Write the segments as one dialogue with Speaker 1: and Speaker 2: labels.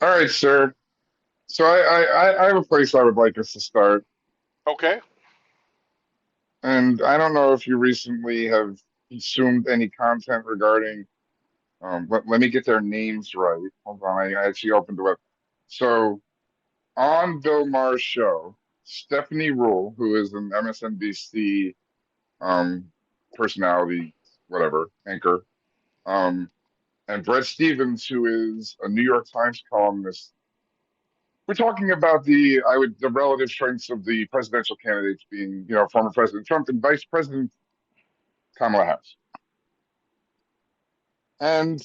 Speaker 1: All right, sir. So I have a place I would like us to start,
Speaker 2: Okay.
Speaker 1: and I don't know if you recently have consumed any content regarding. Let me get their names right. Hold on, I actually opened the web. So on Bill Maher's show, Stephanie Rule, who is an MSNBC um personality, whatever anchor, um, and Brett Stevens, who is a New York Times columnist. We're talking about the relative strengths of the presidential candidates being, former President Trump and Vice President Kamala Harris. And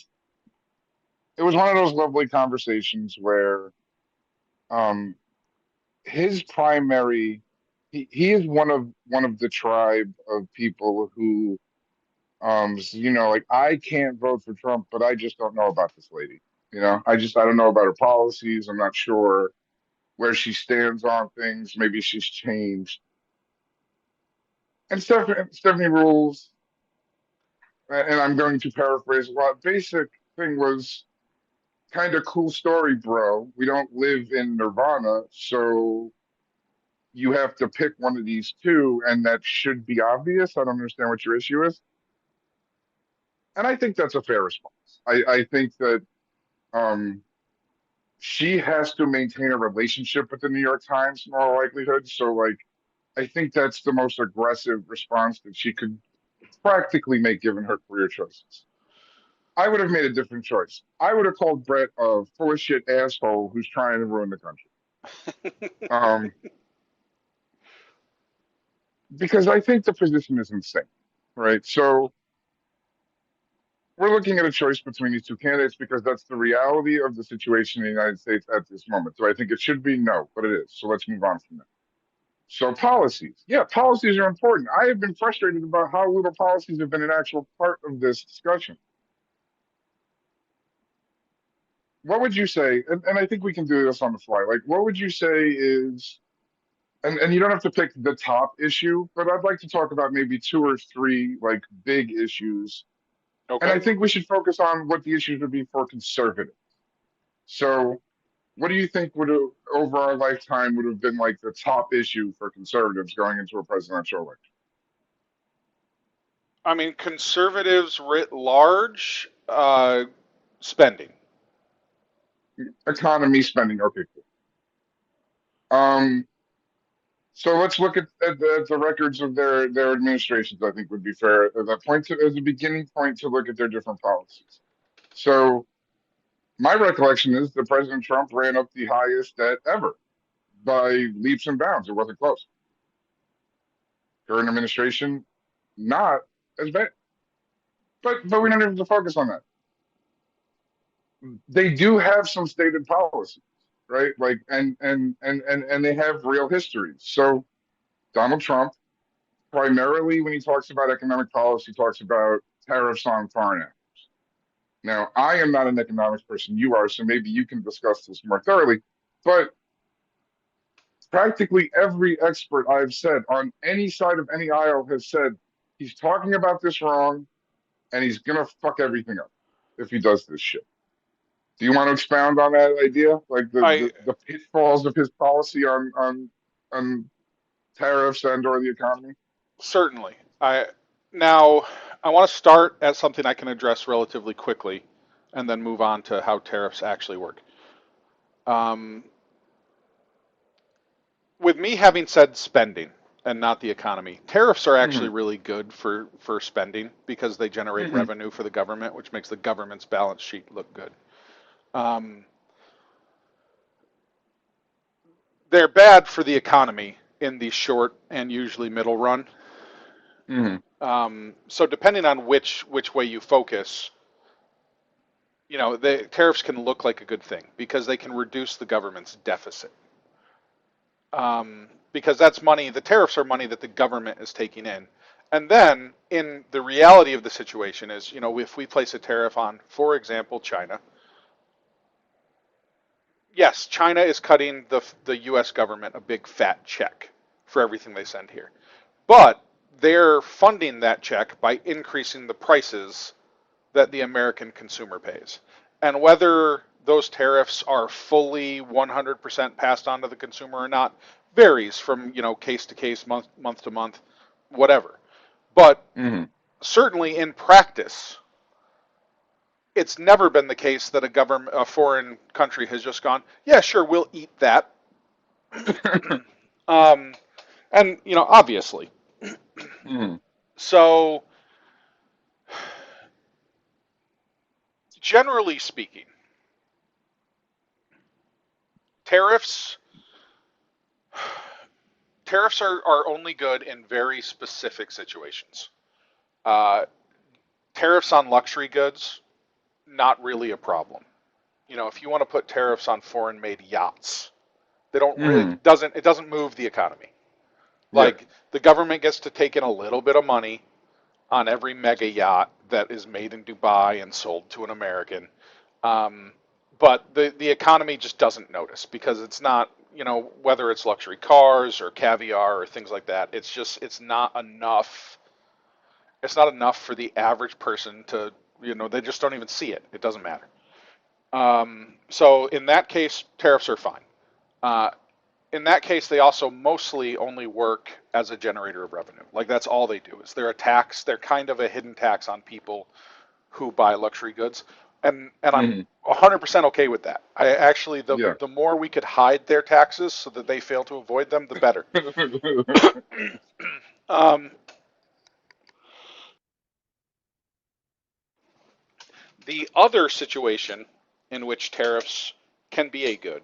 Speaker 1: it was one of those lovely conversations where um, his primary, he is one of the tribe of people who, like I can't vote for Trump, but I just don't know about this lady. I don't know about her policies. I'm not sure where she stands on things. Maybe she's changed. And Stephanie Rules, and I'm going to paraphrase a lot. Basic thing was kind of cool story, bro. We don't live in Nirvana, so you have to pick one of these two, and that should be obvious. I don't understand what your issue is, and I think that's a fair response. I think that um, she has to maintain a relationship with the New York Times in all likelihood. So, like, I think that's the most aggressive response that she could practically make given her career choices. I would have made a different choice. I would have called Brett a full of shit asshole who's trying to ruin the country. Um, because I think the position is insane, right? So we're looking at a choice between these two candidates because that's the reality of the situation in the United States at this moment. Do I think it should be? No, but it is. So let's move on from that. So policies. Yeah, policies are important. I have been frustrated about how little policies have been an actual part of this discussion. What would you say? And I think we can do this on the fly. Like, what would you say is and you don't have to pick the top issue, but I'd like to talk about maybe two or three like big issues. And I
Speaker 2: Okay.
Speaker 1: think we should focus on what the issues would be for conservatives. So, what do you think would have, over our lifetime, would have been like the top issue for conservatives going into a presidential election?
Speaker 2: I mean, conservatives writ large, spending.
Speaker 1: Economy, spending. Okay, cool. Um, so let's look at the records of their administrations. I think would be fair as a point to as a beginning point to look at their different policies. So my recollection is that President Trump ran up the highest debt ever by leaps and bounds. It wasn't close. Current administration, not as bad. But we don't have to focus on that. They do have some stated policies, right? Like and they have real histories. So Donald Trump, primarily when he talks about economic policy, talks about tariffs on foreign assets. Now, I am not an economics person, you are, so maybe you can discuss this more thoroughly. But practically every expert I've said on any side of any aisle has said he's talking about this wrong and he's gonna fuck everything up if he does this shit. Do you want to expound on that idea, like the
Speaker 2: I
Speaker 1: the, the pitfalls of his policy on tariffs and or the economy?
Speaker 2: certainly. I now I want to start at something I can address relatively quickly, and then move on to how tariffs actually work. Um, with me having said spending and not the economy, tariffs are actually
Speaker 1: Hmm.
Speaker 2: really good for spending because they generate
Speaker 1: Hmm.
Speaker 2: revenue for the government, which makes the government's balance sheet look good. Um, they're bad for the economy in the short and usually middle run.
Speaker 1: Hmm.
Speaker 2: So depending on which way you focus, the tariffs can look like a good thing because they can reduce the government's deficit. Because that's money. The tariffs are money that the government is taking in. And then, in the reality of the situation, is if we place a tariff on, for example, China, yes, China is cutting the U.S. government a big fat check for everything they send here. But they're funding that check by increasing the prices that the American consumer pays. And whether those tariffs are fully 100% passed on to the consumer or not varies from, case to case, month to month, whatever. But
Speaker 1: Hmm.
Speaker 2: certainly in practice, it's never been the case that a foreign country has just gone, yeah, sure, we'll eat that. Um, and obviously.
Speaker 1: Hmm.
Speaker 2: So generally speaking, tariffs tariffs are only good in very specific situations. Uh, Tariffs on luxury goods, not really a problem. If you want to put tariffs on foreign-made yachts, they don't really
Speaker 1: Hmm.
Speaker 2: it doesn't move the economy.
Speaker 1: Yeah.
Speaker 2: Like the government gets to take in a little bit of money on every mega yacht that is made in Dubai and sold to an American. Um, but the economy just doesn't notice because it's not, whether it's luxury cars or caviar or things like that, it's not enough. It's not enough for the average person to, they just don't even see it. It doesn't matter. So in that case, tariffs are fine. Uh, in that case, they also mostly only work as a generator of revenue. Like that's all they do is they're a tax. They're kind of a hidden tax on people who buy luxury goods, and I'm
Speaker 1: Hmm.
Speaker 2: 100% okay with that. I actually
Speaker 1: Yeah.
Speaker 2: the more we could hide their taxes so that they fail to avoid them, the better. Um, the other situation in which tariffs can be a good,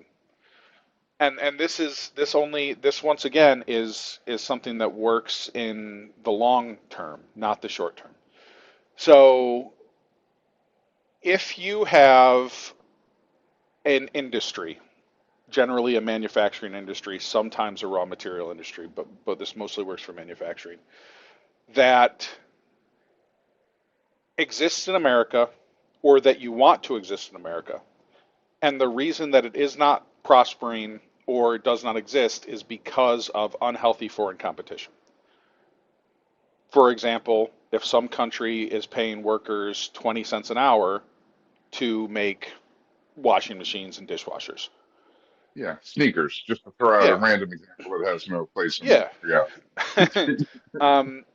Speaker 2: and this once again is something that works in the long term, not the short term. So if you have an industry, generally a manufacturing industry, sometimes a raw material industry, but this mostly works for manufacturing, that exists in America or that you want to exist in America. And the reason that it is not prospering or does not exist is because of unhealthy foreign competition. For example, if some country is paying workers 20 cents an hour to make washing machines and dishwashers.
Speaker 1: Yeah. Sneakers, just to throw out a
Speaker 2: Yeah,
Speaker 1: random example that has no place in
Speaker 2: yeah.
Speaker 1: reality.
Speaker 2: um,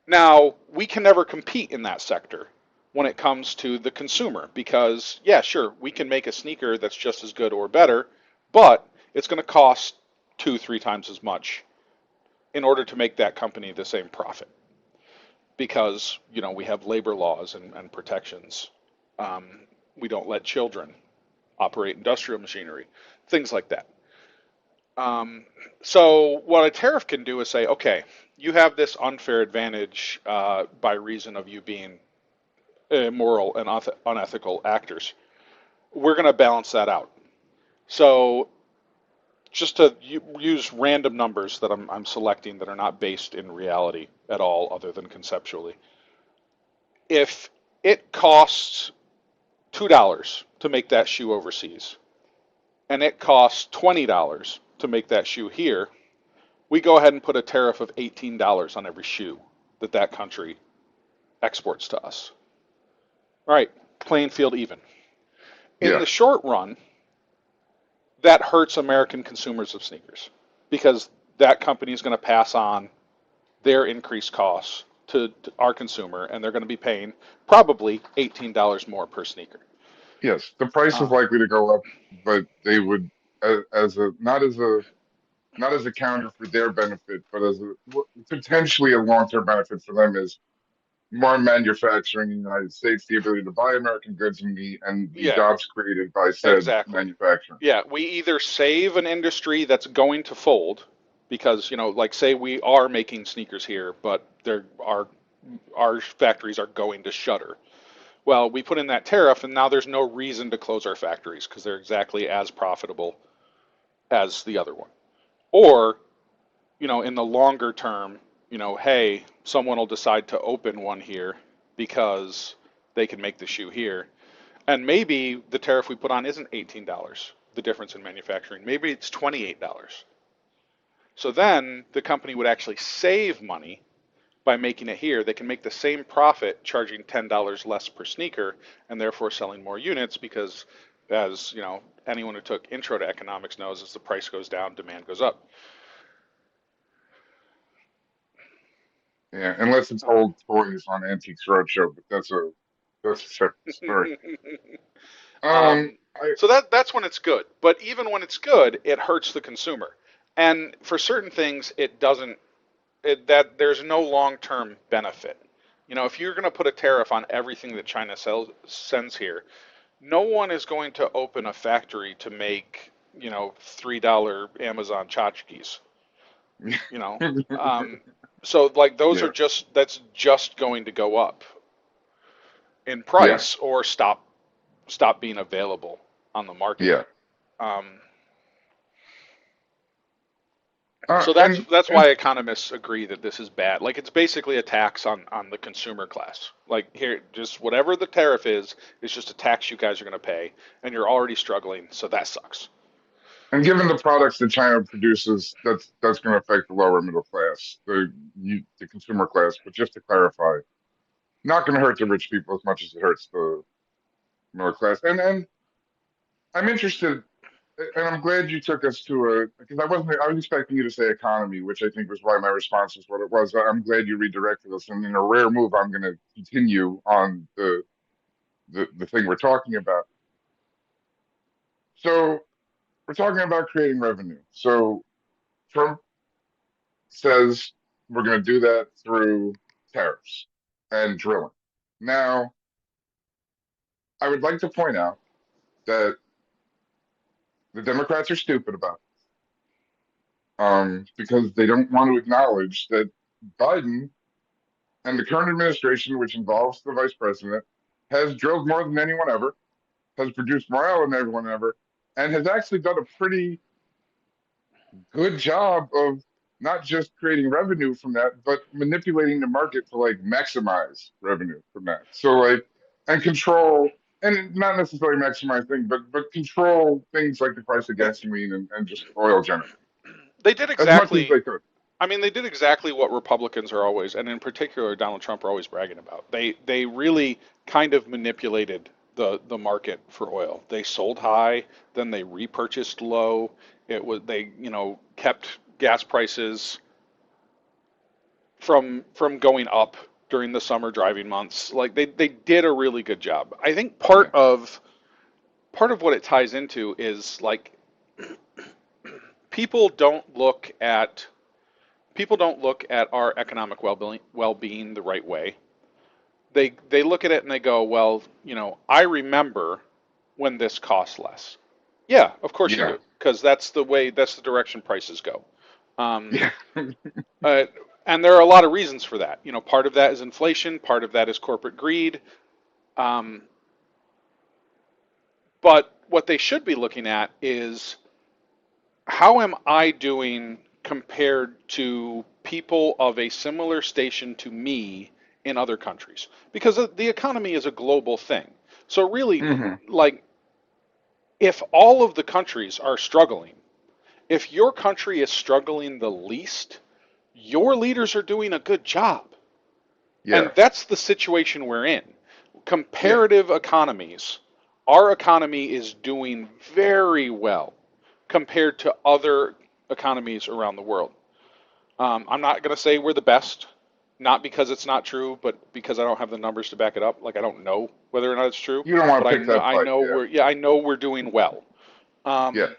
Speaker 2: Now, we can never compete in that sector when it comes to the consumer because, yeah, sure, we can make a sneaker that's just as good or better, but it's going to cost two, three times as much in order to make that company the same profit because, we have labor laws and protections. Um, we don't let children operate industrial machinery, things like that. Um, so what a tariff can do is say, okay, you have this unfair advantage by reason of you being immoral and unethical actors. We're going to balance that out. So just to use random numbers that I'm selecting that are not based in reality at all, other than conceptually. If it costs $2 to make that shoe overseas, and it costs $20 to make that shoe here, we go ahead and put a tariff of $18 on every shoe that country exports to us. All right, playing field even. In
Speaker 1: Yeah.
Speaker 2: the short run, that hurts American consumers of sneakers because that company is going to pass on their increased costs to our consumer, and they're going to be paying probably $18 more per sneaker.
Speaker 1: Yes. The price is
Speaker 2: Uh,
Speaker 1: likely to go up, but they would, as a not as a counter for their benefit, but as a potentially a long-term benefit for them is more manufacturing in the United States, the ability to buy American goods and the
Speaker 2: yeah,
Speaker 1: jobs created by said
Speaker 2: exactly.
Speaker 1: manufacturing.
Speaker 2: Yeah, we either save an industry that's going to fold because, like say we are making sneakers here, but our factories are going to shutter. Well, we put in that tariff, and now there's no reason to close our factories because they're exactly as profitable as the other one. Or, in the longer term, hey, someone will decide to open one here because they can make the shoe here. And maybe the tariff we put on isn't $18, the difference in manufacturing. Maybe it's $28. So then the company would actually save money by making it here. They can make the same profit charging $10 less per sneaker and therefore selling more units because as anyone who took intro to economics knows, as the price goes down, demand goes up.
Speaker 1: Yeah, unless it's old toys on Antiques Roadshow, but that's a separate story. Um,
Speaker 2: Um,
Speaker 1: I
Speaker 2: so that's when it's good. But even when it's good, it hurts the consumer. And for certain things, it doesn't. That there's no long-term benefit. If you're going to put a tariff on everything that China sends here, no one is going to open a factory to make, $3 Amazon tchotchkes. You know, um, so like those are
Speaker 1: yeah,
Speaker 2: just that's just going to go up in
Speaker 1: yeah,
Speaker 2: price or stop being available on the market.
Speaker 1: yeah.
Speaker 2: Um,
Speaker 1: Uh,
Speaker 2: so that's
Speaker 1: and
Speaker 2: that's
Speaker 1: and
Speaker 2: why economists agree that this is bad. Like it's basically a tax on the consumer class. Like here, just whatever the tariff is, it's just a tax you guys are going to pay, and you're already struggling, so that sucks.
Speaker 1: and given the products that China produces, that's going to affect the lower middle class, the consumer class. But just to clarify, not going to hurt the rich people as much as it hurts the middle class. And I'm interested, and I'm glad you took us to because I was expecting you to say economy, which I think was why my response was what it was. I'm glad you redirected us, and in a rare move, I'm going to continue on the thing we're talking about. So we're talking about creating revenue. So Trump says we're going to do that through tariffs and drilling. Now, I would like to point out that the Democrats are stupid about it, because they don't want to acknowledge that Biden and the current administration, which involves the vice president, has drilled more than anyone ever, has produced more oil than everyone ever, and has actually done a pretty good job of not just creating revenue from that, but manipulating the market to like maximize revenue from that. So like and control and not necessarily maximize things, but control things like the price of gasoline and just oil generally
Speaker 2: They did
Speaker 1: as much as
Speaker 2: exactly.
Speaker 1: they could.
Speaker 2: I mean, they did exactly what Republicans are always, and in particular Donald Trump, are always bragging about. They really kind of manipulated the market for oil. They sold high, then they repurchased low. They kept gas prices from going up during the summer driving months. Like they did a really good job. I think part
Speaker 1: Yeah,
Speaker 2: of what it ties into is like people don't look at people don't look at our economic well-being the right way. They look at it and they go, well, I remember when this cost less. Yeah, of course you
Speaker 1: yeah,
Speaker 2: do, because that's the direction prices go. Um,
Speaker 1: yeah,
Speaker 2: uh, and there are a lot of reasons for that. Part of that is inflation, part of that is corporate greed. Um, but what they should be looking at is how am I doing compared to people of a similar station to me in other countries? Because the economy is a global thing. So really,
Speaker 1: hmm
Speaker 2: like, if all of the countries are struggling, if your country is struggling the least, your leaders are doing a good job. And
Speaker 1: yeah,
Speaker 2: that's the situation we're in.
Speaker 1: yeah,
Speaker 2: Comparative economies, our economy is doing very well compared to other economies around the world. I'm not going to say we're the best, not because it's not true, but because I don't have the numbers to back it up. Like I don't know whether or not it's true,
Speaker 1: you don't want
Speaker 2: but
Speaker 1: to pick that
Speaker 2: I
Speaker 1: fight.
Speaker 2: know
Speaker 1: Yeah,
Speaker 2: we're doing well.
Speaker 1: yeah,
Speaker 2: Um,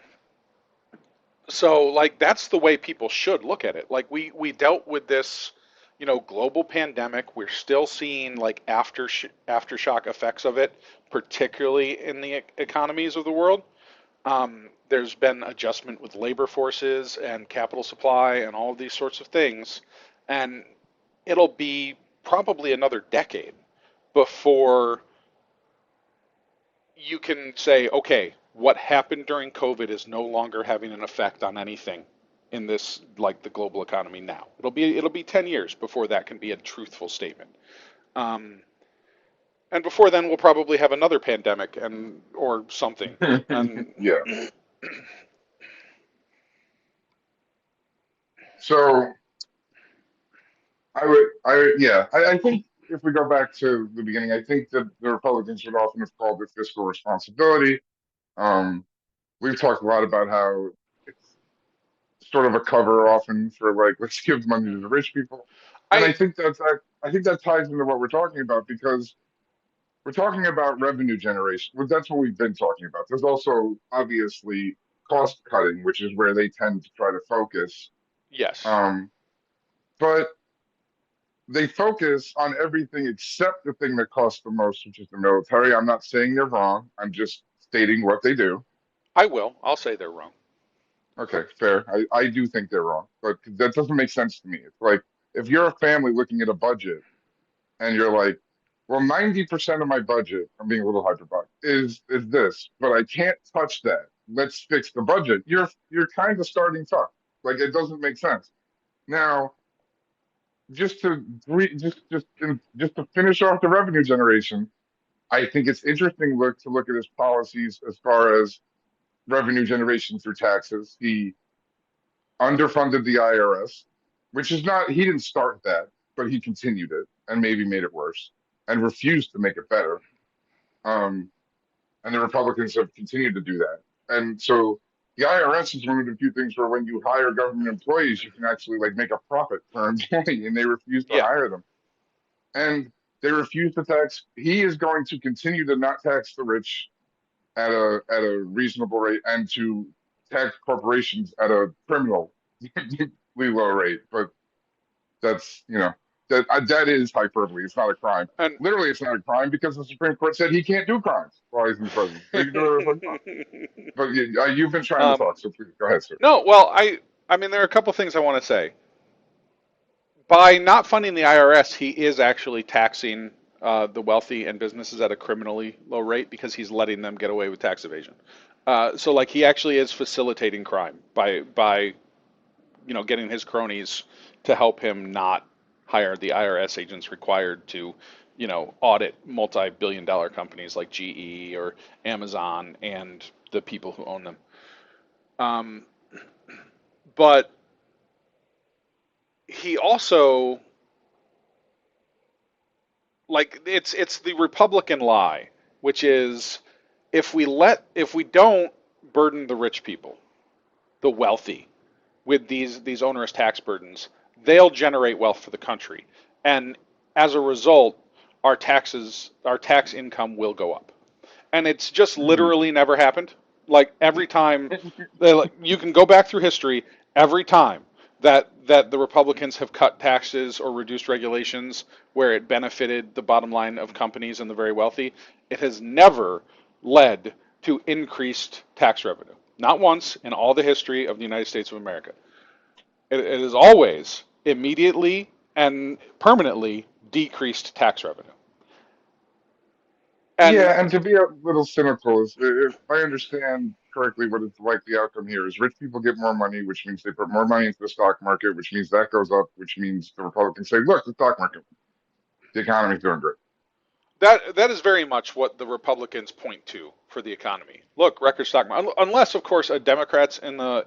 Speaker 2: so like that's the way people should look at it. Like we dealt with this, global pandemic. We're still seeing like aftershock effects of it, particularly in the economies of the world. There's been adjustment with labor forces and capital supply and all of these sorts of things, and it'll be probably another decade before you can say, okay, what happened during COVID is no longer having an effect on anything in this, like the global economy now. It'll be 10 years before that can be a truthful statement. Um, and before then, we'll probably have another pandemic and or something. And
Speaker 1: yeah. So I think if we go back to the beginning, I think that the Republicans would often have called it fiscal responsibility. Um, we've talked a lot about how it's sort of a cover often for like let's give money to the rich people, and
Speaker 2: I
Speaker 1: I think that ties into what we're talking about because we're talking about revenue generation. Well, that's what we've been talking about. There's also obviously cost cutting, which is where they tend to try to focus.
Speaker 2: yes,
Speaker 1: Um, but they focus on everything except the thing that costs the most, which is the military. I'm not saying they're wrong. I'm just stating what they do.
Speaker 2: I will. I'll say they're wrong.
Speaker 1: Okay, fair. I do think they're wrong, but that doesn't make sense to me. It's like if you're a family looking at a budget and you're like, well, 90% of my budget, I'm being a little hyperbolic, is this, but I can't touch that. Let's fix the budget. You're kind of starting tough. Like it doesn't make sense. Now, just to just to finish off the revenue generation, I think it's interesting to look at his policies as far as revenue generation through taxes. He underfunded the IRS, which is not, he didn't start that, but he continued it and maybe made it worse and refused to make it better. Um, and the Republicans have continued to do that. And so the IRS is one of the few things where when you hire government employees, you can actually like make a profit per employee, and they refuse to
Speaker 2: Yeah.
Speaker 1: hire them. And they refuse to tax. He is going to continue to not tax the rich at a reasonable rate and to tax corporations at a criminally low rate. But that's that is hyperbole. It's not a crime.
Speaker 2: And
Speaker 1: Literally, it's not a crime because the Supreme Court said he can't do crimes while he's in prison. So you can do whatever the fuck you want. But you've been trying to
Speaker 2: um,
Speaker 1: talk, so please go ahead, sir.
Speaker 2: no, well, I mean, there are a couple things I want to say. By not funding the IRS, he is actually taxing the wealthy and businesses at a criminally low rate because he's letting them get away with tax evasion. So, like, he actually is facilitating crime by getting his cronies to help him not hire the IRS agents required to audit multi-billion-dollar companies like GE or Amazon and the people who own them. Um, but he also, like, it's the Republican lie, which is if we don't burden the rich people, the wealthy, with these onerous tax burdens, they'll generate wealth for the country, and as a result, our tax income will go up. And it's just
Speaker 1: Mhm.
Speaker 2: literally never happened. Like every time, you can go back through history. Every time that the Republicans have cut taxes or reduced regulations where it benefited the bottom line of companies and the very wealthy, it has never led to increased tax revenue. Not once in all the history of the United States of America. It is always immediately and permanently decreased tax revenue. And
Speaker 1: Yeah, and to be a little cynical is if I understand correctly what is the likely outcome here is rich people get more money, which means they put more money into the stock market, which means that goes up, which means the Republicans say, look, the stock market, the economy's doing great.
Speaker 2: that is very much what the Republicans point to for the economy. Look, record stock market. Unless, of course, a Democrat's in the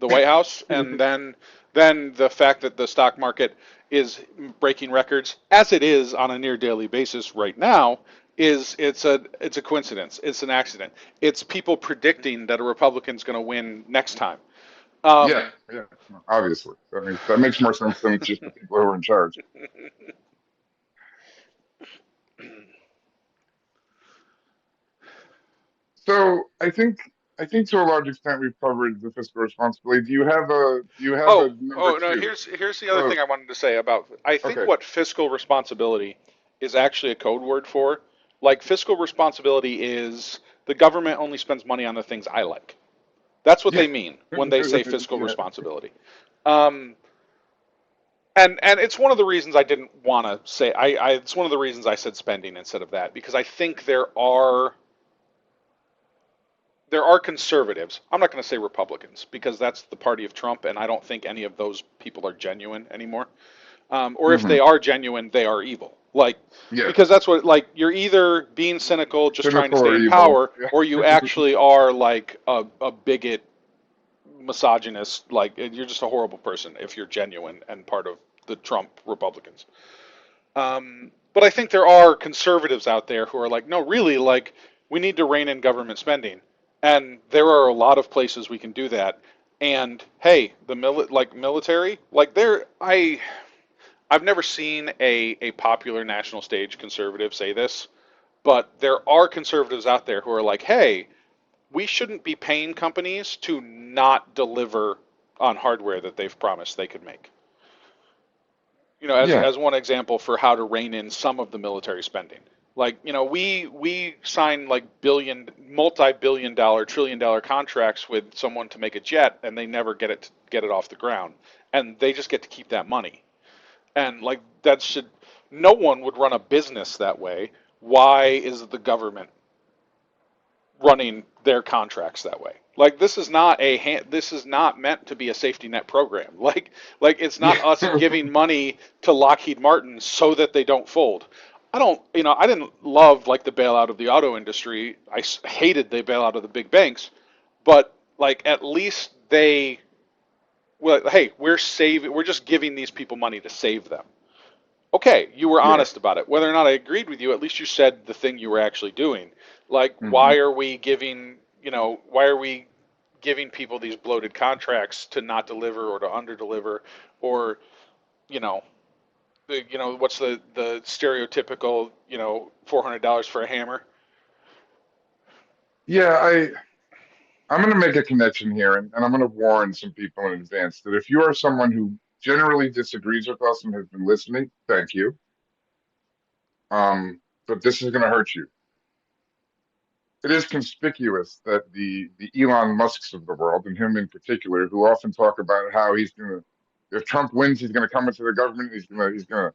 Speaker 2: White House, and then the fact that the stock market is breaking records, as it is on a near daily basis right now, is it's a coincidence. It's an accident. It's people predicting that a Republican's going to win next time.
Speaker 1: Yeah,
Speaker 2: Um,
Speaker 1: yeah, obviously. That makes more sense than just the people who are in charge. So I think to a large extent we've covered the fiscal responsibility. Do you have a number
Speaker 2: oh no.
Speaker 1: two?
Speaker 2: Here's the other
Speaker 1: Oh,
Speaker 2: thing I wanted to say about. I think
Speaker 1: okay.
Speaker 2: what fiscal responsibility is actually a code word for. Like fiscal responsibility is the government only spends money on the things I like. That's what
Speaker 1: Yeah.
Speaker 2: they mean when they say fiscal
Speaker 1: Yeah.
Speaker 2: responsibility. Um, and it's one of the reasons I didn't want to say it's one of the reasons I said spending instead of that because I think there are conservatives. I'm not going to say Republicans because that's the party of Trump, and I don't think any of those people are genuine anymore. Or if
Speaker 1: Hmm.
Speaker 2: they are genuine, they are evil. Like
Speaker 1: Yeah.
Speaker 2: because that's what like you're either being cynical, just trying to
Speaker 1: Cynical
Speaker 2: stay
Speaker 1: or
Speaker 2: in
Speaker 1: evil.
Speaker 2: power, or you
Speaker 1: Yeah.
Speaker 2: actually are like a bigot, misogynist. Like you're just a horrible person if you're genuine and part of the Trump Republicans. But I think there are conservatives out there who are like, no, really, like we need to rein in government spending. And there are a lot of places we can do that. And hey, like military, like I've never seen a popular national stage conservative say this, but there are conservatives out there who are like, hey, we shouldn't be paying companies to not deliver on hardware that they've promised they could make.
Speaker 1: Yeah.
Speaker 2: As one example for how to rein in some of the military spending. Like, we sign like multi-billion dollar, trillion-dollar contracts with someone to make a jet, and they never get it off the ground, and they just get to keep that money. And like that should no one would run a business that way. Why is the government running their contracts that way? Like this is not meant to be a safety net program. Like it's not
Speaker 1: Yeah.
Speaker 2: us giving money to Lockheed Martin so that they don't fold. I didn't love like the bailout of the auto industry. Hated the bailout of the big banks, but like at least well, hey, we're just giving these people money to save them. Okay, you were
Speaker 1: Yeah.
Speaker 2: honest about it. Whether or not I agreed with you, at least you said the thing you were actually doing. Like,
Speaker 1: Hmm.
Speaker 2: why are we giving people these bloated contracts to not deliver or to underdeliver, or, you know, what's the stereotypical, $400 for a hammer?
Speaker 1: Yeah, I'm going to make a connection here, and I'm going to warn some people in advance that if you are someone who generally disagrees with us and has been listening, thank you. But this is going to hurt you. It is conspicuous that the Elon Musks of the world, and him in particular, who often talk about how he's going to, if Trump wins, he's going to come into the government, he's going to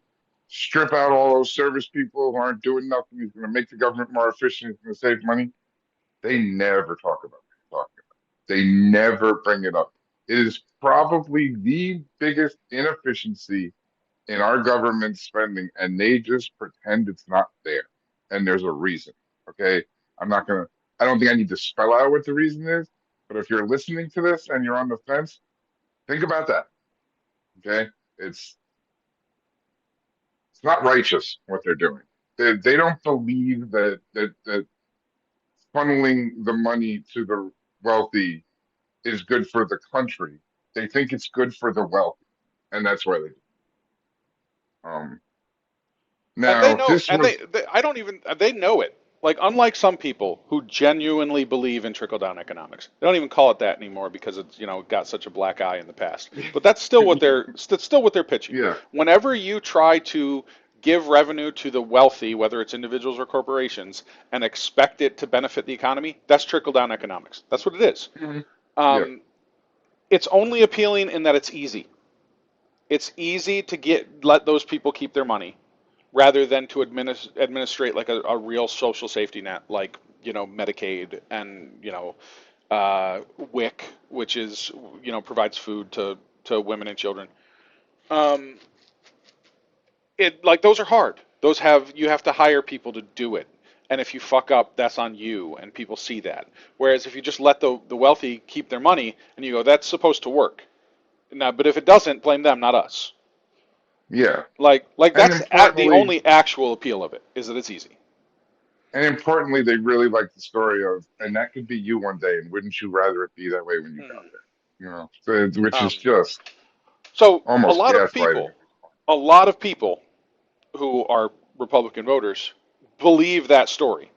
Speaker 1: strip out all those service people who aren't doing nothing. He's going to make the government more efficient. He's going to save money. They never talk about what you're talking about. They never bring it up. It is probably the biggest inefficiency in our government spending, and they just pretend it's not there. And there's a reason. Okay. I'm not going to, I don't think I need to spell out what the reason is, but if you're listening to this and you're on the fence, think about that. Okay. It's, it's not righteous what they're doing. They don't believe that funneling the money to the wealthy is good for the country. They think it's good for the wealthy, and that's why they do. Um,
Speaker 2: And they
Speaker 1: now
Speaker 2: know,
Speaker 1: this
Speaker 2: and
Speaker 1: was
Speaker 2: I don't even, they know it. Like, unlike some people who genuinely believe in trickle down economics, they don't even call it that anymore because it's, got such a black eye in the past. But that's still what they're pitching.
Speaker 1: yeah,
Speaker 2: Whenever you try to give revenue to the wealthy, whether it's individuals or corporations, and expect it to benefit the economy, that's trickle down economics. That's what it is.
Speaker 1: mhm, yeah,
Speaker 2: Um, it's only appealing in that it's easy. It's easy to let those people keep their money rather than to administrate like a real social safety net, like Medicaid and WIC, which is provides food to women and children. Um, it like those are hard. You have to hire people to do it, and if you fuck up, that's on you, and people see that. Whereas if you just let the wealthy keep their money, and you go, that's supposed to work. Now, but if it doesn't, blame them, not us.
Speaker 1: yeah.
Speaker 2: Like
Speaker 1: And
Speaker 2: that's the
Speaker 1: importantly,
Speaker 2: only actual appeal of it is that it's easy.
Speaker 1: they really like the story of, and that could be you one day, and wouldn't you rather it be that way when you got
Speaker 2: Hmm.
Speaker 1: there? Which is
Speaker 2: Um,
Speaker 1: just
Speaker 2: so
Speaker 1: almost gaslighting at this point.
Speaker 2: a lot of people who are Republican voters believe that story.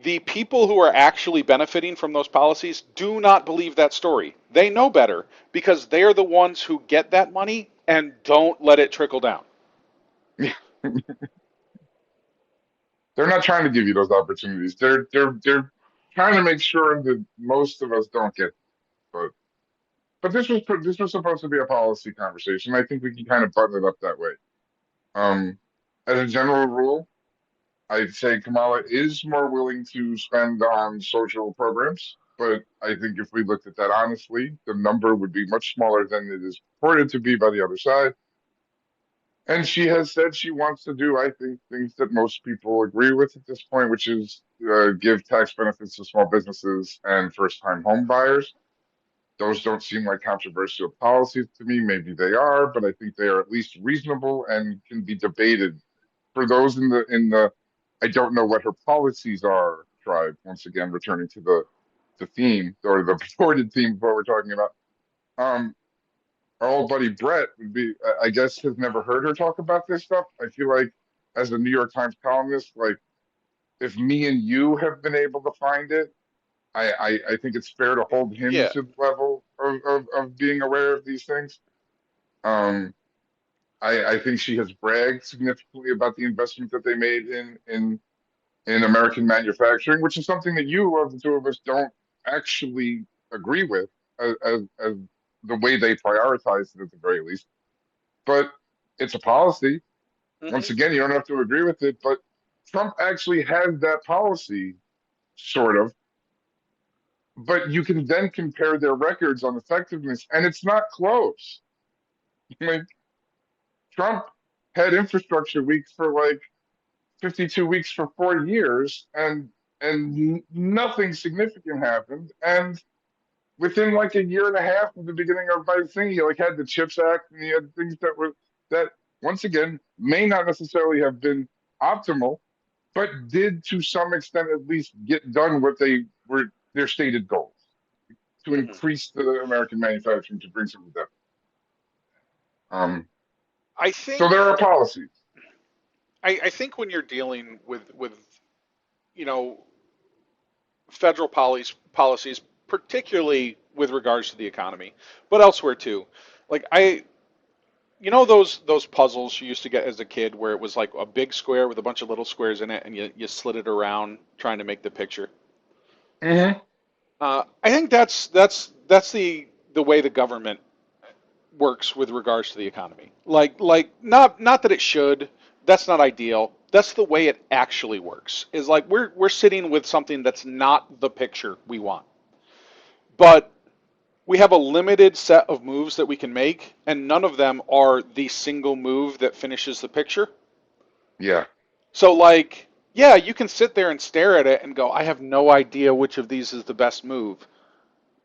Speaker 2: The people who are actually benefiting from those policies do not believe that story. They know better because they are the ones who get that money and don't let it trickle down.
Speaker 1: They're not trying to give you those opportunities. They're trying to make sure that most of us don't get. But this was supposed to be a policy conversation. I think we can kind of button it up that way. Um, as a general rule, I'd say Kamala is more willing to spend on social programs, but I think if we looked at that honestly, the number would be much smaller than it is purported to be by the other side. And she has said she wants to do, I think, things that most people agree with at this point, which is give tax benefits to small businesses and first-time home buyers. Those don't seem like controversial policies to me. Maybe they are, but I think they are at least reasonable and can be debated for those in the I don't know what her policies are, tribe. Once again, returning to the theme or the purported theme of what we're talking about. Um, our old buddy Brett would be, I guess, has never heard her talk about this stuff. I feel like, as a New York Times columnist, like if me and you have been able to find it, I think it's fair to hold him
Speaker 2: Yeah.
Speaker 1: to the level of being aware of these things. Um, I think she has bragged significantly about the investment that they made in American manufacturing, which is something that you of the two of us don't actually agree with as the way they prioritize it at the very least. But it's a policy.
Speaker 2: Hmm.
Speaker 1: Once again, you don't have to agree with it, but Trump actually has that policy, sort of. But you can then compare their records on effectiveness, and it's not close. Like Trump had infrastructure weeks for like 52 weeks for 4 years, and nothing significant happened. And within like a year and a half of the beginning of my thing, he like had the Chips Act, and he had things that were that once again may not necessarily have been optimal, but did to some extent at least get done what they were their stated goals to
Speaker 2: Hmm.
Speaker 1: increase the American manufacturing to bring some of that. Um,
Speaker 2: I
Speaker 1: so
Speaker 2: think
Speaker 1: there are policies.
Speaker 2: I think when you're dealing with you know federal policies, particularly with regards to the economy, but elsewhere too, like those puzzles you used to get as a kid where it was like a big square with a bunch of little squares in it, and you slid it around trying to make the picture.
Speaker 1: Hmm.
Speaker 2: I think that's the way the government works with regards to the economy. Like not that it should. That's not ideal. That's the way it actually works. Is like we're sitting with something that's not the picture we want. But we have a limited set of moves that we can make, and none of them are the single move that finishes the picture.
Speaker 1: Yeah,
Speaker 2: So like, yeah, you can sit there and stare at it and go, I have no idea which of these is the best move.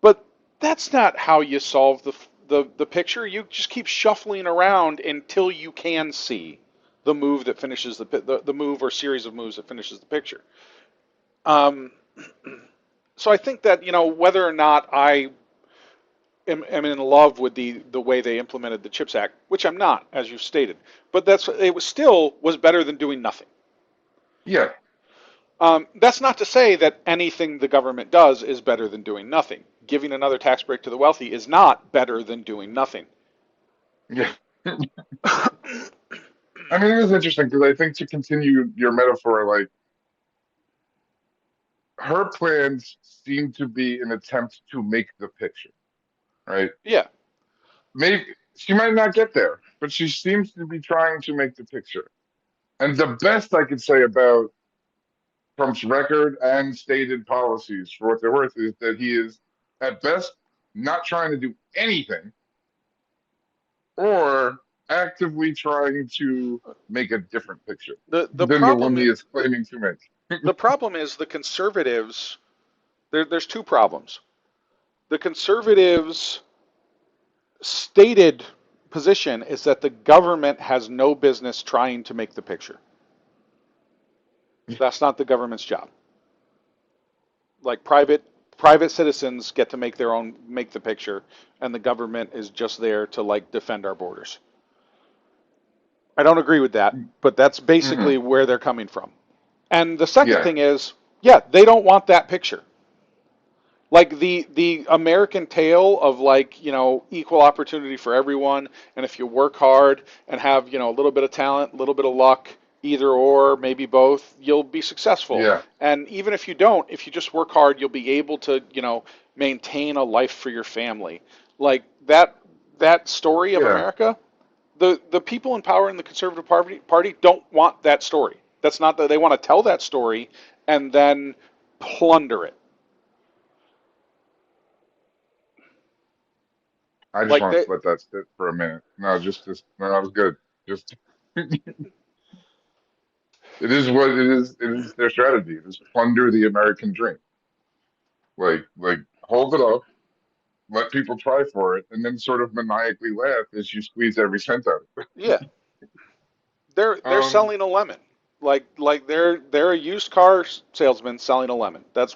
Speaker 2: But that's not how you solve the picture. You just keep shuffling around until you can see the move that finishes the move or series of moves that finishes the picture. Um, so I think that whether or not I am in love with the way they implemented the Chips Act, which I'm not, as you stated, but it was better than doing nothing.
Speaker 1: yeah,
Speaker 2: That's not to say that anything the government does is better than doing nothing. Giving another tax break to the wealthy is not better than doing nothing.
Speaker 1: yeah. I mean, it is interesting because I think to continue your metaphor, like her plans seem to be an attempt to make the picture, right?
Speaker 2: Yeah.
Speaker 1: Maybe she might not get there, but she seems to be trying to make the picture. And the best I could say about Trump's record and stated policies, for what they're worth, is that he is at best not trying to do anything or actively trying to make a different picture
Speaker 2: The
Speaker 1: than the one
Speaker 2: problem
Speaker 1: he is claiming to make.
Speaker 2: the problem is the conservatives. There's two problems. The conservatives' stated position is that the government has no business trying to make the picture. That's not the government's job. Like private citizens get to make the picture, and the government is just there to like defend our borders. I don't agree with that, but that's
Speaker 1: Hmm.
Speaker 2: basically where they're coming from. And the second
Speaker 1: Yeah,
Speaker 2: thing is, yeah, they don't want that picture. Like the American tale of like, equal opportunity for everyone, and if you work hard and have, a little bit of talent, a little bit of luck, either or, maybe both, you'll be successful.
Speaker 1: yeah,
Speaker 2: And even if you don't, if you just work hard, you'll be able to, maintain a life for your family. Like that story of
Speaker 1: yeah.
Speaker 2: America, the people in power in the Conservative Party don't want that story. That's not that they want to tell that story and then plunder it.
Speaker 1: I just
Speaker 2: Like
Speaker 1: want
Speaker 2: they,
Speaker 1: to let that sit for a minute. No, no, that was good. Just, it is what it is. It is their strategy. It is plunder the American dream. Like hold it up, let people try for it, and then sort of maniacally laugh as you squeeze every cent out of
Speaker 2: yeah, they're
Speaker 1: it.
Speaker 2: selling a lemon. Like they're a used car salesman selling a lemon. That's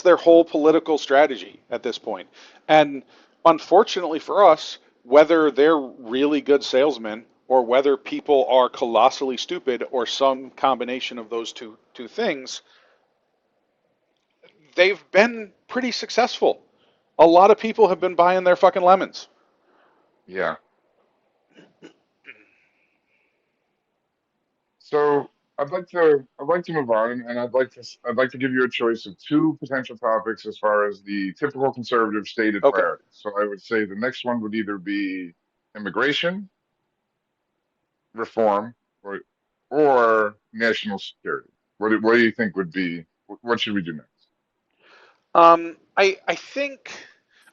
Speaker 2: their whole political strategy at this point. And unfortunately for us, whether they're really good salesmen or whether people are colossally stupid or some combination of those two things, they've been pretty successful. A lot of people have been buying their fucking lemons.
Speaker 1: Yeah. So I'd like to move on, and I'd like to give you a choice of two potential topics as far as the typical conservative stated
Speaker 2: Okay.
Speaker 1: priorities. So I would say the next one would either be immigration reform or national security. What do you think would be what should we do next?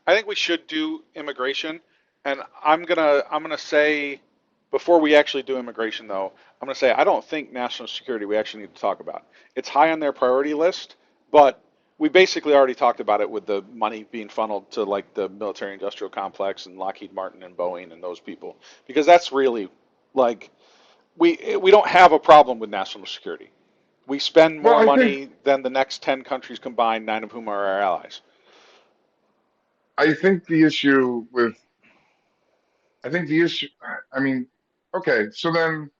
Speaker 2: I think we should do immigration, and I'm gonna say before we actually do immigration though, I'm gonna say I don't think national security we actually need to talk about. It's high on their priority list, but we basically already talked about it with the money being funneled to like the military industrial complex and Lockheed Martin and Boeing and those people because that's really like we don't have a problem with national security. We spend
Speaker 1: Well,
Speaker 2: more
Speaker 1: I think
Speaker 2: money than the next 10 countries combined, nine of whom are our allies.
Speaker 1: I think the issue with I think the issue I mean, okay, so then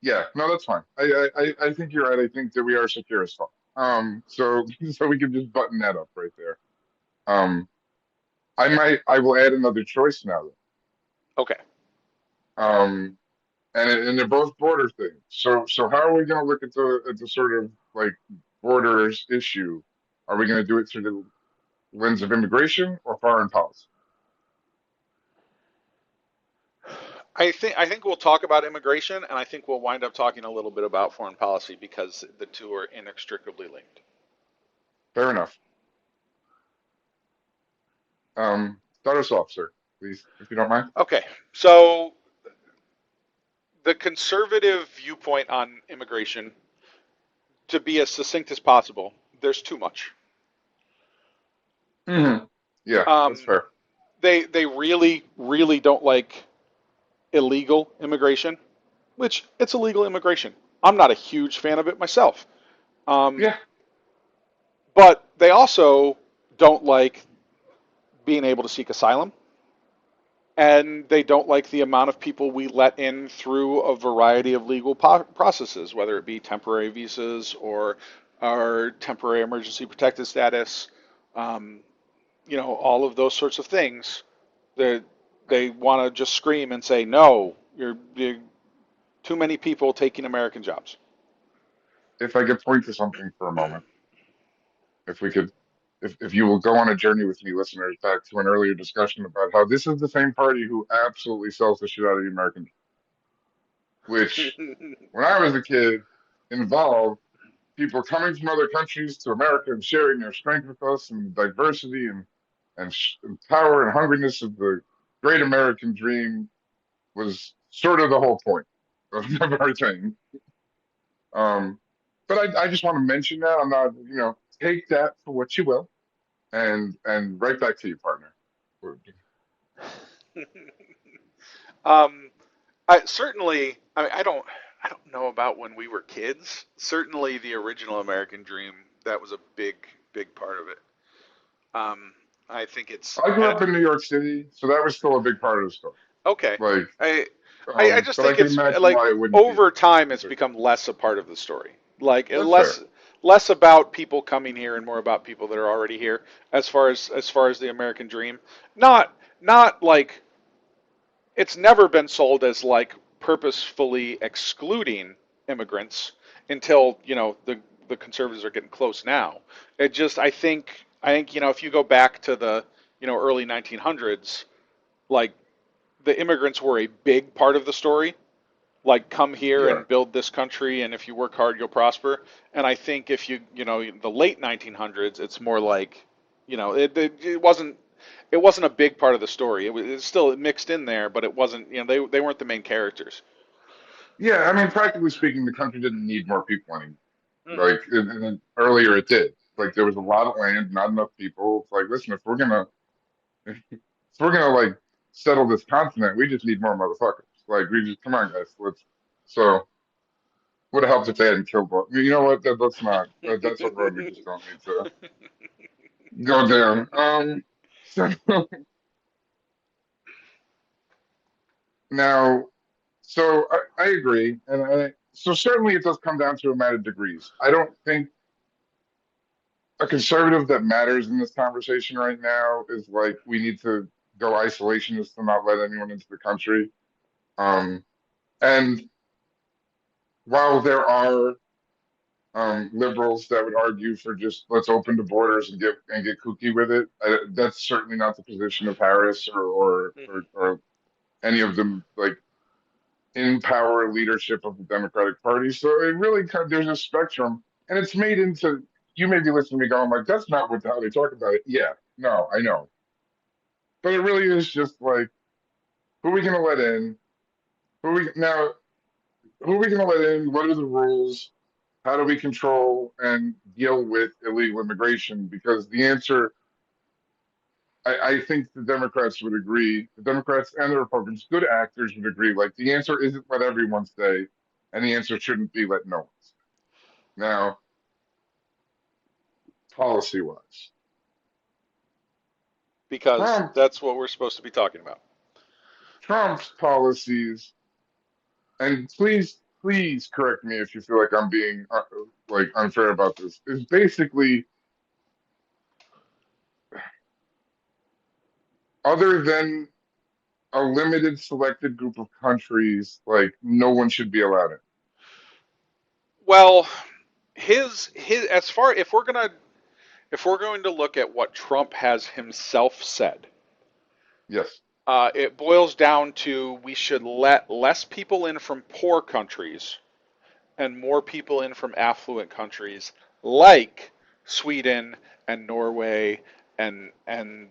Speaker 1: yeah, no, that's fine. I think you're right. I think that we are secure as fuck. So so we can just button that up right there. Um, I will add another choice now.
Speaker 2: Okay.
Speaker 1: Um, and they're both border things. So how are we going to look at the sort of like borders issue? Are we going to do it through the lens of immigration or foreign policy?
Speaker 2: I think we'll talk about immigration, and I think we'll wind up talking a little bit about foreign policy because the two are inextricably linked.
Speaker 1: Fair enough. Start us off, sir, please, if you don't mind.
Speaker 2: Okay, so the conservative viewpoint on immigration, to be as succinct as possible, there's too much.
Speaker 1: Hmm. Yeah, that's
Speaker 2: Um,
Speaker 1: fair.
Speaker 2: they really really don't like illegal immigration, which it's illegal immigration. I'm not a huge fan of it myself. Um,
Speaker 1: Yeah,
Speaker 2: but they also don't like being able to seek asylum, and they don't like the amount of people we let in through a variety of legal processes, whether it be temporary visas or our temporary emergency protected status, um, all of those sorts of things. They they want to just scream and say, no, you're too many people taking American jobs.
Speaker 1: if I could point to something for a moment, if we could, if you will go on a journey with me, listeners, back to an earlier discussion about how this is the same party who absolutely sells the shit out of the American, which when I was a kid involved people coming from other countries to America and sharing their strength with us and diversity and power and hungriness of the great American dream was sort of the whole point of everything. Um, but I just want to mention that I'm not, take that for what you will, and right back to you, partner.
Speaker 2: um, certainly, I don't know about when we were kids. Certainly, the original American Dream, that was a big part of it. Um, I think it's,
Speaker 1: I grew
Speaker 2: and
Speaker 1: up in New York City, so that was still a big part of the story.
Speaker 2: okay.
Speaker 1: Like,
Speaker 2: I just
Speaker 1: but I
Speaker 2: think
Speaker 1: can
Speaker 2: it's
Speaker 1: imagine
Speaker 2: like
Speaker 1: why it wouldn't be.
Speaker 2: over time it's become less a part of the story. Like
Speaker 1: That's fair.
Speaker 2: less about people coming here and more about people that are already here as far as the American Dream. Not like it's never been sold as like purposefully excluding immigrants until the conservatives are getting close now. It just I think if you go back to the early 1900s, like the immigrants were a big part of the story. Like come here
Speaker 1: Yeah.
Speaker 2: and build this country, and if you work hard, you'll prosper. And I think if the late 1900s, it's more like it wasn't a big part of the story. It's still mixed in there, but it wasn't. They weren't the main characters.
Speaker 1: Yeah, I mean, practically speaking, the country didn't need more people anymore.
Speaker 2: Hmm.
Speaker 1: Like earlier, it did. Like there was a lot of land, not enough people. It's like, listen, if we're gonna like settle this continent, we just need more motherfuckers. Like we just come on, guys. Let's. So Would have helped if they hadn't killed both. You know what? Let's not. That's a road we just don't need to go down. So now, so I agree, and so certainly it does come down to a matter of degrees. I don't think a conservative that matters in this conversation right now is like we need to go isolationist to not let anyone into the country. Um, and while there are liberals that would argue for just let's open the borders and get kooky with it, that's certainly not the position of Harris or any of them like in power leadership of the Democratic Party. So it really kind of, there's a spectrum, and it's made into. You may be listening to me going like, "That's not what how they talk about it." Yeah, no, I know, but it really is just like, who are we going to let in? Who are we now? Who are we going to let in? What are the rules? How do we control and deal with illegal immigration? Because the answer, I think the Democrats would agree, the Democrats and the Republicans, good actors would agree, like the answer isn't let everyone stay, and the answer shouldn't be let no one stay. Now, policy wise,
Speaker 2: Because
Speaker 1: Trump,
Speaker 2: that's what we're supposed to be talking about.
Speaker 1: Trump's policies, and please correct me if you feel like I'm being like unfair about this, is basically other than a limited selected group of countries, like no one should be allowed in.
Speaker 2: Well, his as far if we're going to look at what Trump has himself said,
Speaker 1: Yes.
Speaker 2: it boils down to we should let less people in from poor countries and more people in from affluent countries like Sweden and Norway and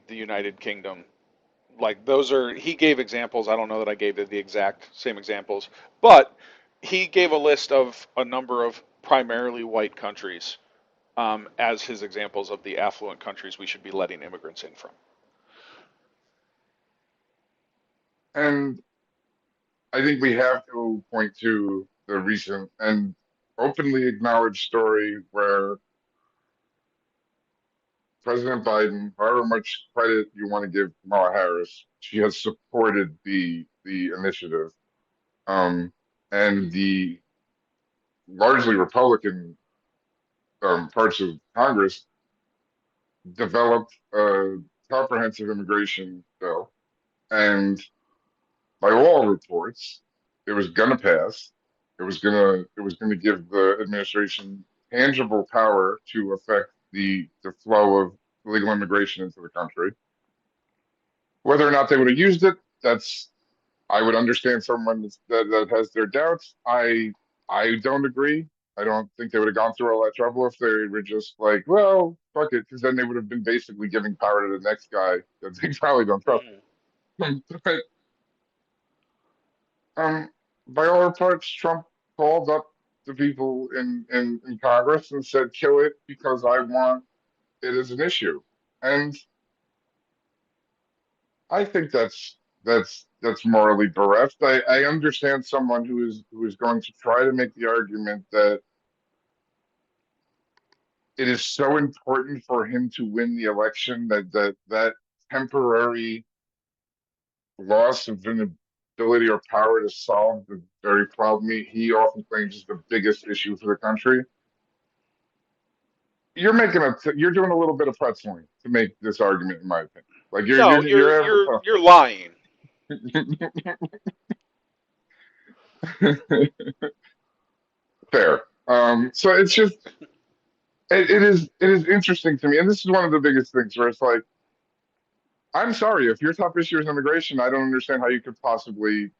Speaker 2: the United Kingdom. Like those are he gave examples. I don't know that I gave the exact same examples, but he gave a list of a number of primarily white countries as his examples of the affluent countries we should be letting immigrants in from.
Speaker 1: And I think we have to point to the recent and openly acknowledged story where President Biden, however much credit you want to give Kamala Harris, she has supported the initiative. Um, and the largely Republican parts of Congress developed a comprehensive immigration bill, and by all reports, it was going to pass. It was gonna give the administration tangible power to affect the flow of illegal immigration into the country. Whether or not they would have used it, that's I would understand someone that has their doubts. I don't agree. I don't think they would have gone through all that trouble if they were just like, well, fuck it, because then they would have been basically giving power to the next guy that they probably don't trust.
Speaker 2: Mm.
Speaker 1: But um, by all reports, Trump called up the people in Congress and said, kill it because I want it as an issue. And I think that's morally bereft. I understand someone who is going to try to make the argument that it is so important for him to win the election that temporary loss of an ability or power to solve the very problem he often claims is the biggest issue for the country. You're doing a little bit of pretzeling to make this argument, in my opinion. Like
Speaker 2: No, you're lying.
Speaker 1: fair. So it's just it is interesting to me, and this is one of the biggest things where it's like, I'm sorry if your top issue is immigration, I don't understand how you could possibly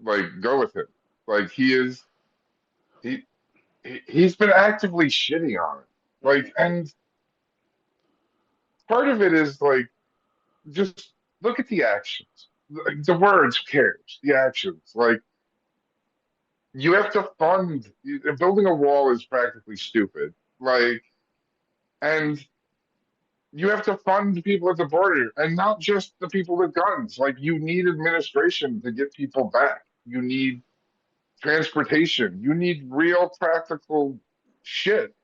Speaker 1: like go with it. Like he he's been actively shitting on it. Like,
Speaker 2: Mm-hmm.
Speaker 1: and part of it is like just look at the actions. Like, the words, who cares? The actions. Like you have to fund building a wall is practically stupid. Like, and you have to fund people at the border and not just the people with guns. Like you need administration to get people back. You need transportation. You need real practical shit,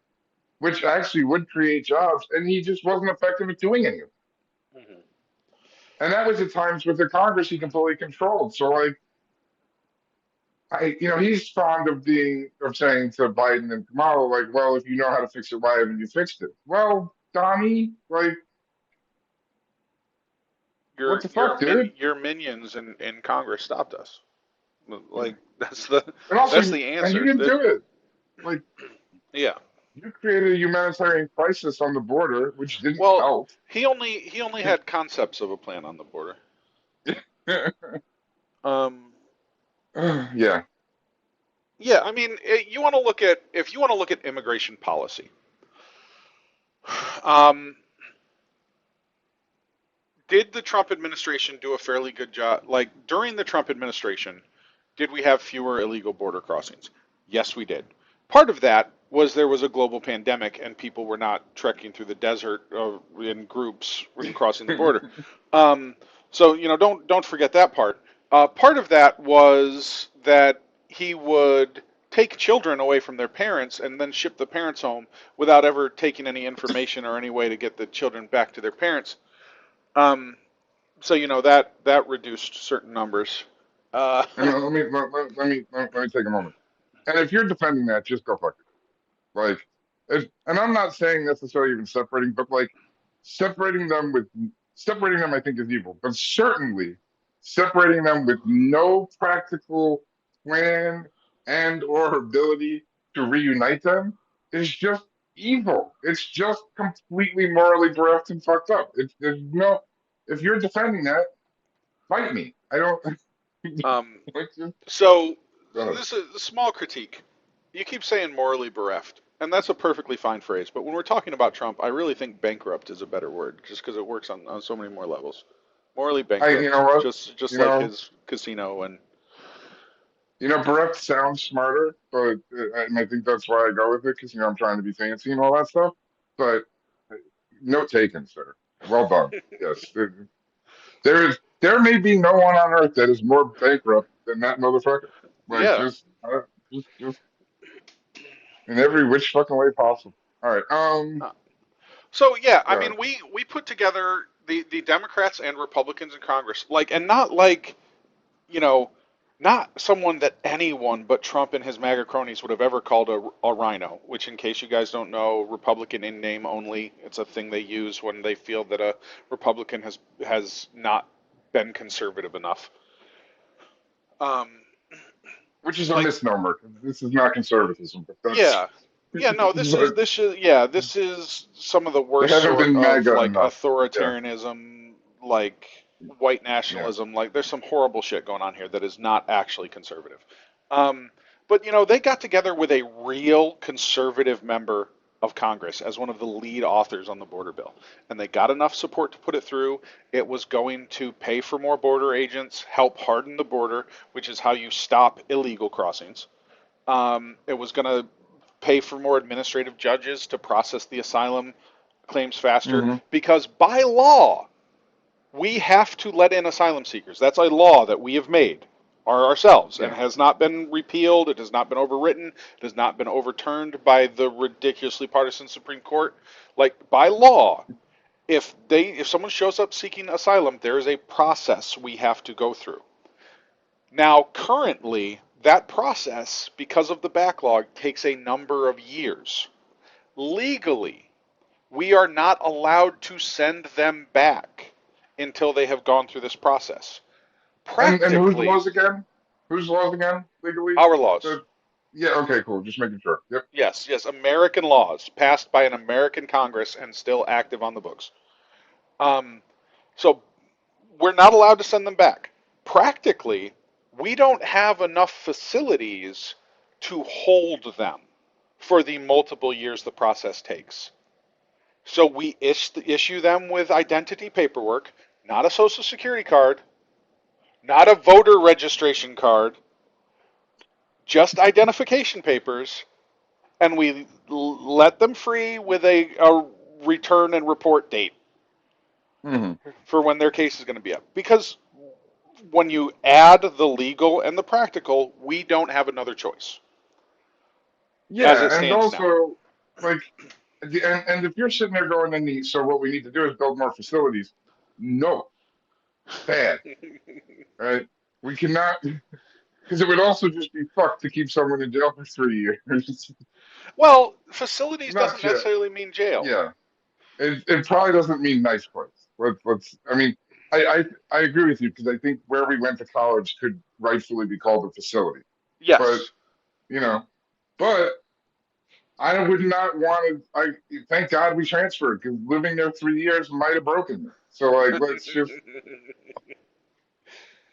Speaker 1: which actually would create jobs. And he just wasn't effective at doing any of it.
Speaker 2: Mhm.
Speaker 1: And that was at times with the Congress he completely controlled. So like he's fond of saying to Biden and Kamala, like, well, if you know how to fix it, why haven't you fixed it? Well, Donnie, like, what
Speaker 2: Your
Speaker 1: the fuck, dude?
Speaker 2: your minions in Congress stopped us. Like that's the
Speaker 1: And also,
Speaker 2: that's the
Speaker 1: and you
Speaker 2: answer.
Speaker 1: didn't
Speaker 2: That
Speaker 1: do it. Like,
Speaker 2: yeah.
Speaker 1: you created a humanitarian crisis on the border, which didn't
Speaker 2: Well,
Speaker 1: help.
Speaker 2: he only had concepts of a plan on the border. Um,
Speaker 1: Yeah.
Speaker 2: yeah, I mean, you want to look at if you want to look at immigration policy. Um, did the Trump administration do a fairly good job? Like during the Trump administration, did we have fewer illegal border crossings? Yes, we did. Part of that was there was a global pandemic and people were not trekking through the desert in groups crossing the border. Um, so don't forget that part. Part of that was that he would take children away from their parents and then ship the parents home without ever taking any information or any way to get the children back to their parents. Um, so that reduced certain numbers. Uh,
Speaker 1: And let me take a moment. And if you're defending that, just go fuck it. Like, and I'm not saying necessarily even separating, but like separating them with separating them, I think is evil. But certainly separating them with no practical plan and or ability to reunite them is just evil. It's just completely morally bereft and fucked up. There's no. If you're defending that, fight me. I don't.
Speaker 2: um,
Speaker 1: Like, just,
Speaker 2: so
Speaker 1: uh,
Speaker 2: this is a small critique. You keep saying morally bereft, and that's a perfectly fine phrase. But when we're talking about Trump, I really think bankrupt is a better word, just because it works on so many more levels. Morally
Speaker 1: you know
Speaker 2: bankrupt,
Speaker 1: what?
Speaker 2: just
Speaker 1: You
Speaker 2: like
Speaker 1: know,
Speaker 2: his casino and
Speaker 1: Bereft sounds smarter, but and I think that's why I go with it because I'm trying to be fancy and all that stuff. But note taken, sir. Well done. Yes, there may be no one on earth that is more bankrupt than that motherfucker. Like
Speaker 2: yeah.
Speaker 1: just in every which fucking way possible. All right.
Speaker 2: So yeah, I
Speaker 1: Uh,
Speaker 2: mean, we put together the Democrats and Republicans in Congress, like, and not like you know, not someone that anyone but Trump and his MAGA cronies would have ever called a rhino, which, in case you guys don't know, Republican in name only. It's a thing they use when they feel that a Republican has not been conservative enough. Um,
Speaker 1: which is a
Speaker 2: like,
Speaker 1: misnomer. This is not conservatism, but that's
Speaker 2: yeah, yeah, no,
Speaker 1: but
Speaker 2: this is some of the
Speaker 1: they
Speaker 2: worst
Speaker 1: haven't
Speaker 2: sort
Speaker 1: been
Speaker 2: of
Speaker 1: MAGA
Speaker 2: like
Speaker 1: enough. Yeah,
Speaker 2: authoritarianism, like white
Speaker 1: yeah.
Speaker 2: nationalism. Like, there's some horrible shit going on here that is not actually conservative. Um, but they got together with a real conservative member of Congress as one of the lead authors on the border bill, and they got enough support to put it through. It was going to pay for more border agents, help harden the border, which is how you stop illegal crossings. It was going to pay for more administrative judges to process the asylum claims faster
Speaker 1: Hmm.
Speaker 2: because by law, we have to let in asylum seekers. That's a law that we have made ourselves and
Speaker 1: Yeah.
Speaker 2: has not been repealed. It has not been overwritten. It has not been overturned by the ridiculously partisan Supreme Court. Like, by law, if someone shows up seeking asylum, there is a process we have to go through. Now, currently, that process, because of the backlog, takes a number of years. Legally, we are not allowed to send them back until they have gone through this process.
Speaker 1: And whose
Speaker 2: Practically,
Speaker 1: laws again? Whose laws again? Legally?
Speaker 2: our laws.
Speaker 1: The, yeah. Okay. Cool. Just making sure. Yep.
Speaker 2: Yes, yes, American laws passed by an American Congress and still active on the books. Um, so we're not allowed to send them back. Practically, we don't have enough facilities to hold them for the multiple years the process takes. So we issue them with identity paperwork, not a social security card, not a voter registration card, just identification papers, and we let them free with a return and report date
Speaker 1: Hmm.
Speaker 2: for when their case is going to be up. Because when you add the legal and the practical, we don't have another choice as it
Speaker 1: Yeah, and
Speaker 2: stands now.
Speaker 1: also like, and if you're sitting there going, so what we need to do is build more facilities. No, bad, right? We cannot, because it would also just be fucked to keep someone in jail for 3 years.
Speaker 2: Well, facilities
Speaker 1: Not
Speaker 2: doesn't
Speaker 1: just,
Speaker 2: necessarily mean jail.
Speaker 1: yeah. It probably doesn't mean nice place. I mean, I agree with you because I think where we went to college could rightfully be called a facility. But,
Speaker 2: Yes.
Speaker 1: you know, but I would not want to. Thank God we transferred because living there 3 years might have broken me. So like, let's just.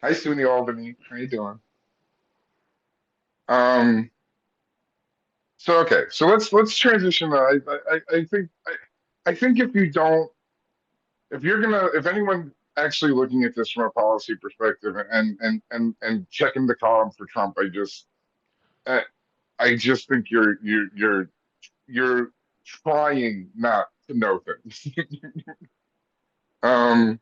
Speaker 1: Hi, SUNY Albany. How you doing? Um. So okay. So let's transition. I think I think if you don't, if you're gonna, if anyone actually looking at this from a policy perspective and checking the column for Trump, I, I just think you're trying not to know things. Um.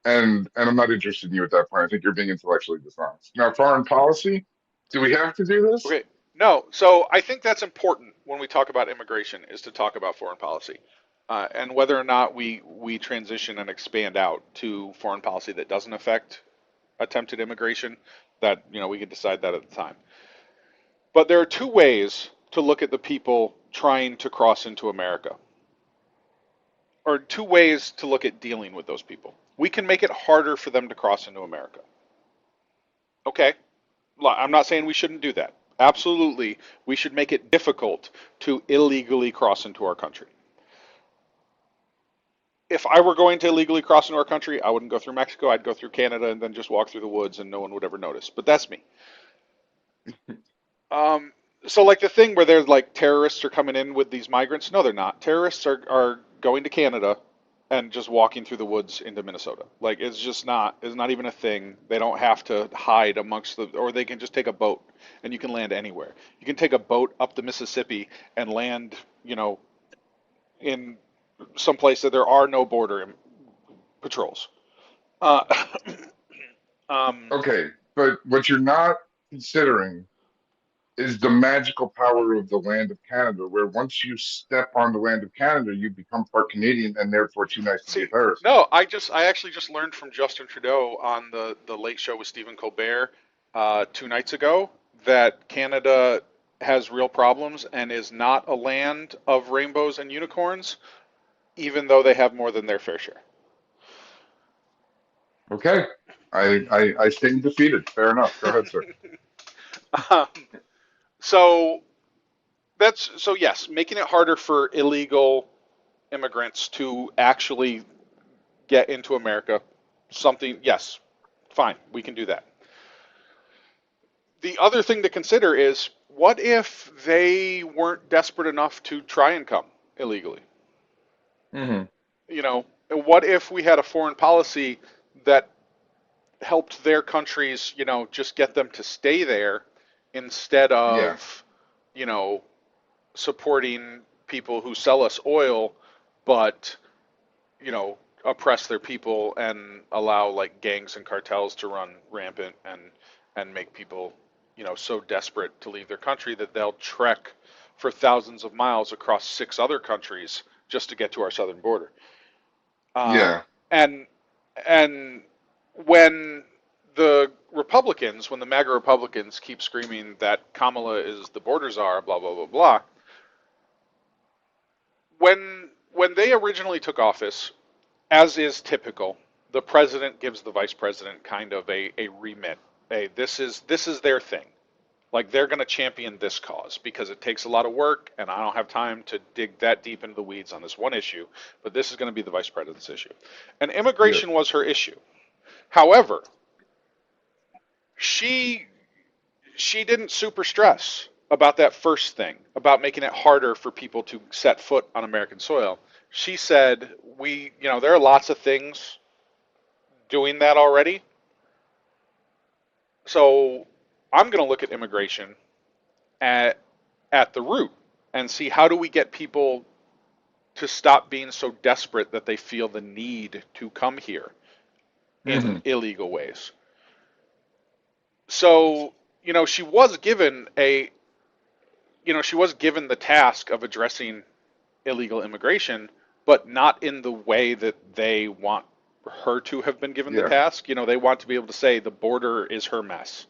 Speaker 1: And I'm not interested in you at that point. I think you're being intellectually dishonest. Now, foreign policy, do we have to do this?
Speaker 2: Okay. No, so I think that's important when we talk about immigration is to talk about foreign policy, and whether or not we transition and expand out to foreign policy that doesn't affect attempted immigration. That we could decide that at the time. But there are two ways to look at the people trying to cross into America, or two ways to look at dealing with those people. We can make it harder for them to cross into America. Okay, I'm not saying we shouldn't do that. Absolutely, we should make it difficult to illegally cross into our country. If I were going to illegally cross into our country, I wouldn't go through Mexico. I'd go through Canada and then just walk through the woods and no one would ever notice. But that's me. Um, so like the thing where they're like terrorists are coming in with these migrants. No, they're not. Terrorists are going to Canada and just walking through the woods into Minnesota. Like it's not even a thing. They don't have to hide amongst or they can just take a boat and you can land anywhere. You can take a boat up the Mississippi and land, in some place that there are no border patrols. Uh, um,
Speaker 1: Okay, but what you're not considering is the magical power of the land of Canada, where once you step on the land of Canada, you become part Canadian and therefore too nice to be a
Speaker 2: See,
Speaker 1: terrorist.
Speaker 2: no, I actually just learned from Justin Trudeau on the Late Show with Stephen Colbert 2 nights ago that Canada has real problems and is not a land of rainbows and unicorns, even though they have more than their fair share.
Speaker 1: Okay, I stand defeated. Fair enough. Go ahead, sir.
Speaker 2: Um, so so yes, making it harder for illegal immigrants to actually get into America, something yes, fine, we can do that. The other thing to consider is what if they weren't desperate enough to try and come illegally?
Speaker 1: Hmm.
Speaker 2: What if we had a foreign policy that helped their countries, just get them to stay there instead
Speaker 1: Yeah,
Speaker 2: of, you know, supporting people who sell us oil, but, oppress their people and allow like gangs and cartels to run rampant and make people, so desperate to leave their country that they'll trek for thousands of miles across 6 other countries just to get to our southern border. Um,
Speaker 1: yeah.
Speaker 2: and and when when the MAGA Republicans keep screaming that Kamala is the border czar, blah blah blah blah, when they originally took office, as is typical, the president gives the vice president kind of a remit. This is their thing. Like they're going to champion this cause because it takes a lot of work, and I don't have time to dig that deep into the weeds on this one issue. But this is going to be the vice president's issue, and
Speaker 1: Yes.
Speaker 2: immigration was her issue. However, she she didn't super stress about that first thing about making it harder for people to set foot on American soil. She said, there are lots of things doing that already. So I'm going to look at immigration at the root and see how do we get people to stop being so desperate that they feel the need to come here. in
Speaker 1: Hmm.
Speaker 2: illegal ways. So, she was given she was given the task of addressing illegal immigration, but not in the way that they want her to have been given the
Speaker 1: Yeah.
Speaker 2: task. They want to be able to say the border is her mess.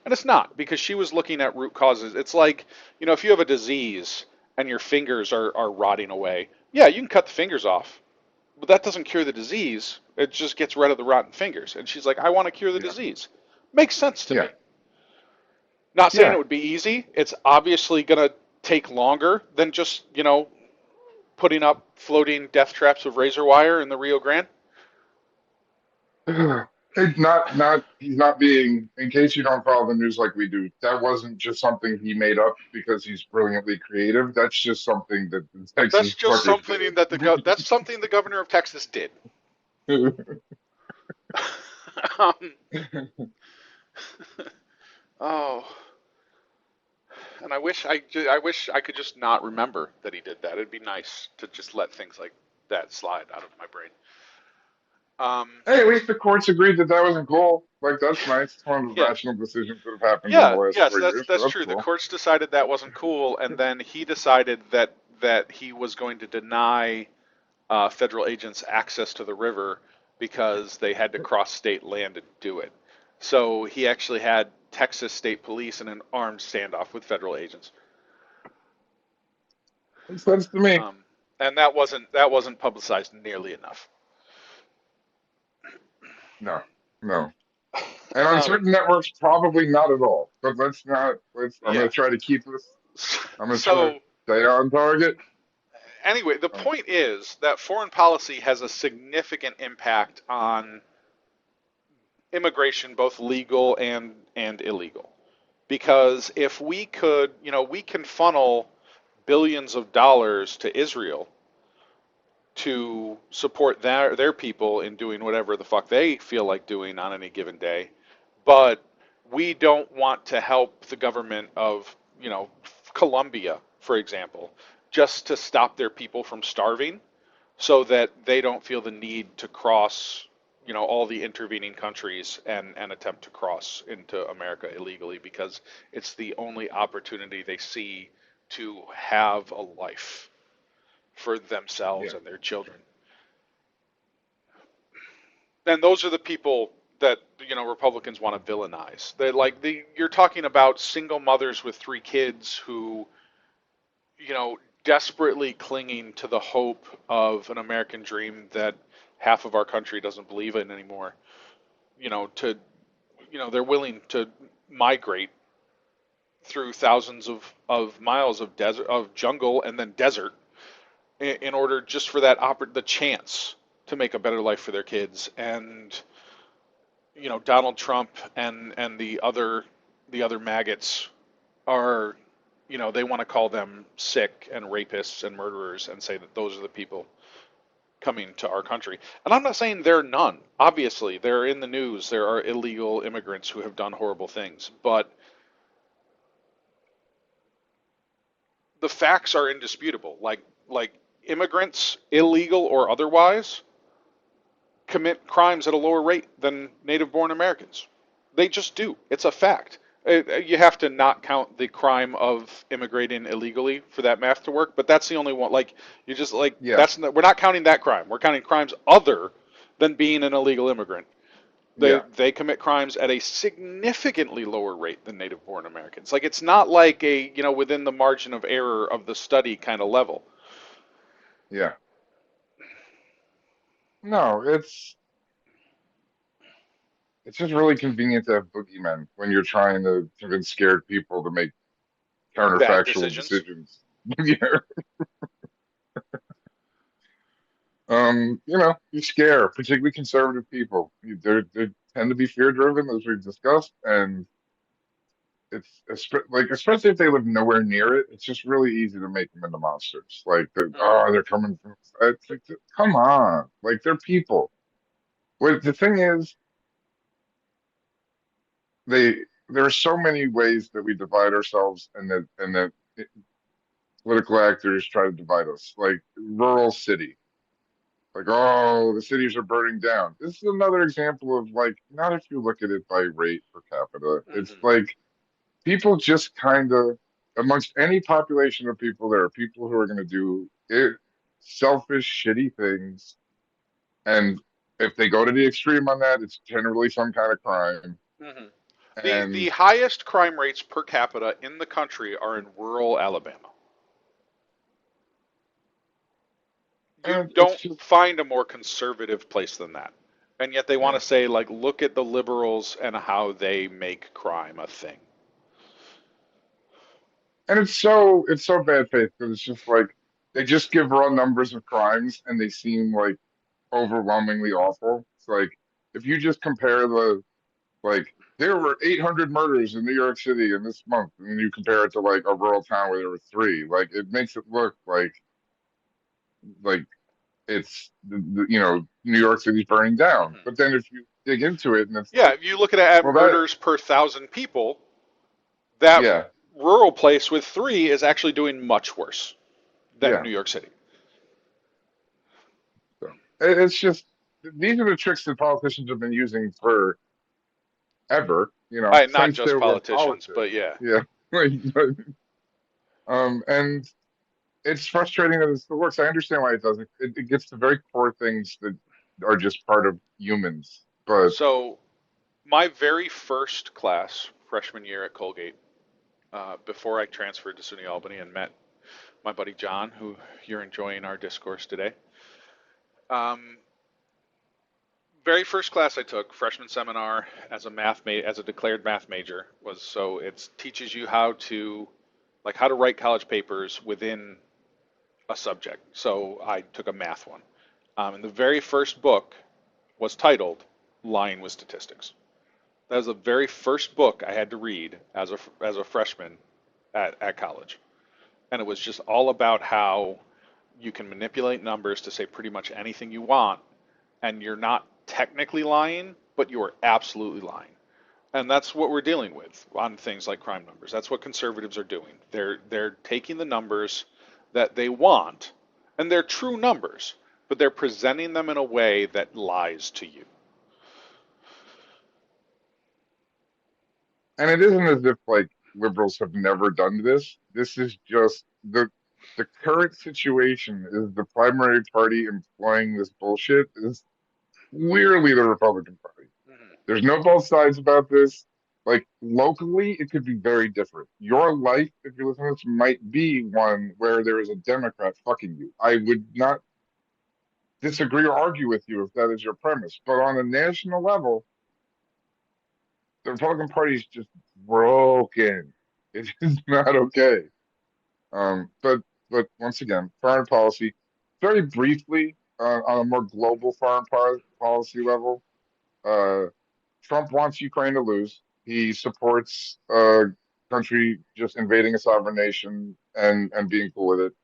Speaker 2: And it's not, because she was looking at root causes. It's like, if you have a disease and your fingers are rotting away, yeah, you can cut the fingers off, but that doesn't cure the disease. It just gets rid of the rotten fingers. And she's like, I want to cure the
Speaker 1: Yeah.
Speaker 2: disease. Makes sense to
Speaker 1: Yeah.
Speaker 2: me. Not saying it
Speaker 1: Yeah.
Speaker 2: would be easy. It's obviously going to take longer than just, putting up floating death traps of razor wire in the Rio Grande.
Speaker 1: It's not, he's not being, in case you don't follow the news like we do, that wasn't just something he made up because he's brilliantly creative. That's just something that the
Speaker 2: That's
Speaker 1: Texas
Speaker 2: just
Speaker 1: fuckers
Speaker 2: something that
Speaker 1: did.
Speaker 2: that's something the governor of Texas did. um, oh, and I wish I could just not remember that he did that. It'd be nice to just let things like that slide out of my brain. Um,
Speaker 1: Hey, at least the courts agreed that that wasn't cool. Like, that's nice. It's one of the
Speaker 2: yeah,
Speaker 1: rational decisions that have happened in the
Speaker 2: yeah,
Speaker 1: last
Speaker 2: yes,
Speaker 1: 4 years, so
Speaker 2: that's
Speaker 1: that's
Speaker 2: true. The
Speaker 1: cool.
Speaker 2: courts decided that wasn't cool, and then he decided that he was going to deny federal agents access to the river because they had to cross state land to do it. So he actually had Texas State Police in an armed standoff with federal agents,
Speaker 1: Makes sense to me.
Speaker 2: um, and that wasn't publicized nearly enough.
Speaker 1: No, no. And on
Speaker 2: Um,
Speaker 1: certain networks, probably not at all. But let's not, I'm going
Speaker 2: yeah.
Speaker 1: to try to keep this, I'm going to try to
Speaker 2: So
Speaker 1: stay on target.
Speaker 2: anyway, the
Speaker 1: Um,
Speaker 2: point is that foreign policy has a significant impact on immigration, both legal and illegal. Because if we could, we can funnel billions of dollars to Israel to support their people in doing whatever the fuck they feel like doing on any given day, but we don't want to help the government of, Colombia, for example, just to stop their people from starving so that they don't feel the need to cross, all the intervening countries and attempt to cross into America illegally, because it's the only opportunity they see to have a life for themselves
Speaker 1: yeah,
Speaker 2: and their children. And those are the people that, Republicans want to villainize. They like you're talking about single mothers with 3 kids who, desperately clinging to the hope of an American dream that half of our country doesn't believe in anymore. To they're willing to migrate through thousands of miles of desert, of jungle, and then desert in order just for the chance to make a better life for their kids. And Donald Trump and the other maggots are, they want to call them sick and rapists and murderers and say that those are the people coming to our country. And I'm not saying there are none. Obviously, they're in the news. There are illegal immigrants who have done horrible things, but the facts are indisputable. Like immigrants, illegal or otherwise, commit crimes at a lower rate than native-born Americans. They just do. It's a fact. You have to not count the crime of immigrating illegally for that math to work, but that's the only one. Like you just like
Speaker 1: yeah,
Speaker 2: we're not counting that crime. We're counting crimes other than being an illegal immigrant. They
Speaker 1: yeah,
Speaker 2: they commit crimes at a significantly lower rate than native-born Americans. Like it's not like a within the margin of error of the study kind of level.
Speaker 1: yeah. No, it's just really convenient to have boogeymen when you're trying to convince scared people to make
Speaker 2: Bad
Speaker 1: counterfactual
Speaker 2: decisions.
Speaker 1: decisions. Yeah. You scare, particularly conservative people. They tend to be fear driven, as we've discussed, and like especially if they live nowhere near it, it's just really easy to make them into monsters. Like,
Speaker 2: Hmm.
Speaker 1: they're coming from. It's like, come on, like they're people. What the thing is, they there are so many ways that we divide ourselves, and that political actors try to divide us, like rural city. Like, oh, the cities are burning down. This is another example of like, not if you look at it by rate per capita. It's
Speaker 2: Hmm.
Speaker 1: like people just kind of, amongst any population of people, there are people who are going to do it, selfish, shitty things. And if they go to the extreme on that, it's generally some kind of crime.
Speaker 2: Hmm. The
Speaker 1: And
Speaker 2: highest crime rates per capita in the country are in rural Alabama. You
Speaker 1: it's
Speaker 2: don't
Speaker 1: just,
Speaker 2: find a more conservative place than that. And yet they want
Speaker 1: yeah.
Speaker 2: to say, like, look at the liberals and how they make crime a thing.
Speaker 1: And it's so bad faith because it's just like they just give raw numbers of crimes and they seem like overwhelmingly awful. It's like if you just compare the like there were 800 murders in New York City in this month, and then you compare it to like a rural town where there were three, like it makes it look like it's New York City's burning down.
Speaker 2: Hmm.
Speaker 1: But then if you dig into it, and it's
Speaker 2: Yeah,
Speaker 1: like,
Speaker 2: if you look at
Speaker 1: well, that
Speaker 2: murders per thousand people, that
Speaker 1: yeah,
Speaker 2: rural place with three is actually doing much worse than
Speaker 1: yeah.
Speaker 2: New York City.
Speaker 1: So it's just these are the tricks that politicians have been using forever,
Speaker 2: Not
Speaker 1: since
Speaker 2: just
Speaker 1: there were
Speaker 2: politicians,
Speaker 1: politics.
Speaker 2: but yeah.
Speaker 1: Yeah. And it's frustrating that it still works. I understand why it doesn't. It gets to very core things that are just part of humans. But
Speaker 2: So my very first class, freshman year at Colgate, before I transferred to SUNY Albany and met my buddy John, who you're enjoying our discourse today. Um, very first class I took, freshman seminar, as a declared math major, was so it teaches you how to write college papers within a subject. So I took a math one, and the very first book was titled "Lying with Statistics." That was the very first book I had to read as a freshman at college, and it was just all about how you can manipulate numbers to say pretty much anything you want, and you're not technically lying, but you are absolutely lying. And that's what we're dealing with on things like crime numbers. That's what conservatives are doing. They're taking the numbers that they want, and they're true numbers, but they're presenting them in a way that lies to you.
Speaker 1: and it isn't as if like liberals have never done this. This is just the current situation is the primary party employing this bullshit is clearly the Republican Party.
Speaker 2: Mhm.
Speaker 1: There's no both sides about this. Like locally, it could be very different. Your life, if you listen to this, might be one where there is a Democrat fucking you. I would not disagree or argue with you if that is your premise. But on a national level, the Republican Party is just broken. It is not okay. But once again, foreign policy, very briefly, on a more global policy level, uh, Trump wants Ukraine to lose. He supports a country just invading a sovereign nation and being cool with it,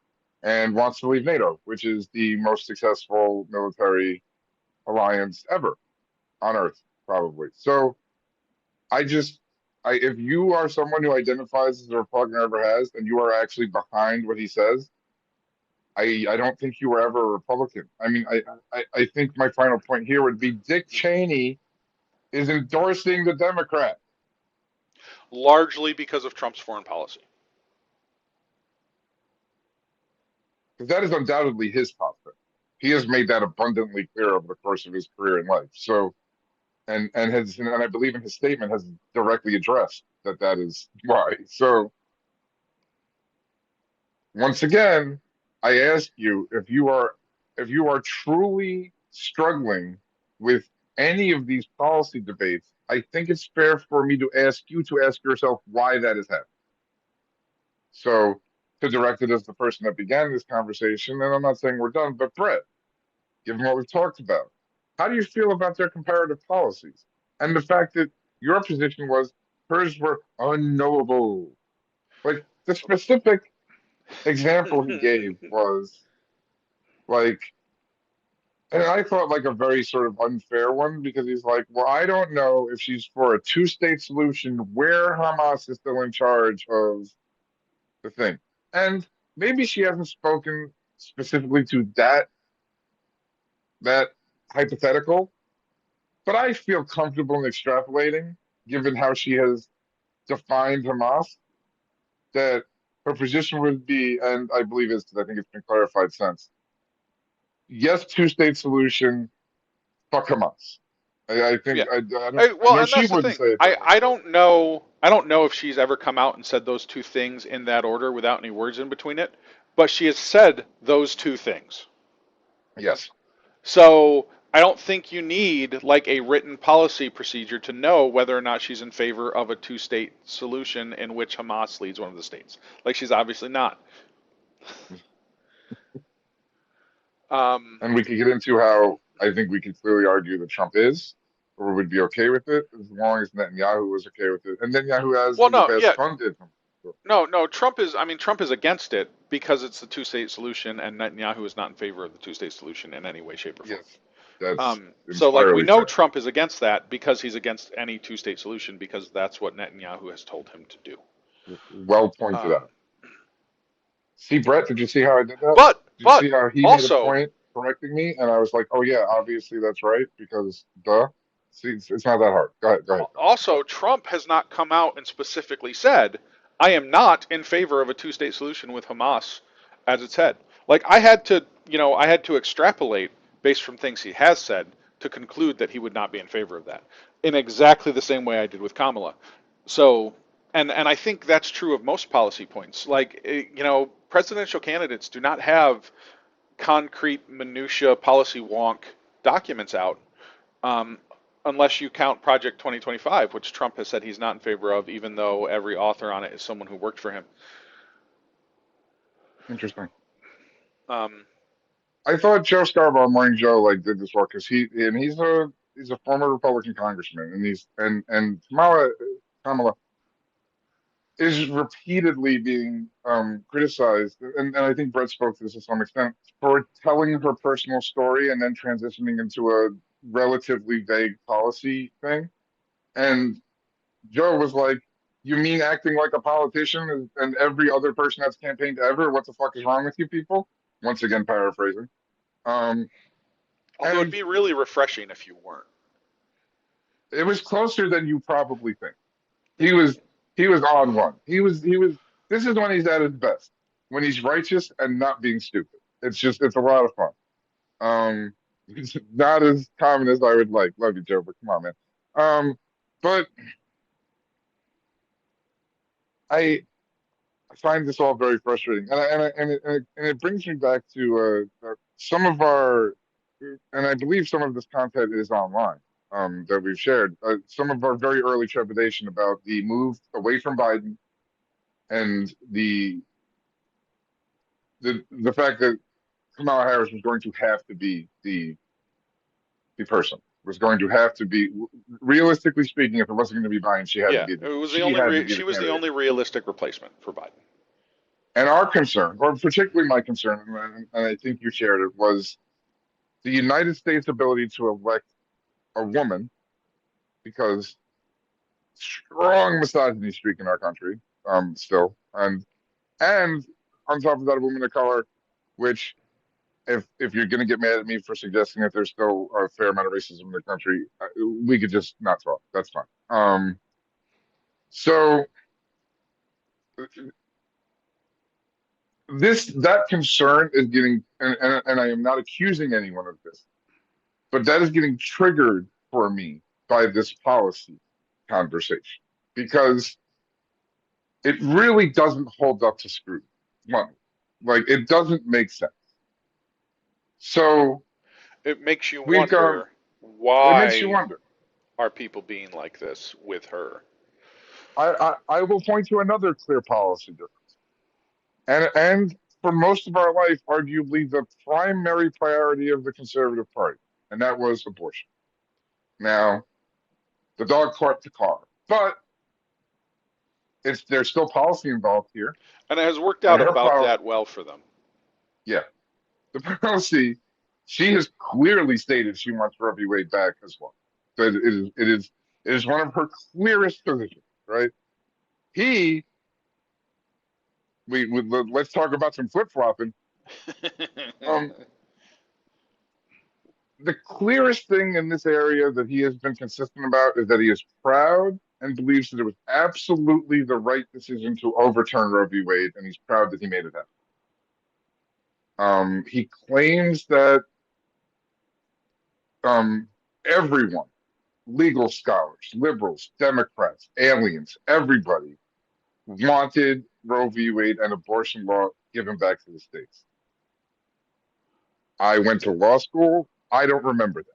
Speaker 1: and wants to leave NATO, which is the most successful military alliance ever on Earth, probably. So I just, if you are someone who identifies as a Republican or ever has, and you are actually behind what he says, I don't think you were ever a Republican. I mean, I think my final point here would be Dick Cheney is endorsing the Democrat.
Speaker 2: Largely because of Trump's foreign policy.
Speaker 1: Because that is undoubtedly his policy. He has made that abundantly clear over the course of his career in life. So, and I believe in his statement has directly addressed that is why. So, once again, I ask you if you are truly struggling with any of these policy debates, I think it's fair for me to ask you to ask yourself why that is happening. So, to direct it as the person that began this conversation, and I'm not saying we're done, but Brett, given what we've talked about. How do you feel about their comparative policies? And the fact that your position was hers were unknowable. Like the specific example he gave was like, and I thought like a very sort of unfair one because he's like, well, I don't know if she's for a two-state solution where Hamas is still in charge of the thing. And maybe she hasn't spoken specifically to that that hypothetical, but I feel comfortable in extrapolating, given how she has defined Hamas, that her position would be, and I believe is because I think it's been clarified since, yes, two-state solution, fuck Hamas. I think
Speaker 2: Yeah.
Speaker 1: I
Speaker 2: Well,
Speaker 1: know
Speaker 2: and
Speaker 1: she
Speaker 2: that's the
Speaker 1: wouldn't
Speaker 2: thing.
Speaker 1: say it that way,
Speaker 2: I
Speaker 1: but
Speaker 2: don't know. I don't know if she's ever come out and said those two things in that order without any words in between it. But she has said those two things.
Speaker 1: yes.
Speaker 2: So I don't think you need like a written policy procedure to know whether or not she's in favor of a two-state solution in which Hamas leads one of the states. Like she's obviously not. Um,
Speaker 1: And we could get into how I think we could clearly argue that Trump is, or would be okay with it, as long as Netanyahu was okay with it. And Netanyahu has
Speaker 2: well,
Speaker 1: in the
Speaker 2: no,
Speaker 1: past
Speaker 2: yeah,
Speaker 1: funded him.
Speaker 2: no. Trump is. I mean, Trump is against it because it's the two-state solution, and Netanyahu is not in favor of the two-state solution in any way, shape, or form.
Speaker 1: Yes, that's
Speaker 2: So, like, we
Speaker 1: entirely
Speaker 2: know
Speaker 1: fair.
Speaker 2: Trump is against that because he's against any two-state solution because that's what Netanyahu has told him to do.
Speaker 1: Well pointed
Speaker 2: Um,
Speaker 1: out. See, Brett, did you see how I did that? Did you
Speaker 2: but
Speaker 1: see how he made a
Speaker 2: also,
Speaker 1: point correcting me? And I was like, oh, yeah, obviously that's right, because duh. See, it's not that hard. Go ahead, go ahead, go ahead.
Speaker 2: Trump has not come out and specifically said, "I am not in favor of a two-state solution with Hamas as its head." Like, I had to extrapolate based from things he has said to conclude that he would not be in favor of that, in exactly the same way I did with Kamala. So, and I think that's true of most policy points. Like, presidential candidates do not have concrete minutia policy wonk documents out, um, unless you count Project 2025, which Trump has said he's not in favor of, even though every author on it is someone who worked for him.
Speaker 1: Interesting.
Speaker 2: Um,
Speaker 1: I thought Joe Scarborough, Morning Joe, like did this work because he's a former Republican congressman, and Kamala is repeatedly being criticized, and I think Brett spoke to this to some extent, for telling her personal story and then transitioning into a relatively vague policy thing. And Joe was like, "You mean acting like a politician and every other person that's campaigned ever? What the fuck is wrong with you people?" Once again, paraphrasing. Um,
Speaker 2: Although it'd
Speaker 1: and
Speaker 2: be really refreshing if you weren't.
Speaker 1: it was closer than you probably think. He was he was on one. He was. This is when he's at his best, when he's righteous and not being stupid. It's a lot of fun. It's not as common as I would like. Love you, Joe, but come on, man. But I find this all very frustrating, and it brings me back to some of our, and I believe some of this content is online. That we've shared, some of our very early trepidation about the move away from Biden and the fact that Kamala Harris was going to have to be the person, was going to have to be, realistically speaking, if it wasn't going to be Biden,
Speaker 2: Yeah, it was the
Speaker 1: she
Speaker 2: only
Speaker 1: had to be the
Speaker 2: she was the
Speaker 1: candidate.
Speaker 2: only realistic replacement for Biden.
Speaker 1: And our concern, or particularly my concern, and I think you shared it, was the United States' ability to elect a woman, because strong misogyny streak in our country, still, and on top of that, a woman of color, which if you're going to get mad at me for suggesting that there's still a fair amount of racism in the country, we could just not talk. That's fine. So that concern is getting, and I am not accusing anyone of this, but that is getting triggered for me by this policy conversation because it really doesn't hold up to scrutiny. One, like it doesn't make sense. So
Speaker 2: It makes you
Speaker 1: we've gone.
Speaker 2: wonder,
Speaker 1: It makes you
Speaker 2: why
Speaker 1: wonder.
Speaker 2: are people being like this with her?
Speaker 1: I will point to another clear policy difference. And for most of our life, arguably the primary priority of the Conservative Party, and that was abortion. Now, the dog caught the car, but there's still policy involved here.
Speaker 2: And it has worked
Speaker 1: And
Speaker 2: out
Speaker 1: her
Speaker 2: about
Speaker 1: power,
Speaker 2: that well for them.
Speaker 1: yeah, the policy, she has clearly stated she wants Roe v. Wade back as well. So it is one of her clearest positions, right? He, let's talk about some flip flopping. Um, the clearest thing in this area that he has been consistent about is that he is proud and believes that it was absolutely the right decision to overturn Roe v. Wade, and he's proud that he made it happen. He claims that um, everyone, legal scholars, liberals, Democrats, aliens, everybody wanted Roe v. Wade and abortion law given back to the states. I went to law school. I don't remember that.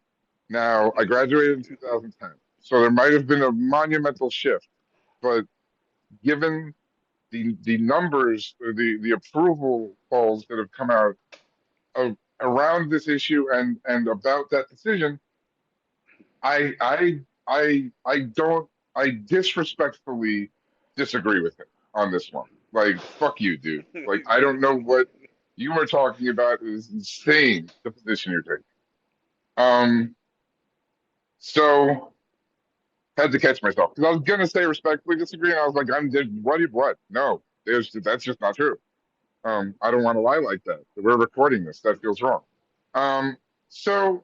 Speaker 1: Now, I graduated in 2010, so there might have been a monumental shift, but given the numbers or the approval polls that have come out around this issue and about that decision, I don't I disrespectfully disagree with him on this one. Like, fuck you, dude. Like, I don't know what you were talking about. It is insane the position you're taking. Um, so had to catch myself because I was gonna say respectfully disagree, and I was like, I'm just what? No, that's just not true. I don't want to lie like that. We're recording this. That feels wrong. Um, so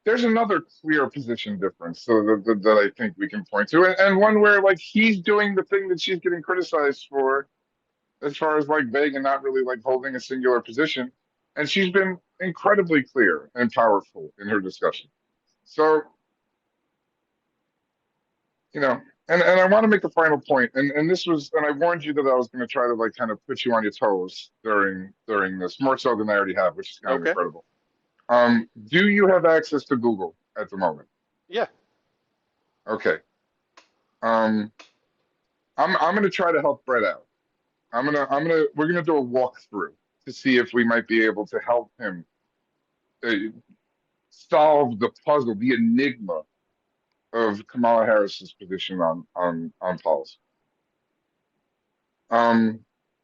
Speaker 1: there's another clear position difference so that I think we can point to, and one where like he's doing the thing that she's getting criticized for, as far as like vague and not really like holding a singular position, and she's been incredibly clear and powerful in her discussion. So you know, and I want to make a final point, and this was, and I warned you that I was going to try to like kind of put you on your toes during this more so than I already have, which is kind of
Speaker 2: Okay.
Speaker 1: incredible. Do you have access to Google at the moment?
Speaker 2: Yeah.
Speaker 1: Okay. Um, I'm gonna try to help Brett out. We're gonna do a walkthrough to see if we might be able to help him uh, solve the puzzle, the enigma of Kamala Harris's position on policy. Um,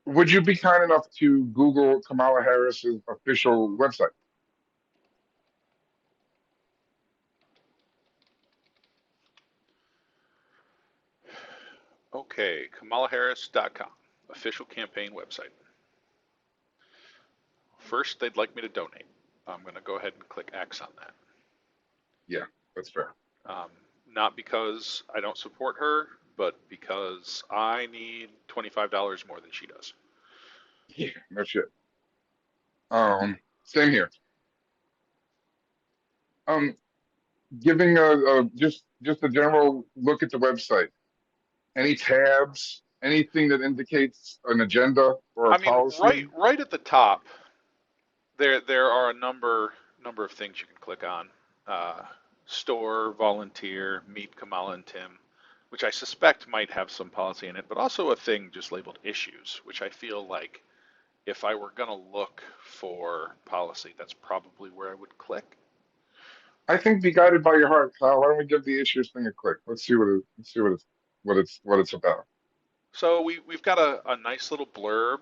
Speaker 1: would you be kind enough to Google Kamala Harris's official website?
Speaker 2: Okay. KamalaHarris.com, official campaign website. First, they'd like me to donate. I'm going to go ahead and click X on that.
Speaker 1: Yeah, that's fair.
Speaker 2: Um, Not because I don't support her, but because I need $25 more than she does.
Speaker 1: Yeah, no shit. Same here. Um, giving a just a general look at the website. Any tabs, anything that indicates an agenda or a
Speaker 2: I mean, right
Speaker 1: policy?
Speaker 2: right at the top, there are a number of things you can click on. Uh, Store, volunteer, meet Kamala and Tim, which I suspect might have some policy in it, but also a thing just labeled issues, which I feel like if I were gonna look for policy, that's probably where I would click.
Speaker 1: I think be guided by your heart, Kyle. Why don't we give the issues thing a click? Let's see what it's about.
Speaker 2: So we've got a nice little blurb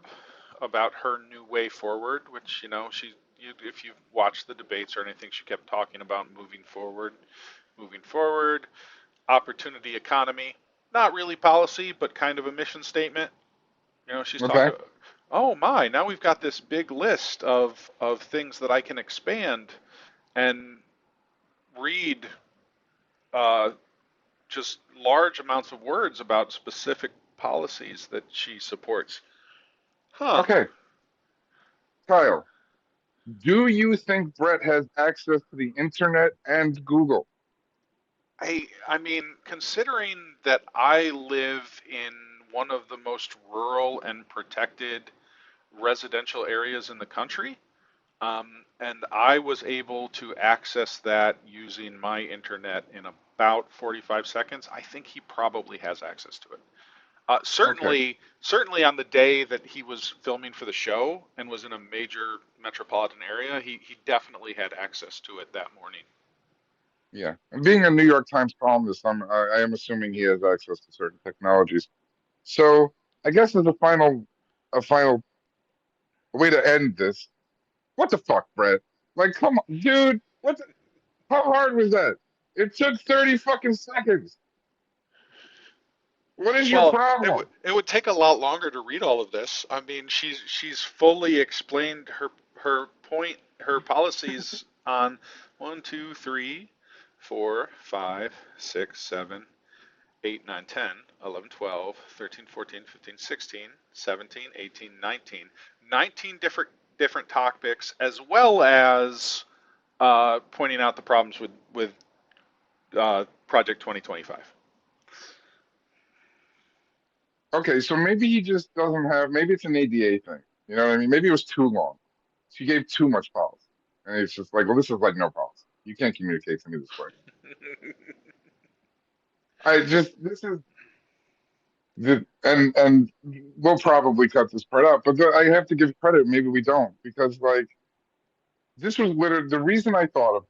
Speaker 2: about her new way forward, which if you've watched the debates or anything, she kept talking about moving forward, opportunity economy, not really policy, but kind of a mission statement. She's
Speaker 1: Okay.
Speaker 2: talking. Oh my! Now we've got this big list of things that I can expand and read uh, just large amounts of words about specific policies that she supports. Huh.
Speaker 1: Okay. Kyle, do you think Brett has access to the internet and Google?
Speaker 2: I mean, considering that I live in one of the most rural and protected residential areas in the country, and I was able to access that using my internet in about 45 seconds, I think he probably has access to it.
Speaker 1: Okay.
Speaker 2: Certainly on the day that he was filming for the show and was in a major metropolitan area, he definitely had access to it that morning.
Speaker 1: Yeah. And being a New York Times columnist, I am assuming he has access to certain technologies. So I guess as a final way to end this, what the fuck, Brett? Like, come on, dude. How hard was that? It took 30 fucking seconds. What is your
Speaker 2: Well,
Speaker 1: problem?
Speaker 2: it would take a lot longer to read all of this. I mean, she's fully explained her policies on 1, 2, 3, 4, 5, 6, 7, 8, 9, 10, 11, 12, 13, 14, 15, 16, 17, 18, 19. 19 different topics, as well as pointing out the problems with Project 2025.
Speaker 1: Okay, so maybe he just doesn't have. Maybe it's an ADA thing. You know what I mean? Maybe it was too long. She gave too much policy, and it's just like, well, this is like no policy. You can't communicate to me this way. I just this is and we'll probably cut this part out, but I have to give credit. Maybe we don't because like this was literally the reason I thought of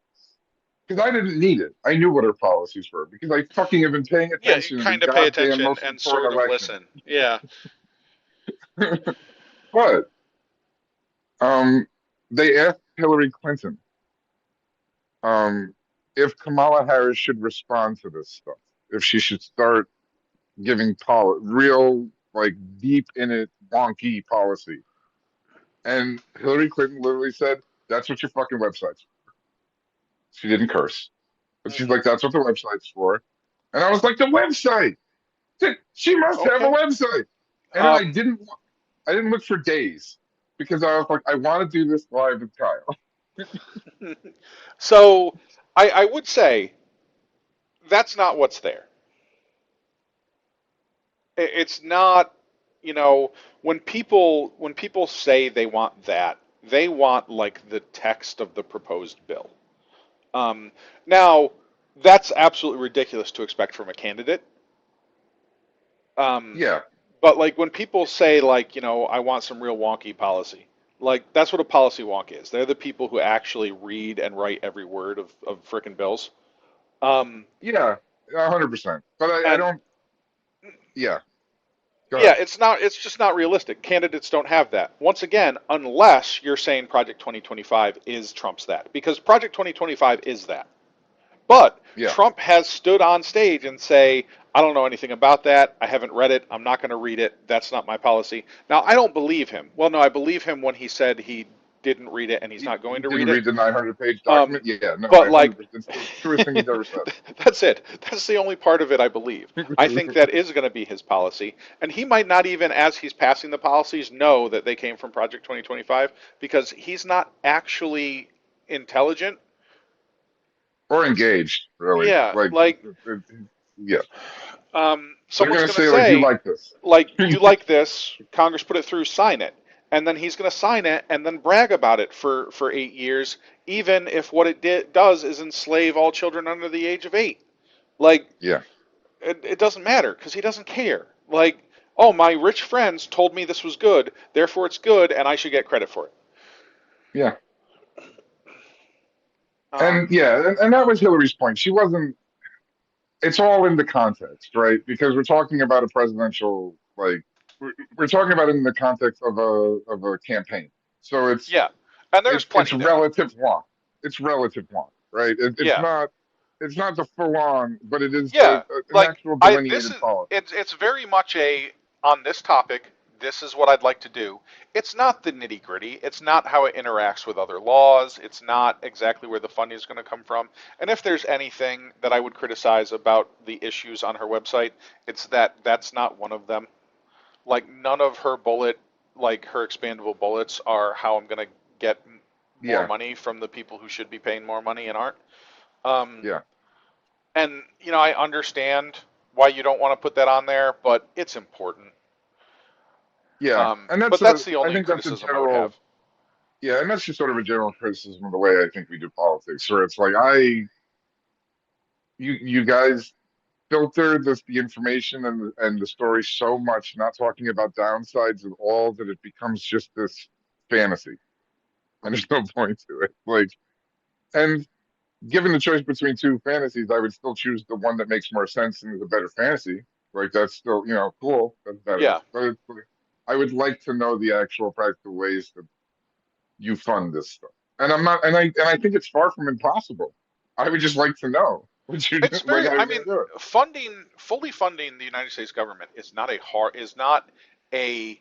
Speaker 1: because I didn't need it. I knew what her policies were because I fucking have been paying
Speaker 2: Yeah, you
Speaker 1: attention to the
Speaker 2: kind of pay
Speaker 1: goddamn
Speaker 2: attention
Speaker 1: most
Speaker 2: and
Speaker 1: important
Speaker 2: sort of
Speaker 1: election.
Speaker 2: listen. Yeah.
Speaker 1: But um, they asked Hillary Clinton if Kamala Harris should respond to this stuff, if she should start giving real like deep in it wonky policy. And Hillary Clinton literally said, "That's what your fucking website's for." She didn't curse, but she's
Speaker 2: Hmm.
Speaker 1: like, "That's what the website's for." And I was like, "The website! She must have a
Speaker 2: Okay.
Speaker 1: website." And then
Speaker 2: Um,
Speaker 1: I didn't look for days because I was like, I want to do this live with Kyle.
Speaker 2: so I would say that's not what's there. It's not, you know, when people say they want that, they want like the text of the proposed bill. Um, Now, that's absolutely ridiculous to expect from a candidate. Um,
Speaker 1: Yeah,
Speaker 2: but like when people say like, I want some real wonky policy, like that's what a policy wonk is. They're the people who actually read and write every word of frickin' bills. Um,
Speaker 1: yeah, 100%. But I
Speaker 2: and
Speaker 1: don't. Yeah, go
Speaker 2: Yeah,
Speaker 1: ahead.
Speaker 2: it's just not realistic. Candidates don't have that. Once again, unless you're saying Project 2025 is Trump's that, because Project 2025 is that. But
Speaker 1: Yeah,
Speaker 2: Trump has stood on stage and say, I don't know anything about that. I haven't read it. I'm not going to read it. That's not my policy. Now, I don't believe him. Well, no, I believe him when he said he didn't read it and he's not
Speaker 1: he
Speaker 2: going to read
Speaker 1: didn't
Speaker 2: it.
Speaker 1: read the 900-page
Speaker 2: Um,
Speaker 1: document. Yeah, no,
Speaker 2: but
Speaker 1: I
Speaker 2: like,
Speaker 1: 100%. It's the truest thing he's ever said.
Speaker 2: that's it. That's the only part of it I believe. I think that is going to be his policy, and he might not even, as he's passing the policies, know that they came from Project 2025 because he's not actually intelligent.
Speaker 1: Or engaged, really.
Speaker 2: Yeah,
Speaker 1: Like,
Speaker 2: like
Speaker 1: yeah, they're
Speaker 2: someone's
Speaker 1: gonna
Speaker 2: going to
Speaker 1: say like, "You
Speaker 2: say,
Speaker 1: like this?"
Speaker 2: like, you like this, Congress put it through, sign it. And then he's going to sign it and then brag about it for 8 years, even if what does is enslave all children under the age of 8. Like,
Speaker 1: Yeah,
Speaker 2: it doesn't matter because he doesn't care. Like, oh, my rich friends told me this was good, therefore it's good, and I should get credit for it.
Speaker 1: yeah, and
Speaker 2: Um,
Speaker 1: yeah, and that was Hillary's point. She wasn't. It's all in the context, right? Because we're talking about a presidential, like, we're talking about it in the context of a campaign. So
Speaker 2: yeah, and there's
Speaker 1: it's
Speaker 2: plenty there.
Speaker 1: relative want. It's relative want, right?
Speaker 2: Yeah,
Speaker 1: It's not the full on, but it is
Speaker 2: yeah.
Speaker 1: an
Speaker 2: Like
Speaker 1: actual
Speaker 2: this
Speaker 1: delineated
Speaker 2: is
Speaker 1: policy.
Speaker 2: it's very much a on this topic. This is what I'd like to do. It's not the nitty gritty. It's not how it interacts with other laws. It's not exactly where the funding is going to come from. And if there's anything that I would criticize about the issues on her website, it's that that's not one of them. Like none of her like her expandable bullets are how I'm going to get more
Speaker 1: Yeah,
Speaker 2: money from the people who should be paying more money and aren't. Um,
Speaker 1: yeah,
Speaker 2: and I understand why you don't want to put that on there, but it's important.
Speaker 1: yeah, and
Speaker 2: But that's the
Speaker 1: I
Speaker 2: only
Speaker 1: think that's a
Speaker 2: criticism I would
Speaker 1: general.
Speaker 2: have.
Speaker 1: Yeah, and that's just sort of a general criticism of the way I think we do politics, where it's like you guys filter the information and the story so much, not talking about downsides at all, that it becomes just this fantasy, and there's no point to it. Like, and given the choice between two fantasies, I would still choose the one that makes more sense and is a better fantasy. Like, that's still, cool. That's better.
Speaker 2: Yeah,
Speaker 1: But it's like, I would like to know the actual practical ways that you fund this stuff. And I'm not, and I think it's far from impossible. I would just like to know what you do,
Speaker 2: it's
Speaker 1: like
Speaker 2: very.
Speaker 1: how
Speaker 2: I
Speaker 1: you're
Speaker 2: mean,
Speaker 1: going to do it.
Speaker 2: fully funding the United States government is not a hard, is not a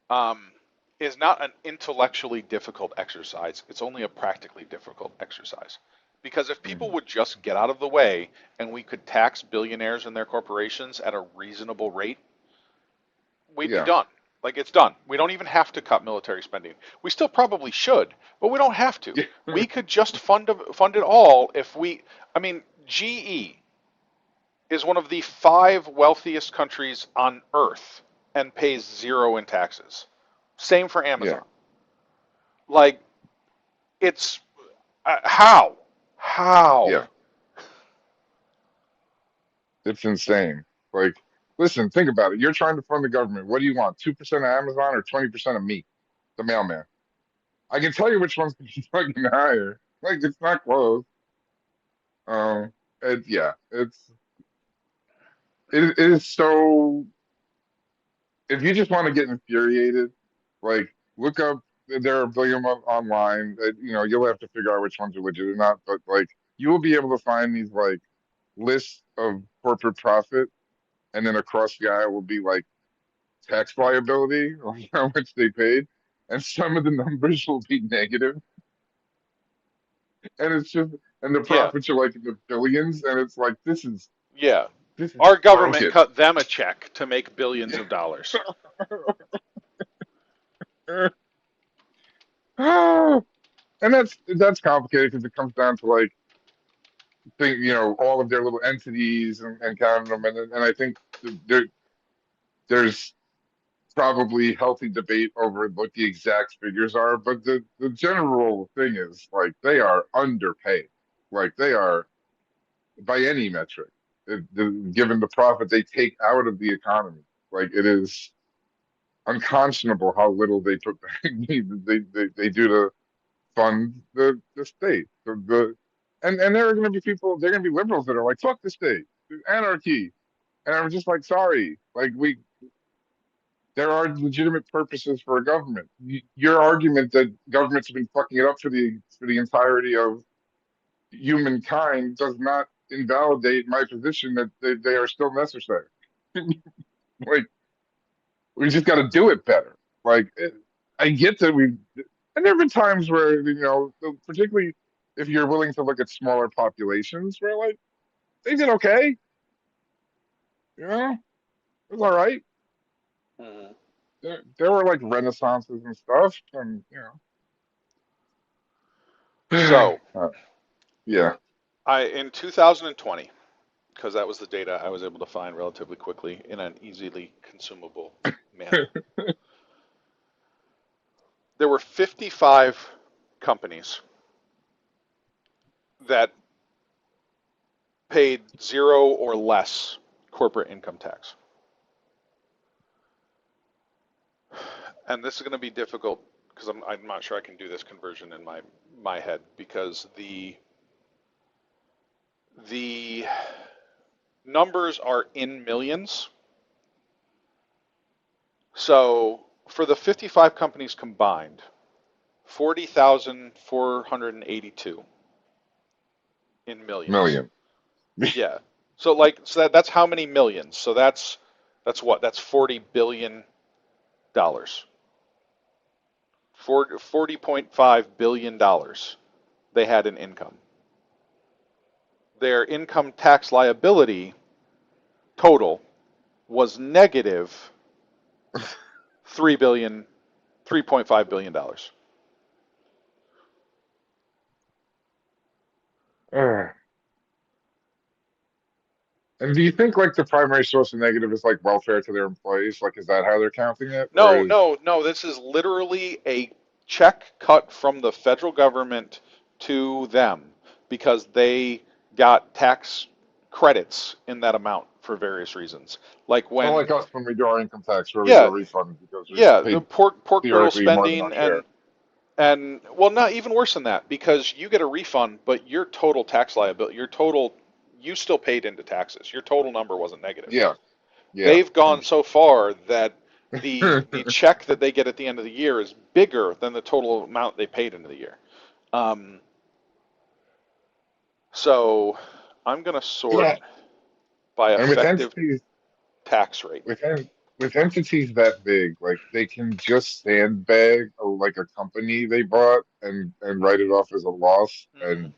Speaker 2: um, is not an intellectually difficult exercise. It's only a practically difficult exercise. Because if people
Speaker 1: Mhm.
Speaker 2: would just get out of the way and we could tax billionaires and their corporations at a reasonable rate, we'd be
Speaker 1: Yeah.
Speaker 2: done. Like it's done. We don't even have to cut military spending. We still probably should, but we don't have to.
Speaker 1: Yeah.
Speaker 2: We could just fund it all if we. I mean, GE is one of the five wealthiest countries on Earth and pays zero in taxes. Same for
Speaker 1: Yeah.
Speaker 2: Amazon. Like it's how how
Speaker 1: Yeah. It's insane. Like, listen, think about it. You're trying to fund the government. What do you want? 2% of Amazon or 20% of me, the mailman? I can tell you which one's gonna be fucking higher. Like, it's not close. Um, yeah, it is so. If you just want to get infuriated, like look up. There are a billion online. You'll have to figure out which ones are legit or not. But like, you will be able to find these like lists of corporate profit, and then across the aisle will be like tax liability or how much they paid, and some of the numbers will be negative, and it's just and the
Speaker 2: yeah
Speaker 1: profits are like in the billions, and it's like
Speaker 2: yeah.
Speaker 1: this is
Speaker 2: Our government
Speaker 1: broken.
Speaker 2: cut them a check to make billions of dollars.
Speaker 1: And that's complicated because it comes down to like all of their little entities and counting them, and I think there there's probably healthy debate over what the exact figures are, but the general thing is like they are underpaid, like they are by any metric, given the profit they take out of the economy. Like it is unconscionable how little they put back, they do to fund the state. And there are going to be people, there are going to be liberals that are like, fuck the state, anarchy. And I'm just like, sorry, like there are legitimate purposes for a government. Your argument that governments have been fucking it up for the entirety of humankind does not invalidate my position that they are still necessary. Like we just got to do it better. I get that and there have been times where particularly if you're willing to look at smaller populations, where like they did okay, you know, it was all right.
Speaker 2: Mhm.
Speaker 1: There were like renaissances and stuff, and
Speaker 2: So,
Speaker 1: yeah,
Speaker 2: in 2020, because that was the data I was able to find relatively quickly in an easily consumable manner, there were 55 companies that paid zero or less corporate income tax. And this is going to be difficult because I'm not sure I can do this conversion in my head because the numbers are in millions. So for the 55 companies combined, 40,482 in millions.
Speaker 1: million.
Speaker 2: Yeah. So that's how many millions? So that's what? That's 40 billion dollars. 40.5 billion dollars they had in income. Their income tax liability total was negative 3.5 billion dollars.
Speaker 1: Uh, and do you think like the primary source of negative is like welfare to their employees? Like, is that how they're counting it, or
Speaker 2: No,
Speaker 1: is
Speaker 2: no, no. This is literally a check cut from the federal government to them because they got tax credits in that amount for various reasons. Like
Speaker 1: well,
Speaker 2: when,
Speaker 1: like us when we do our income tax, where we get a
Speaker 2: yeah,
Speaker 1: refund because we
Speaker 2: yeah, the
Speaker 1: paid
Speaker 2: pork barrel
Speaker 1: theoretically more than our
Speaker 2: spending
Speaker 1: share?
Speaker 2: and well, not even worse than that because you get a refund, but your total tax liability, you still paid into taxes. Your total number wasn't negative.
Speaker 1: Yeah, yeah.
Speaker 2: They've gone so far that the check that they get at the end of the year is bigger than the total amount they paid into the year. Um, so I'm going to sort
Speaker 1: Yeah,
Speaker 2: by
Speaker 1: and with
Speaker 2: effective
Speaker 1: entities,
Speaker 2: tax rate.
Speaker 1: with en- with entities that big, like they can just sandbag like a company they bought and write it off as a loss
Speaker 2: Hmm.
Speaker 1: and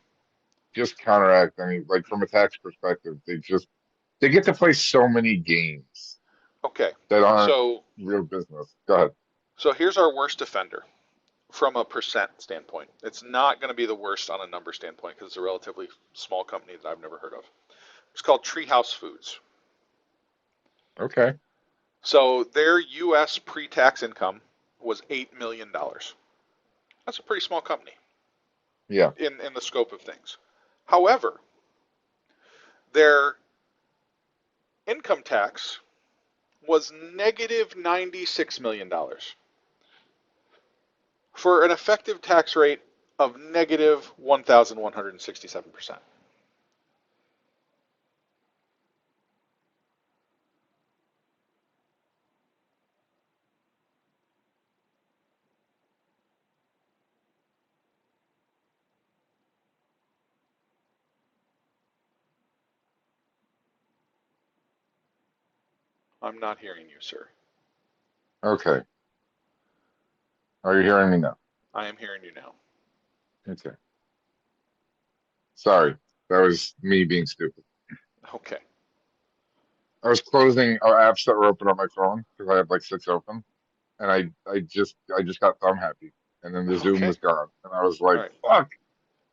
Speaker 1: just counteract any like from a tax perspective, they get to play so many games
Speaker 2: Okay,
Speaker 1: that aren't
Speaker 2: so
Speaker 1: real business. Go ahead.
Speaker 2: so here's our worst offender from a percent standpoint. It's not going to be the worst on a number standpoint because it's a relatively small company that I've never heard of. It's called Treehouse Foods.
Speaker 1: Okay.
Speaker 2: So their U.S. pre-tax income was $8 million. That's a pretty small company
Speaker 1: Yeah.
Speaker 2: in the scope of things. However, their income tax was negative $96 million for an effective tax rate of negative 1,167%. I'm not hearing you, sir.
Speaker 1: Okay. Are you hearing me now?
Speaker 2: I am hearing you now.
Speaker 1: Okay. Sorry. That was me being stupid.
Speaker 2: Okay.
Speaker 1: I was closing our apps that were open on my phone because I have like six open, and I just got thumb happy, and then the Zoom
Speaker 2: Okay.
Speaker 1: was gone, and I was
Speaker 2: All
Speaker 1: like,
Speaker 2: right.
Speaker 1: "Fuck!"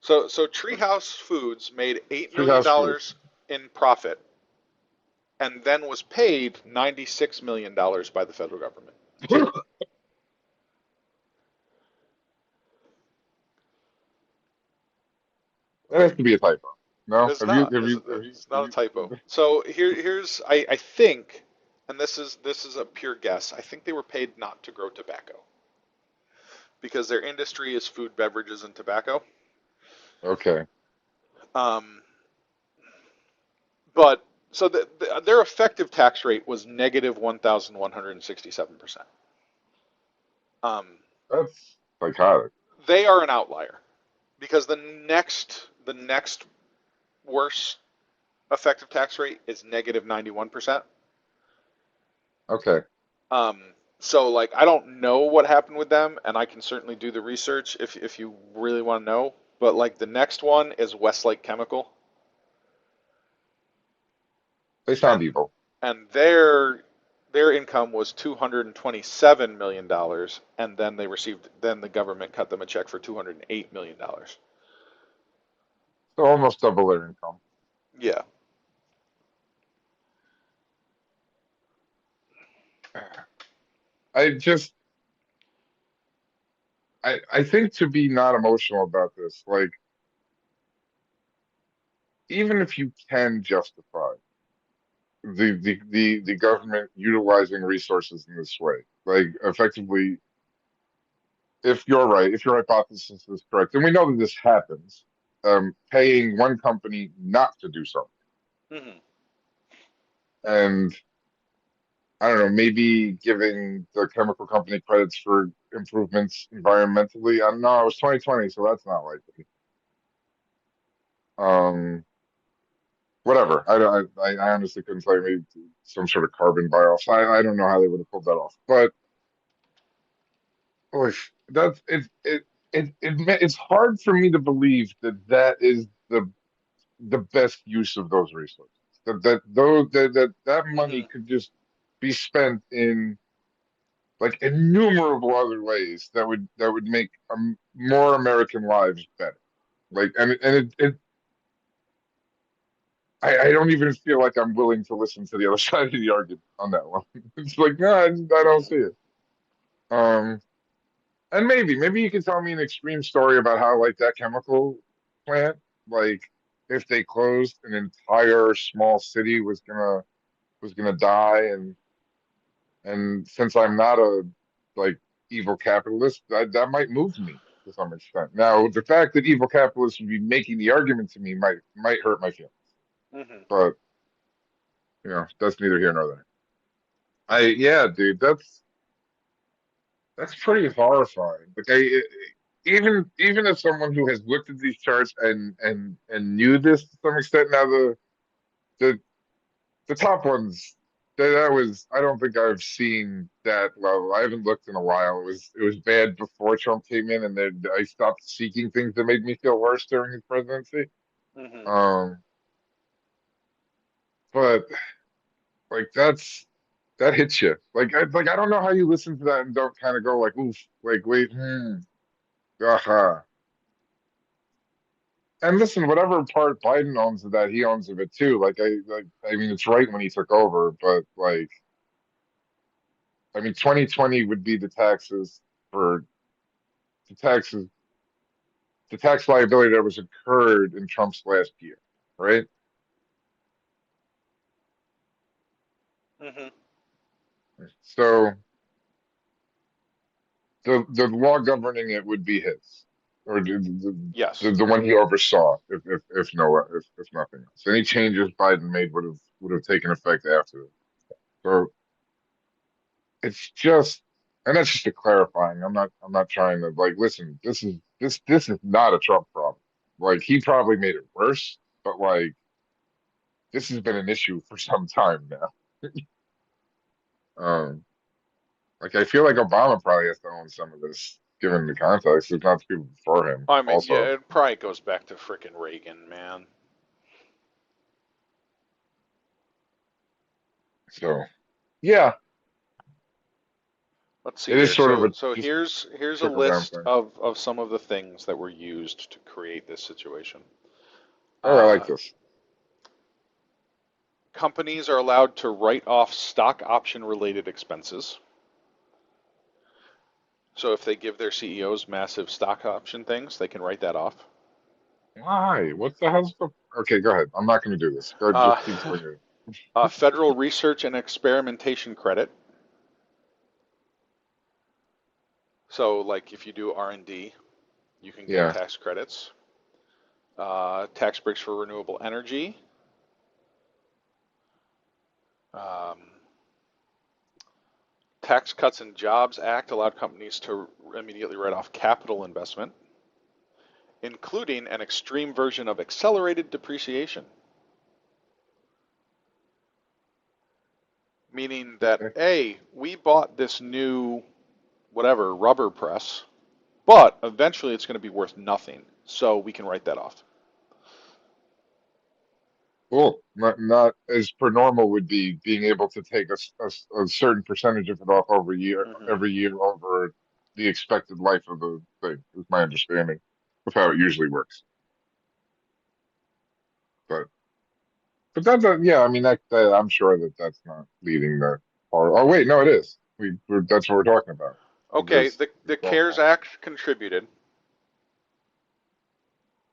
Speaker 2: So Treehouse Foods made $8 million
Speaker 1: Treehouse Foods.
Speaker 2: dollars in profit and then was paid $96 million by the federal government.
Speaker 1: That has to be a typo. No,
Speaker 2: It's not. It's not a typo. So here's I think, and this is a pure guess. I think they were paid not to grow tobacco because their industry is food, beverages, and tobacco.
Speaker 1: Okay.
Speaker 2: Um, but so their effective tax rate was negative 1,167%. Um,
Speaker 1: That's psychotic.
Speaker 2: they are an outlier because the next worst effective tax rate is negative 91%.
Speaker 1: Okay.
Speaker 2: Um, so like I don't know what happened with them, and I can certainly do the research if you really want to know. But like the next one is Westlake Chemical,
Speaker 1: They sound
Speaker 2: and
Speaker 1: evil.
Speaker 2: their income was $227 million, and then the government cut them a check for $208 million.
Speaker 1: So almost double their income.
Speaker 2: Yeah.
Speaker 1: I just, I think to be not emotional about this, like, even if you can justify the government utilizing resources in this way, like, effectively, if your hypothesis is correct, and we know that this happens, paying one company not to do something.
Speaker 2: Hmm.
Speaker 1: And I don't know, maybe giving the chemical company credits for improvements environmentally. I don't know. It was 2020, so that's not likely. Um, Whatever. I honestly couldn't tell you. Maybe some sort of carbon buy-off. I don't know how they would have pulled that off. But boy, that's it's hard for me to believe that that is the best use of those resources. That money
Speaker 2: Hmm.
Speaker 1: could just be spent in like innumerable other ways that would make more American lives better. Like I don't even feel like I'm willing to listen to the other side of the argument on that one. It's like no, I don't see it. Um, and maybe you can tell me an extreme story about how like that chemical plant, like if they closed, an entire small city was gonna die, and since I'm not a like evil capitalist, that might move me to some extent. Now, the fact that evil capitalists would be making the argument to me might hurt my feelings,
Speaker 2: Hmm.
Speaker 1: but that's neither here nor there. Yeah, dude, that's pretty horrifying. Like even as someone who has looked at these charts and knew this to some extent, now the the top ones. that was, I don't think I've seen that level. I haven't looked in a while. It was bad before Trump came in, and then I stopped seeking things that made me feel worse during his presidency.
Speaker 2: Hmm.
Speaker 1: Um, but like that hits you. Like I don't know how you listen to that and don't kind of go like, oof, like wait, aha. And listen, whatever part Biden owns of that, he owns of it too. I mean, it's right when he took over, but like, I mean, 2020 would be for the taxes, the tax liability that was incurred in Trump's last year, right?
Speaker 2: Hmm.
Speaker 1: So the law governing it would be his, or
Speaker 2: Yes.
Speaker 1: the one he oversaw, if no, if nothing else. Any changes Biden made would have taken effect after it. So it's just, and that's just a clarifying. I'm not trying to like listen. This is not a Trump problem. Like he probably made it worse, but like this has been an issue for some time now. Um, like I feel like Obama probably has to own some of this, given the context. It's not the people before him,
Speaker 2: I mean, yeah,
Speaker 1: also.
Speaker 2: it probably goes back to frickin' Reagan, man.
Speaker 1: So yeah,
Speaker 2: Let's see
Speaker 1: it is
Speaker 2: here.
Speaker 1: sort of a
Speaker 2: So
Speaker 1: just
Speaker 2: here's a
Speaker 1: trickle down
Speaker 2: list
Speaker 1: thing.
Speaker 2: of some of the things that were used to create this situation.
Speaker 1: Oh, I like
Speaker 2: Uh,
Speaker 1: this.
Speaker 2: Companies are allowed to write off stock option related expenses. So if they give their CEOs massive stock option things, they can write that off.
Speaker 1: Why? What the hell's the? Okay, go ahead. I'm not going to do this. Go,
Speaker 2: Uh,
Speaker 1: just keep swinging.
Speaker 2: Federal research and experimentation credit. So like if you do R&D, you can get
Speaker 1: Yeah.
Speaker 2: tax credits. Tax breaks for renewable energy. Um, Tax Cuts and Jobs Act allowed companies to immediately write off capital investment, including an extreme version of accelerated depreciation, meaning that,
Speaker 1: Okay.
Speaker 2: hey, we bought this new, whatever, rubber press, but eventually it's going to be worth nothing, so we can write that off.
Speaker 1: Cool. Not as per normal would be being able to take a certain percentage of it off
Speaker 2: Hmm.
Speaker 1: every year over the expected life of the thing, is my understanding of how it usually works. But yeah, I mean I'm sure that's not leading the or oh wait, no, it is. That's what we're talking about. It
Speaker 2: Okay,
Speaker 1: just
Speaker 2: the
Speaker 1: it's
Speaker 2: CARES
Speaker 1: awful.
Speaker 2: Act contributed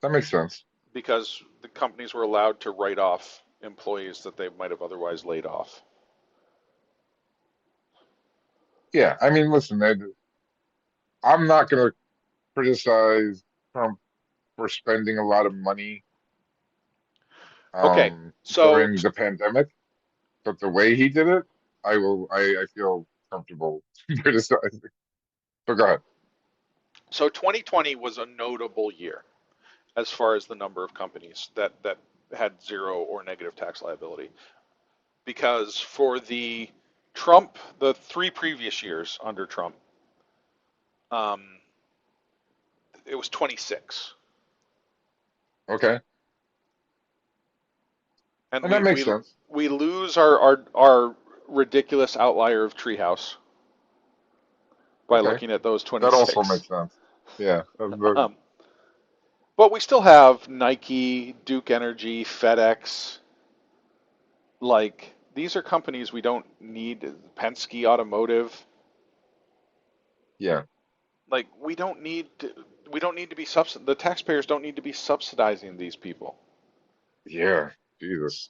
Speaker 1: That makes sense.
Speaker 2: because the companies were allowed to write off employees that they might have otherwise laid off.
Speaker 1: Yeah, I mean, listen, I'm not going to criticize Trump for spending a lot of money
Speaker 2: Okay, so
Speaker 1: during the pandemic, but the way he did it, I feel comfortable criticizing. So go ahead.
Speaker 2: 2020 was a notable year as far as the number of companies that had zero or negative tax liability. Because for the three previous years under Trump, um, it was 26,
Speaker 1: Okay,
Speaker 2: and
Speaker 1: and that makes sense.
Speaker 2: we lose our ridiculous outlier of Treehouse by
Speaker 1: Okay,
Speaker 2: looking at those
Speaker 1: that also
Speaker 2: 26.
Speaker 1: makes sense. Yeah, the,
Speaker 2: Um, but we still have Nike, Duke Energy, FedEx. Like these are companies we don't need. Penske Automotive.
Speaker 1: yeah,
Speaker 2: Like we don't need to be the taxpayers don't need to be subsidizing these people.
Speaker 1: yeah. Jesus.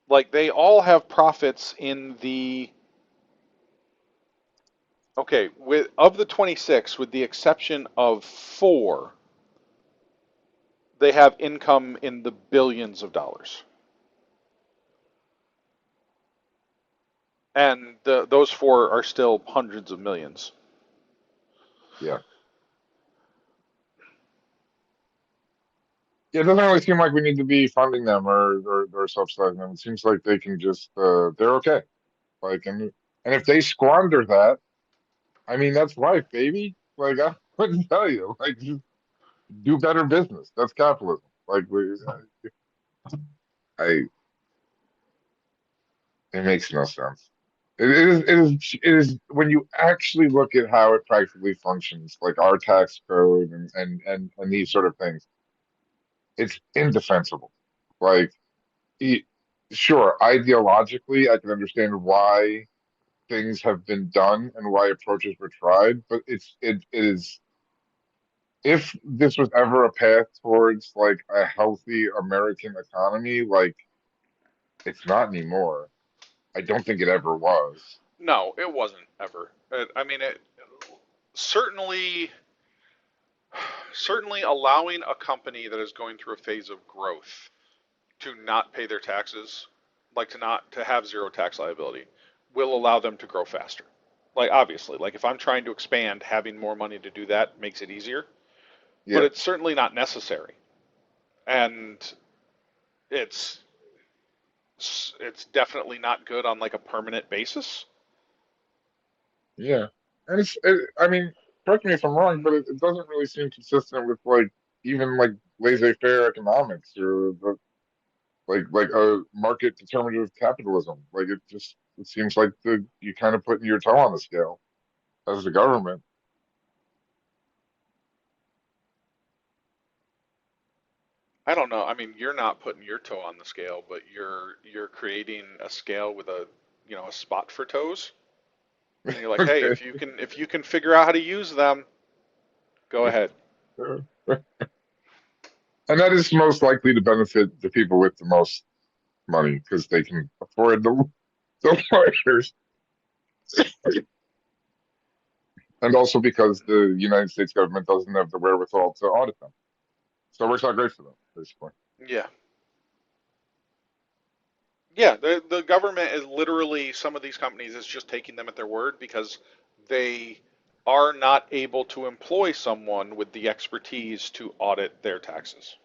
Speaker 2: Like they all have profits in the okay, with of the 26 with the exception of 4, they have income in the billions of dollars. And those 4 are still hundreds of millions.
Speaker 1: Yeah. Yeah, it doesn't really seem like we need to be funding them or subsidizing them. It seems like they can just they're okay. Like, and if they squander that, I mean, that's life, baby. Like, I wouldn't tell you. Like, just do better business. That's capitalism. Like, I, it makes no sense. It is when you actually look at how it practically functions, like our tax code and these sort of things, it's indefensible. Like, e- sure, ideologically, I can understand why things have been done and why approaches were tried, but it is if this was ever a path towards like a healthy American economy, like it's not anymore. I don't think it ever was.
Speaker 2: No, it wasn't ever. I mean, it certainly certainly allowing a company that is going through a phase of growth to not pay their taxes, like to have zero tax liability, will allow them to grow faster. Like obviously, like if I'm trying to expand, having more money to do that makes it easier, but
Speaker 1: Yeah,
Speaker 2: it's certainly not necessary. And it's it's definitely not good on like a permanent basis.
Speaker 1: yeah, and I mean, correct me if I'm wrong, but it doesn't really seem consistent with like even like laissez-faire economics or like a market determinative capitalism. Like it seems like you kind of putting your toe on the scale as the government.
Speaker 2: I don't know. I mean, you're not putting your toe on the scale, but you're creating a scale with a a spot for toes. And you're like, hey,
Speaker 1: Okay.
Speaker 2: if you can figure out how to use them, go ahead.
Speaker 1: And that is most likely to benefit the people with the most money because they can afford the lawyers, and also because the United States government doesn't have the wherewithal to audit them. So it works out great for them, basically.
Speaker 2: Yeah. Yeah, the government is literally some of these companies is just taking them at their word because they are not able to employ someone with the expertise to audit their taxes.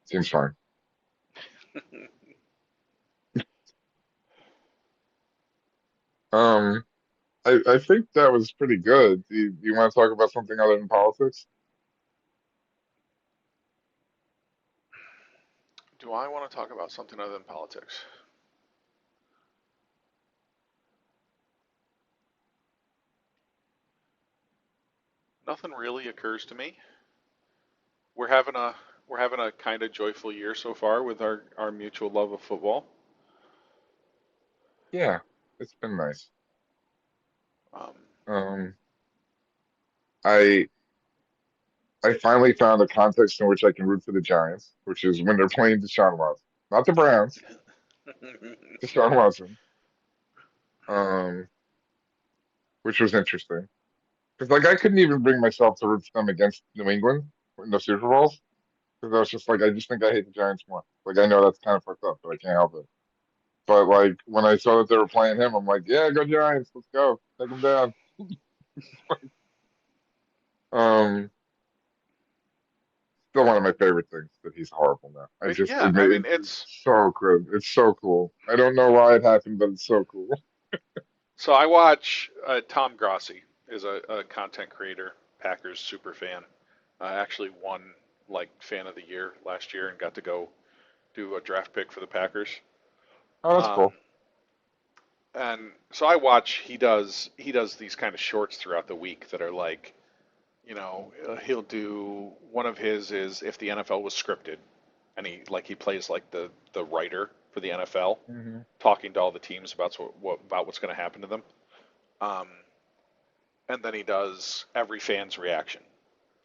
Speaker 1: Seems fine. Um, I think that was pretty good. Do you want to talk about something other than politics?
Speaker 2: Do I want to talk about something other than politics? Nothing really occurs to me. We're having a we're having a kind of joyful year so far with our mutual love of football.
Speaker 1: Yeah, it's been nice.
Speaker 2: Um,
Speaker 1: Um, I I finally found a context in which I can root for the Giants, which is when they're playing Deshaun Watson, not the Browns, Deshaun Watson. Um, which was interesting because like I couldn't even bring myself to root for them against New England in the Super Bowls because I was just like I just think I hate the Giants more. Like I know that's kind of fucked up, but I can't help it. But like when I saw that they were playing him, I'm like, yeah, go Giants, let's go, take them down. Um, Still one of my favorite things that he's horrible now. I just
Speaker 2: yeah, I mean
Speaker 1: it's so good. It's so cool. I don't know why it happened, but it's so cool.
Speaker 2: so I watch Tom Grossi is a content creator, Packers super fan. I actually won like fan of the year last year and got to go do a draft pick for the Packers.
Speaker 1: Oh, that's
Speaker 2: Um,
Speaker 1: cool.
Speaker 2: and so I watch he does these kind of shorts throughout the week that are like, he'll do one of his is if the NFL was scripted, and he plays like the writer for the NFL,
Speaker 1: Hmm.
Speaker 2: talking to all the teams about about what's going to happen to them. Um, and then he does every fan's reaction.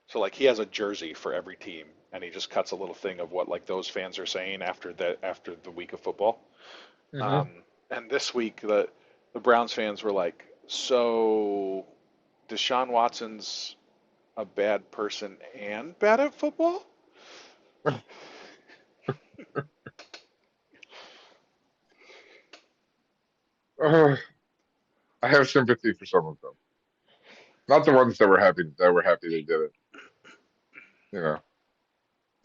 Speaker 2: So like he has a jersey for every team, and he just cuts a little thing of what like those fans are saying after the week of football.
Speaker 1: Hmm.
Speaker 2: Um, and this week the Browns fans were like, so Deshaun Watson's a bad person and bad at football?
Speaker 1: Uh, I have sympathy for some of them. Not the ones that were happy they did it. You know,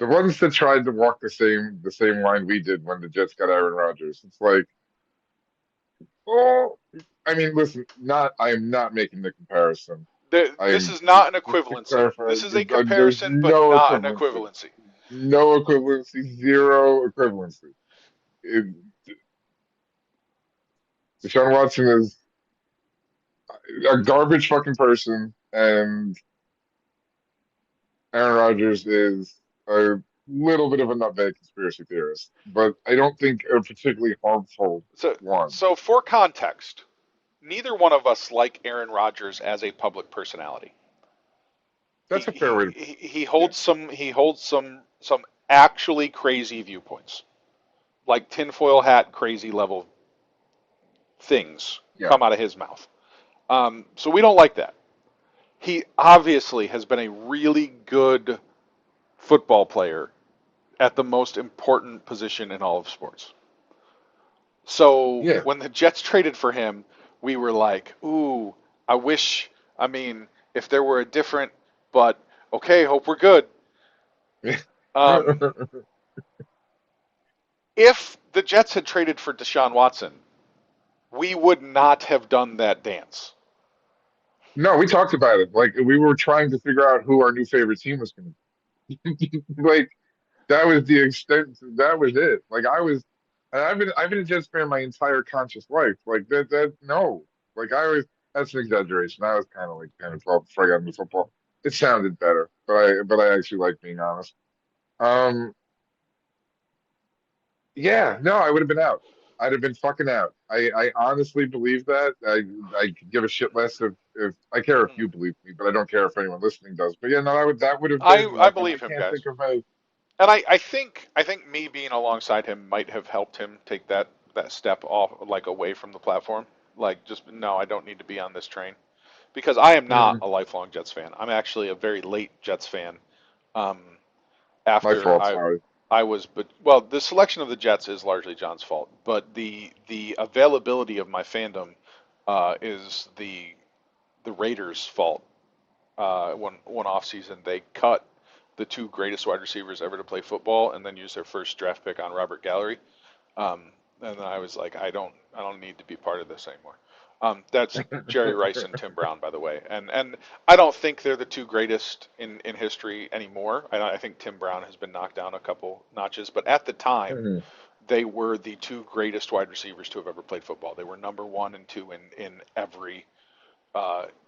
Speaker 1: the ones that tried to walk the same line we did when the Jets got Aaron Rodgers. It's like, oh, I mean, listen, not I am not making the comparison.
Speaker 2: This
Speaker 1: I'm
Speaker 2: is not an
Speaker 1: just to
Speaker 2: equivalency.
Speaker 1: clarify,
Speaker 2: This is a
Speaker 1: there's
Speaker 2: comparison, but
Speaker 1: no
Speaker 2: not an
Speaker 1: equivalency,
Speaker 2: equivalency.
Speaker 1: no equivalency, zero equivalency. It, Deshaun Watson is a garbage fucking person, and Aaron Rodgers is a little bit of a nutbag conspiracy theorist, but I don't think a particularly harmful
Speaker 2: So,
Speaker 1: one.
Speaker 2: so for context, neither one of us like Aaron Rodgers as a public personality. He
Speaker 1: That's a fair way to put
Speaker 2: he
Speaker 1: it.
Speaker 2: holds some actually crazy viewpoints, like tinfoil hat crazy level things
Speaker 1: Yeah,
Speaker 2: come out of his mouth. So we don't like that. He obviously has been a really good football player at the most important position in all of sports. So
Speaker 1: yeah,
Speaker 2: when the Jets traded for him, we were like, "Ooh, I wish. I mean, if there were a different, but okay, hope we're good."
Speaker 1: yeah.
Speaker 2: Um, if the Jets had traded for Deshaun Watson, we would not have done that dance.
Speaker 1: No, we talked about it. Like we were trying to figure out who our new favorite team was going to be. Like that was the extent. That was it. Like and I've been a Jets fan my entire conscious life. Like that no. Like I was. That's an exaggeration. I was kind of 12 before I got into football. It sounded better, but I actually like being honest. Um, yeah, no, I would have been out. I'd have been fucking out. I honestly believe that. I could give a shit less if I care if
Speaker 2: Mm.
Speaker 1: you believe me, but I don't care if anyone listening does. But yeah, no, that would have
Speaker 2: I
Speaker 1: been
Speaker 2: I
Speaker 1: like, and I
Speaker 2: believe him,
Speaker 1: can't
Speaker 2: guys,
Speaker 1: think of a.
Speaker 2: and I think me being alongside him might have helped him take that step off, like away from the platform. Like, just no, I don't need to be on this train because I am not
Speaker 1: Mhm.
Speaker 2: a lifelong Jets fan. I'm actually a very late Jets fan. Um,
Speaker 1: My
Speaker 2: after
Speaker 1: fault. Sorry.
Speaker 2: I was, but well, the selection of the Jets is largely John's fault, but the availability of my fandom is the Raiders' fault. One off season, they cut the two greatest wide receivers ever to play football, and then used their first draft pick on Robert Gallery. And then I was like, I don't need to be part of this anymore. That's Jerry Rice and Tim Brown, by the way, and I don't think they're the two greatest in history anymore. I think Tim Brown has been knocked down a couple notches, but at the time,
Speaker 1: Mhm.
Speaker 2: they were the two greatest wide receivers to have ever played football. They were number one and two in every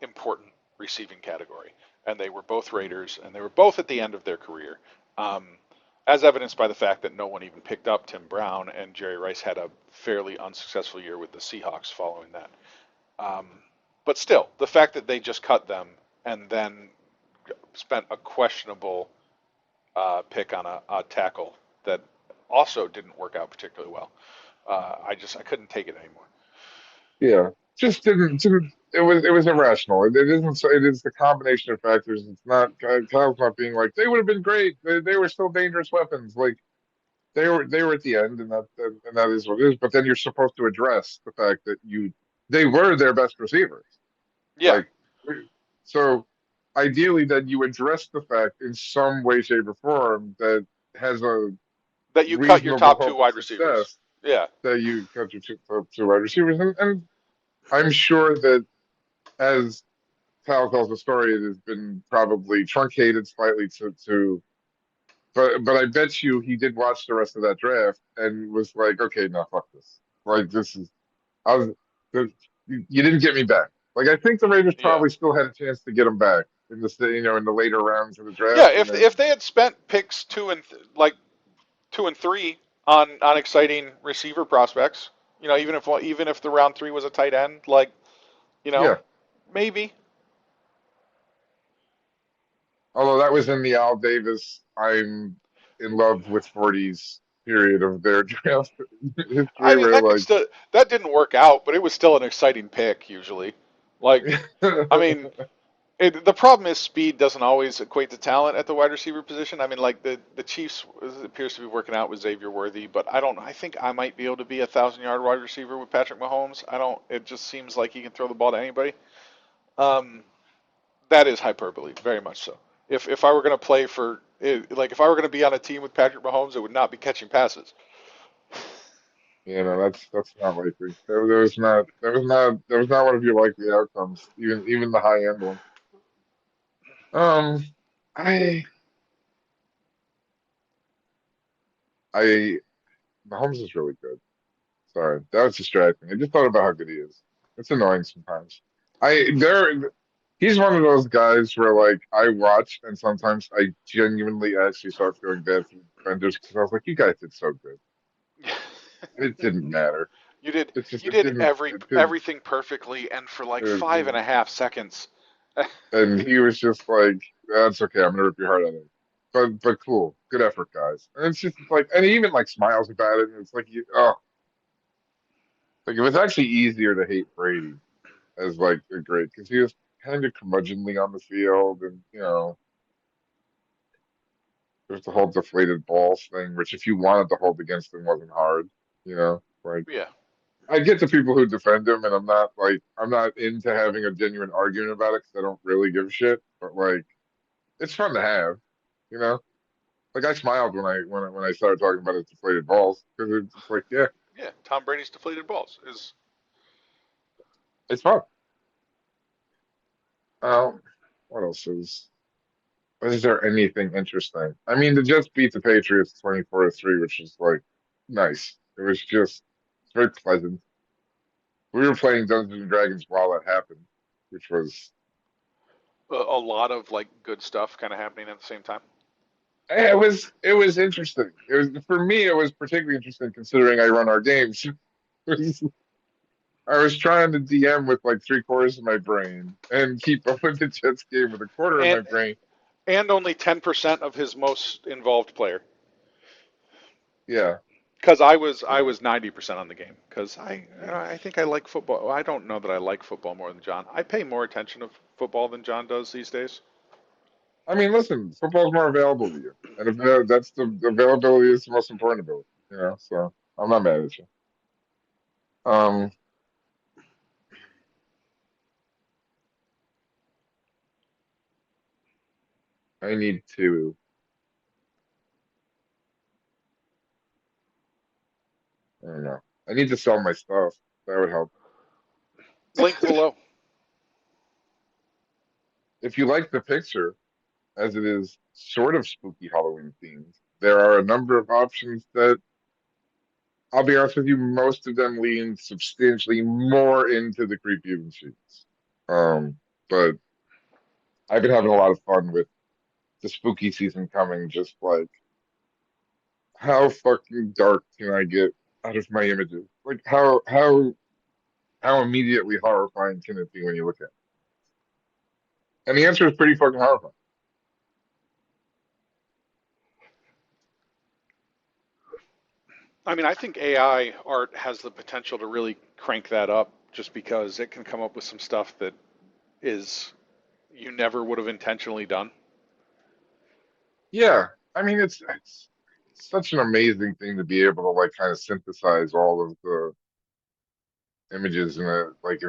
Speaker 2: important receiving category, and they were both Raiders, and they were both at the end of their career. Um, as evidenced by the fact that no one even picked up Tim Brown, and Jerry Rice had a fairly unsuccessful year with the Seahawks following that. Um, but still, the fact that they just cut them and then spent a questionable pick on a tackle that also didn't work out particularly well, I couldn't take it anymore.
Speaker 1: Yeah, just didn't. It was irrational. It isn't. It is the combination of factors. It's not Kyle's not being like they would have been great. They were still dangerous weapons. Like they were at the end, and that is what it is. But then you're supposed to address the fact that they were their best receivers.
Speaker 2: Yeah,
Speaker 1: Like so, ideally, then you address the fact in some way, shape, or form that has a
Speaker 2: that you cut your
Speaker 1: reasonable
Speaker 2: top two
Speaker 1: hope of
Speaker 2: wide receivers.
Speaker 1: success.
Speaker 2: Yeah,
Speaker 1: That you cut your two wide receivers, and I'm sure that as Kyle tells the story, it has been probably truncated slightly but I bet you he did watch the rest of that draft and was like, okay, no, fuck this. Like this is I was you didn't get me back. Like I think the Raiders
Speaker 2: yeah.
Speaker 1: probably still had a chance to get him back in in the later rounds of the
Speaker 2: Yeah,
Speaker 1: draft, and
Speaker 2: if
Speaker 1: then
Speaker 2: they had spent picks like 2 and 3 on exciting receiver prospects, even if the round 3 was a tight end, like you know
Speaker 1: yeah.
Speaker 2: maybe.
Speaker 1: Although that was in the Al Davis, I'm in love with 40s period of their draft
Speaker 2: I
Speaker 1: history,
Speaker 2: mean
Speaker 1: where like.
Speaker 2: that didn't work out, but it was still an exciting pick usually. Like I mean, the problem is speed doesn't always equate to talent at the wide receiver position. I mean, like the Chiefs appears to be working out with Xavier Worthy, but I don't. I think I might be able to be a 1,000-yard wide receiver with Patrick Mahomes. I don't. It just seems like he can throw the ball to anybody. Um, that is hyperbole, very much so. If I were going to play for like if I were going to be on a team with Patrick Mahomes, it would not be catching passes.
Speaker 1: You know, that's not likely. There was not one of your likely outcomes, even the high end one. Um, I I Mahomes is really good. Sorry, that was distracting. I just thought about how good he is. It's annoying sometimes. He's one of those guys where like I watch and sometimes I genuinely actually start feeling bad for the defenders because I was like, you guys did so good. It didn't matter.
Speaker 2: You did
Speaker 1: It's just
Speaker 2: you did
Speaker 1: it didn't
Speaker 2: everything perfectly, and for like five and
Speaker 1: it,
Speaker 2: a half seconds.
Speaker 1: and he was just like, that's okay, I'm gonna rip your heart out. But cool, good effort, guys. And it's just like, and he even like smiles about it, and it's like, like it was actually easier to hate Brady as like a great because he was kind of curmudgeonly on the field, and there's the whole deflated balls thing, which if you wanted to hold against him wasn't hard, like.
Speaker 2: Yeah,
Speaker 1: I get the people who defend him, and I'm not into having a genuine argument about it because I don't really give a shit. But like, it's fun to have, you know. Like I smiled when I started talking about his deflated balls because it's like, yeah,
Speaker 2: yeah. Tom Brady's deflated balls is
Speaker 1: it's fun. Um, what else is there anything interesting? I mean, the Jets beat the Patriots 24-3, which is like nice. It's very pleasant. We were playing Dungeons and Dragons while that happened, which was
Speaker 2: a lot of like good stuff kind of happening at the same time.
Speaker 1: it was interesting. It was for me. It was particularly interesting considering I run our games. I was trying to DM with like three-quarters of my brain and keep up with the Jets game with a quarter of
Speaker 2: And
Speaker 1: my brain.
Speaker 2: only 10% of his most involved player.
Speaker 1: Yeah,
Speaker 2: Because
Speaker 1: you
Speaker 2: I
Speaker 1: know.
Speaker 2: was 90% on the game. Because I think I like football. I don't know that I like football more than John. I pay more attention to football than John does these days.
Speaker 1: I mean, listen, football's more available to you, and if that's the availability is the most important ability. So I'm not mad at you. Um, I need to. I don't know. I need to sell my stuff. That would help.
Speaker 2: Link below.
Speaker 1: If you like the picture, as it is sort of spooky Halloween themed, there are a number of options that I'll be honest with you, most of them lean substantially more into the creepy than sheets. But I've been having a lot of fun with the spooky season coming, just like how fucking dark can I get out of my images? Like how immediately horrifying can it be when you look at it? And the answer is pretty fucking horrifying.
Speaker 2: I mean, I think AI art has the potential to really crank that up just because it can come up with some stuff that is you never would have intentionally done.
Speaker 1: Yeah, I mean it's such an amazing thing to be able to like kind of synthesize all of the images in a like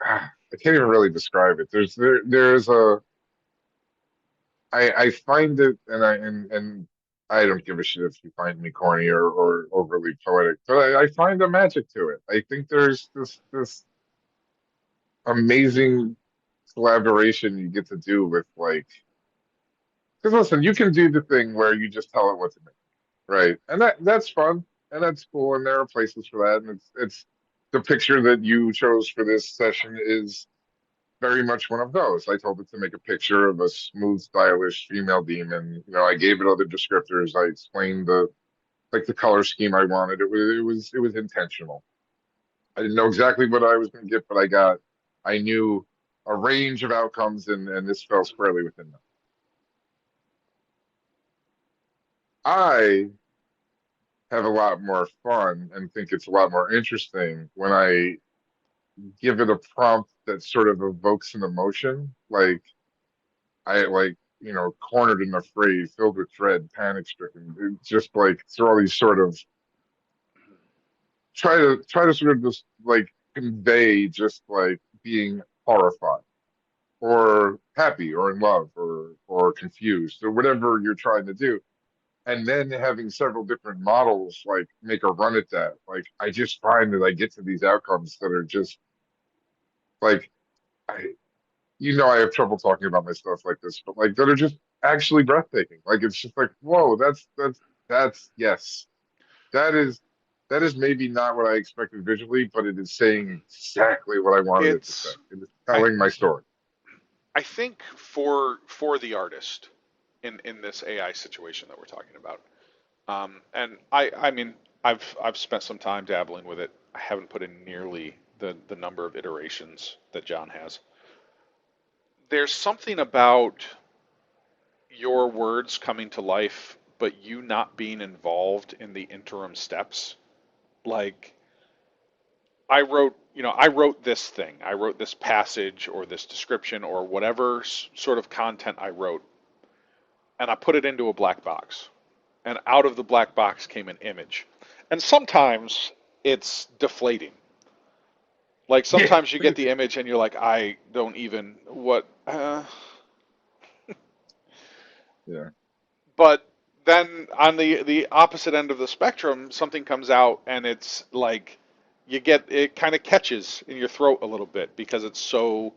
Speaker 1: I can't even really describe it. There's a I find it and I don't give a shit if you find me corny or overly poetic, but I find a magic to it. I think there's this amazing collaboration you get to do with like because listen, you can do the thing where you just tell it what to make, right? And that's fun and that's cool, and there are places for that, and it's the picture that you chose for this session is very much one of those. I told it to make a picture of a smooth, stylish female demon. I gave it other descriptors. I explained the color scheme I wanted. It was intentional. I didn't know exactly what I was going to get, but I knew a range of outcomes, and this fell squarely within them. I have a lot more fun and think it's a lot more interesting when I give it a prompt that sort of evokes an emotion. Like I like, cornered and afraid, filled with dread, panic stricken. Just like throw all these sort of try to sort of just like convey just like being horrified. or happy or in love or confused or whatever you're trying to do. And then having several different models like make a run at that. Like I just find that I get to these outcomes that are just like I I have trouble talking about my stuff like this, but like that are just actually breathtaking. Like it's just like, whoa, that's yes. That is that is maybe not what I expected visually, but it is saying exactly what I wanted it to say.
Speaker 2: It's
Speaker 1: It is
Speaker 2: I
Speaker 1: telling my story.
Speaker 2: I think for the artist in this AI situation that we're talking about, and I mean I've spent some time dabbling with it. I haven't put in nearly the number of iterations that John has. There's something about your words coming to life, but you not being involved in the interim steps. Like I wrote this thing. I wrote this passage or this description or whatever sort of content I wrote, and I put it into a black box. And out of the black box came an image. And sometimes it's deflating. Like
Speaker 1: Yeah.
Speaker 2: sometimes you get the image and you're like, I don't even what.
Speaker 1: Yeah.
Speaker 2: But then on the opposite end of the spectrum, something comes out and it's like you get it kind of catches in your throat a little bit because it's so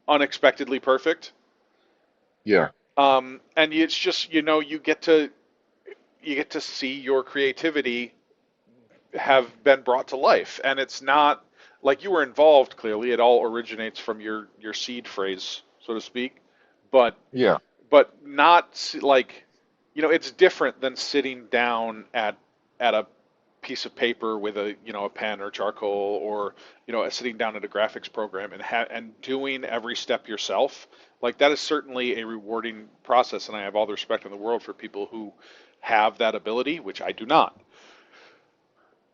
Speaker 2: unexpectedly perfect.
Speaker 1: Yeah.
Speaker 2: And it's just you get to see your creativity have been brought to life, and it's not like you were involved. Clearly, it all originates from your seed phrase, so to speak. But
Speaker 1: Yeah.
Speaker 2: not like it's different than sitting down at a piece of paper with a pen or charcoal or sitting down at a graphics program and doing every step yourself. Like that is certainly a rewarding process, and I have all the respect in the world for people who have that ability, which I do not.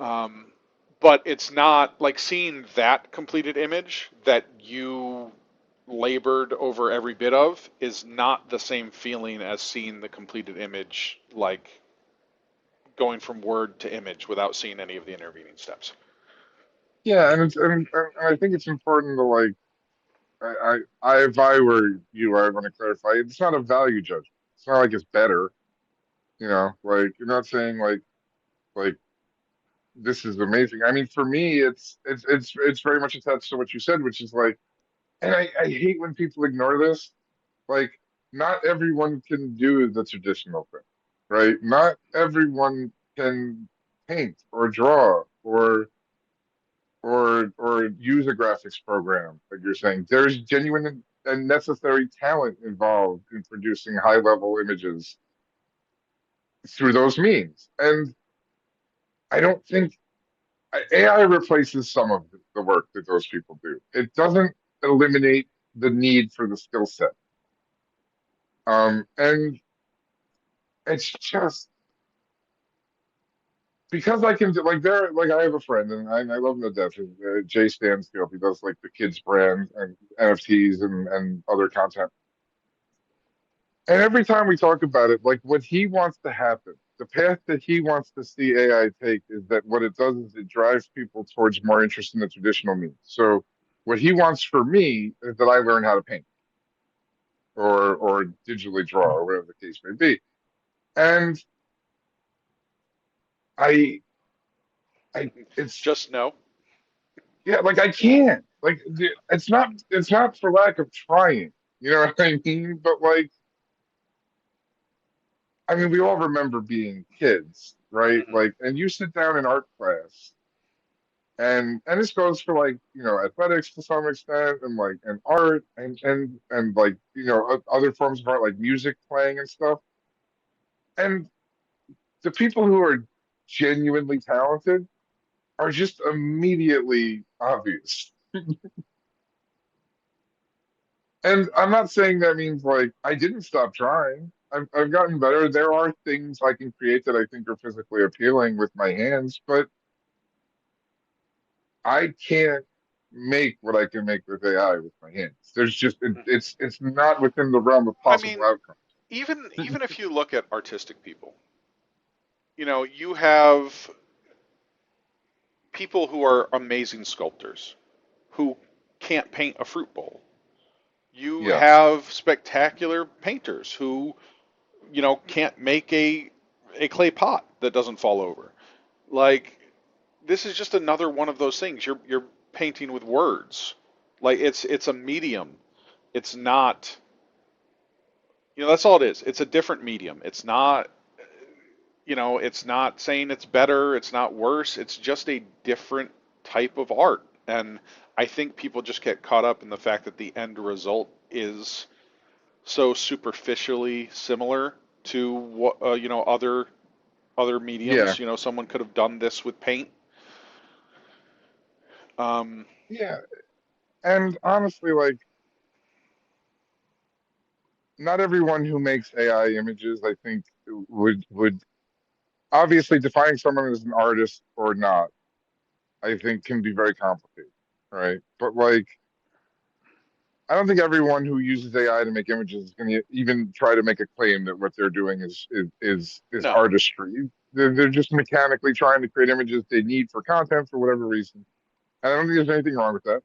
Speaker 2: um, but it's not like seeing that completed image that you labored over every bit of is not the same feeling as seeing the completed image, like going from word to image without seeing any of the intervening steps.
Speaker 1: Yeah. And I think it's important to like if I were you, I want to clarify. It's not a value judgment. It's not like it's better. Like you're not saying like this is amazing. I mean, for me, it's very much attached to what you said, which is like, and I hate when people ignore this. Like, not everyone can do the traditional thing, right? Not everyone can paint or draw or use a graphics program, like you're saying. There's genuine and necessary talent involved in producing high level images through those means. And I don't think AI replaces some of the work that those people do. It doesn't eliminate the need for the skill set. And it's just because I can do like I have a friend and I love him to death. Jay Stansfield. He does like the kids brand and NFTs and other content. And every time we talk about it, like what he wants to happen, the path that he wants to see AI take is that what it does is it drives people towards more interest in the traditional means. So what he wants for me is that I learn how to paint or digitally draw or whatever the case may be. And I I it's
Speaker 2: Just no.
Speaker 1: yeah, like I can't. It's not for lack of trying. You know what I mean? But like I mean we all remember being kids, right?
Speaker 2: Hmm.
Speaker 1: Like and you sit down in art class and this goes for like athletics to some extent and like and art and like other forms of art like music playing and stuff. And the people who are genuinely talented are just immediately obvious. And I'm not saying that means like I didn't stop trying. I've gotten better. There are things I can create that I think are physically appealing with my hands, but I can't make what I can make with AI with my hands. There's just it's not within the realm of
Speaker 2: I
Speaker 1: possible
Speaker 2: mean,
Speaker 1: outcomes.
Speaker 2: even if you look at artistic people, you have people who are amazing sculptors who can't paint a fruit bowl. You
Speaker 1: Yeah,
Speaker 2: have spectacular painters who, can't make a clay pot that doesn't fall over. Like, this is just another one of those things. You're painting with words. Like, it's a medium. It's not, that's all it is. It's a different medium. It's not saying it's better, it's not worse. It's just a different type of art. And I think people just get caught up in the fact that the end result is so superficially similar to what other
Speaker 1: yeah,
Speaker 2: mediums. Someone could have done this with paint. Um,
Speaker 1: yeah. And honestly, like, not everyone who makes AI images, I think, would obviously defining someone as an artist or not, I think can be very complicated, right? But like, I don't think everyone who uses AI to make images is going to even try to make a claim that what they're doing is
Speaker 2: no.
Speaker 1: artistry. They're just mechanically trying to create images they need for content for whatever reason. And I don't think there's anything wrong with that.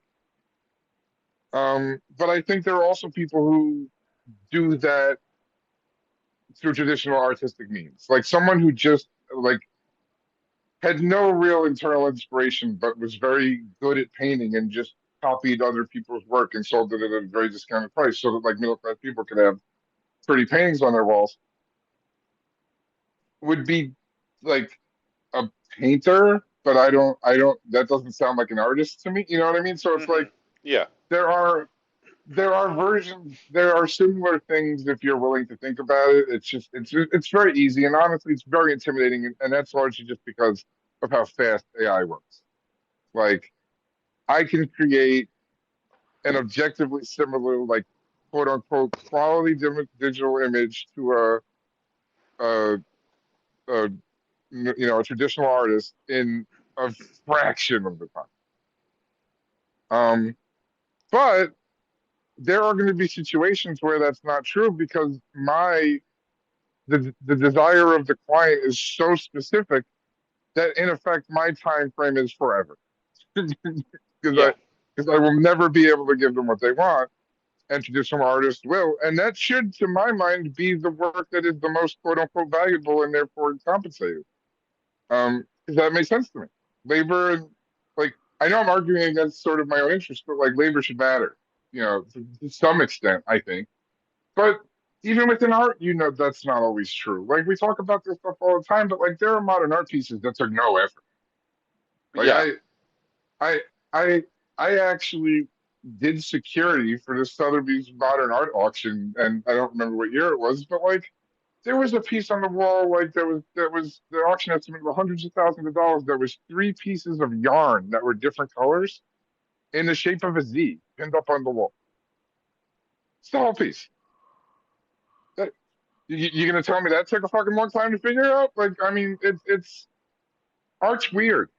Speaker 1: But I think there are also people who do that through traditional artistic means, like someone who just like had no real internal inspiration, but was very good at painting and just copied other people's work and sold it at a very discounted price, so that like middle class people could have pretty paintings on their walls. Would be like a painter, but I don't. That doesn't sound like an artist to me. You know what I mean? So it's
Speaker 2: Hmm.
Speaker 1: like
Speaker 2: Yeah.
Speaker 1: there are there are similar things if you're willing to think about it. It's very easy, and honestly it's very intimidating, and that's largely just because of how fast AI works. Like I can create an objectively similar, like quote unquote, quality digital image to a, a a traditional artist in a fraction of the time. Um, but there are going to be situations where that's not true because the desire of the client is so specific that in effect my time frame is forever because
Speaker 2: Yeah.
Speaker 1: I will never be able to give them what they want, and traditional artists will, and that should, to my mind, be the work that is the most quote unquote valuable and therefore compensated. Does that make sense to me? Labor, like I know I'm arguing against sort of my own interest, but like labor should matter, to some extent, I think. But even within art, that's not always true. Like we talk about this stuff all the time, but like there are modern art pieces that took no effort. Like
Speaker 2: Yeah.
Speaker 1: I, I, I actually did security for this Sotheby's modern art auction, and I don't remember what year it was, but like there was a piece on the wall, like there was the auction estimate of hundreds of thousands of dollars. There was three pieces of yarn that were different colors in the shape of a Z pinned up on the wall. It's the whole piece. That, you gonna tell me that took a fucking long time to figure out? Like, I mean, it's art's weird,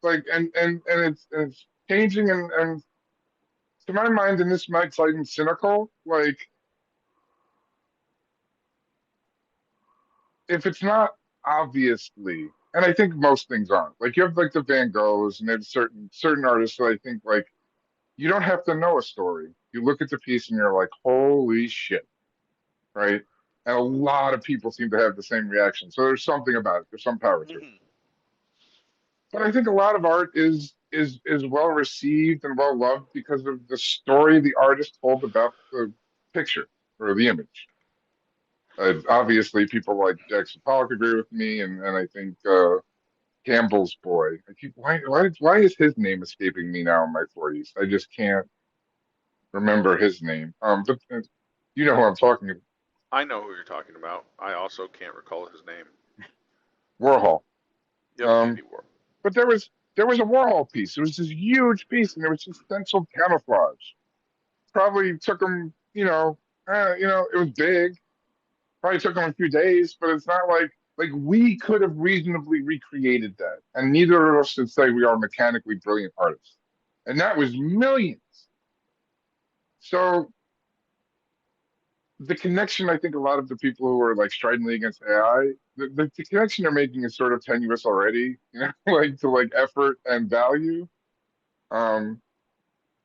Speaker 1: like, and it's changing, and to my mind, and this might sound cynical, like if it's not obviously, and I think most things aren't. Like you have like the Van Goghs, and there's certain artists that I think like you don't have to know a story. You look at the piece and you're like, holy shit, right? And a lot of people seem to have the same reaction. So there's something about it. There's some power to it.
Speaker 2: Hmm.
Speaker 1: But I think a lot of art is well received and well loved because of the story the artist told about the picture or the image. Obviously, people like Jackson Pollock agree with me, and I think Campbell's boy. I keep why is his name escaping me now in my 40s? I just can't remember his name. But you know who I'm talking about,
Speaker 2: I know who you're talking about. I also can't recall his name.
Speaker 1: Warhol.
Speaker 2: Yep,
Speaker 1: Um,
Speaker 2: Andy Warhol.
Speaker 1: but there was a Warhol piece. It was this huge piece, and it was just stenciled camouflage. Probably took him, it was big. Probably took him a few days, but it's not like we could have reasonably recreated that, and neither of us should say we are mechanically brilliant artists. And that was millions. So the connection, I think a lot of the people who are like stridently against AI, the connection they're making is sort of tenuous already, like to like effort and value. Um,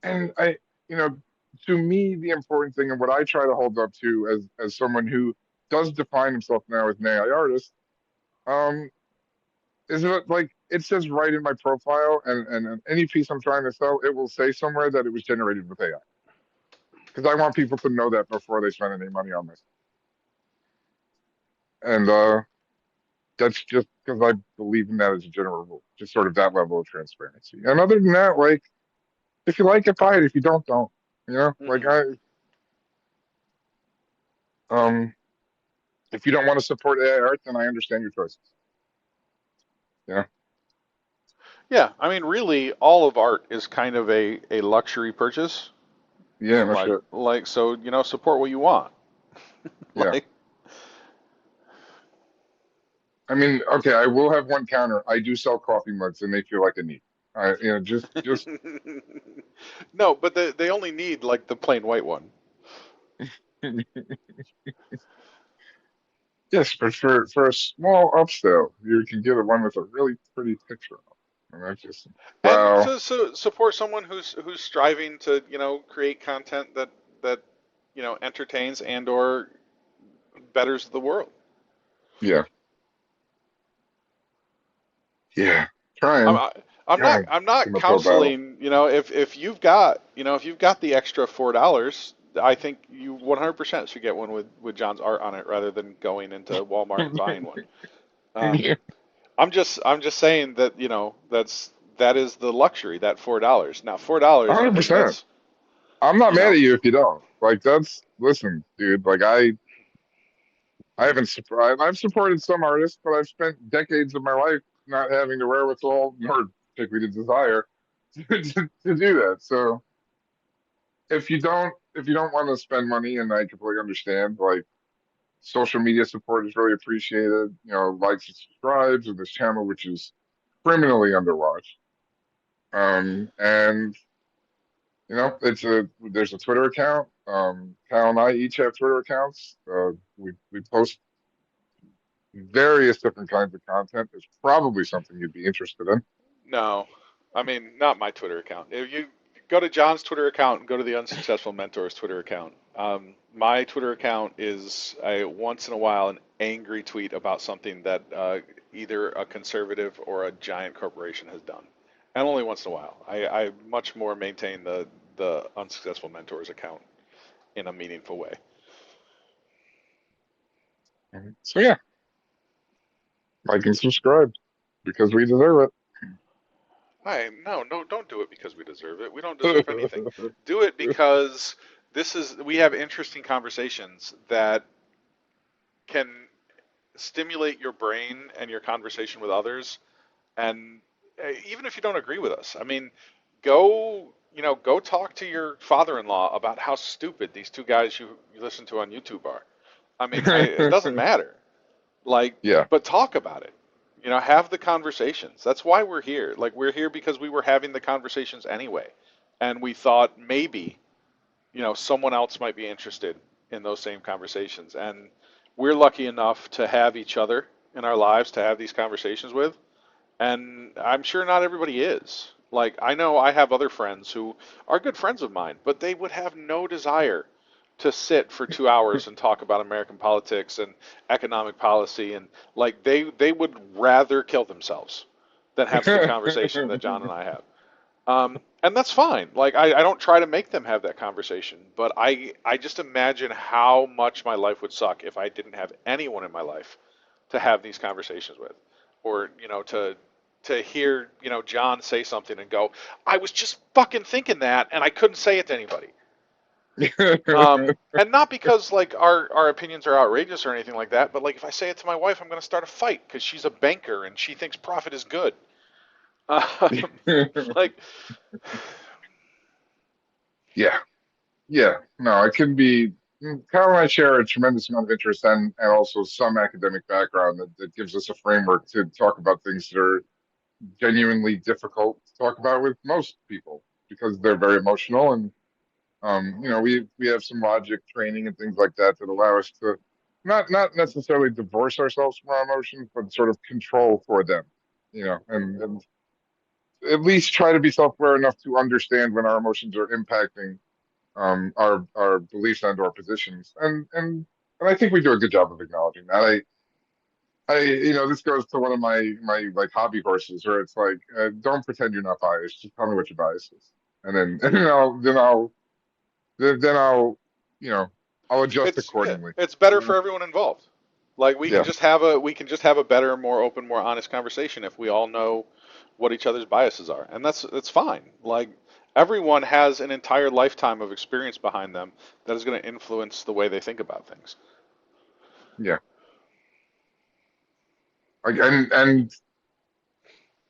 Speaker 1: and I, you know, to me, the important thing and what I try to hold up to as someone who does define himself now as an AI artist, um, is it like it says right in my profile and any piece I'm trying to sell, it will say somewhere that it was generated with AI. Because I want people to know that before they spend any money on this. And that's just because I believe in that as a general rule, just sort of that level of transparency. And other than that, like if you like it, buy it. If you don't. You know, like
Speaker 2: Hmm.
Speaker 1: um, if you don't want to support AI art, then I understand your choices. Yeah,
Speaker 2: Yeah, I mean, really, all of art is kind of a luxury purchase.
Speaker 1: yeah, no
Speaker 2: Like,
Speaker 1: shit.
Speaker 2: like, so, support what you want.
Speaker 1: Yeah,
Speaker 2: Like,
Speaker 1: I mean, okay, I will have one counter. I do sell coffee mugs, and they feel like a need. Just
Speaker 2: no, but they only need like the plain white one.
Speaker 1: yes, but for a small upsell, you can get a one with a really pretty picture on it. And that's just
Speaker 2: And
Speaker 1: wow.
Speaker 2: so support someone who's striving to, create content that, entertains and or betters the world.
Speaker 1: Yeah, yeah.
Speaker 2: I'm
Speaker 1: Trying.
Speaker 2: I- I'm not
Speaker 1: God,
Speaker 2: I'm
Speaker 1: it's
Speaker 2: not
Speaker 1: an uphill battle.
Speaker 2: counseling, if you've got the extra $4, I think you 100% should get one with John's art on it rather than going into Walmart and buying one. Um,
Speaker 1: Yeah,
Speaker 2: I'm just saying that, that is the luxury, that $4. Now $4, I mean
Speaker 1: 100%.
Speaker 2: that's,
Speaker 1: I'm not
Speaker 2: you
Speaker 1: mad
Speaker 2: know,
Speaker 1: at you if you don't. Like that's listen, dude. Like I haven't I've supported some artists, but I've spent decades of my life not having the wherewithal nor particularly the desire to do that. So if you don't want to spend money, and I completely understand, like social media support is really appreciated. You know, likes and subscribes of this channel, which is criminally underwatched. And there's a Twitter account. Cal and I each have Twitter accounts. We post various different kinds of content. It's probably something you'd be interested in.
Speaker 2: no, I mean, not my Twitter account. If you go to John's Twitter account and go to the Unsuccessful Mentors Twitter account, my Twitter account is once in a while an angry tweet about something that either a conservative or a giant corporation has done, and only once in a while. I much more maintain the Unsuccessful Mentors account in a meaningful way.
Speaker 1: So yeah, like and subscribe because we deserve
Speaker 2: No, no, don't do it because we deserve it. We don't deserve anything.
Speaker 1: it.
Speaker 2: Do it because we have interesting conversations that can stimulate your brain and your conversation with others. And even if you don't agree with us, I mean, go talk to your father-in-law about how stupid these two guys you listen to on YouTube are. I mean, it doesn't matter. Like,
Speaker 1: Yeah.
Speaker 2: but talk about it. Have the conversations. That's why we're here. Like, we're here because we were having the conversations anyway. And we thought maybe, someone else might be interested in those same conversations. And we're lucky enough to have each other in our lives to have these conversations with. And I'm sure not everybody is. Like, I know I have other friends who are good friends of mine, but they would have no desire to sit for 2 hours and talk about American politics and economic policy. And like, they would rather kill themselves than have the conversation that John and I have. And that's fine. Like, I don't try to make them have that conversation, but I just imagine how much my life would suck if I didn't have anyone in my life to have these conversations with, or to hear John say something and go, I was just fucking thinking that, and I couldn't say it to anybody. And not because like our opinions are outrageous or anything like that, but like if I say it to my wife, I'm going to start a fight because she's a banker and she thinks profit is good. Um, like,
Speaker 1: Yeah. Yeah. No, it can be. Kyle and I share a tremendous amount of interest and also some academic background that gives us a framework to talk about things that are genuinely difficult to talk about with most people because they're very emotional and we have some logic training and things like that that allow us to not necessarily divorce ourselves from our emotions, but sort of control for them, and at least try to be self-aware enough to understand when our emotions are impacting our beliefs and our positions, and I think we do a good job of acknowledging that. This goes to one of my like hobby horses, where it's like, don't pretend you're not biased. Just tell me what your bias is, and then then I'll, you know, I'll adjust accordingly.
Speaker 2: It's better
Speaker 1: You
Speaker 2: for
Speaker 1: know?
Speaker 2: everyone involved. Like
Speaker 1: Yeah,
Speaker 2: we can just have a better, more open, more honest conversation if we all know what each other's biases are, and that's fine. Like everyone has an entire lifetime of experience behind them that is going to influence the way they think about things.
Speaker 1: yeah. Like, and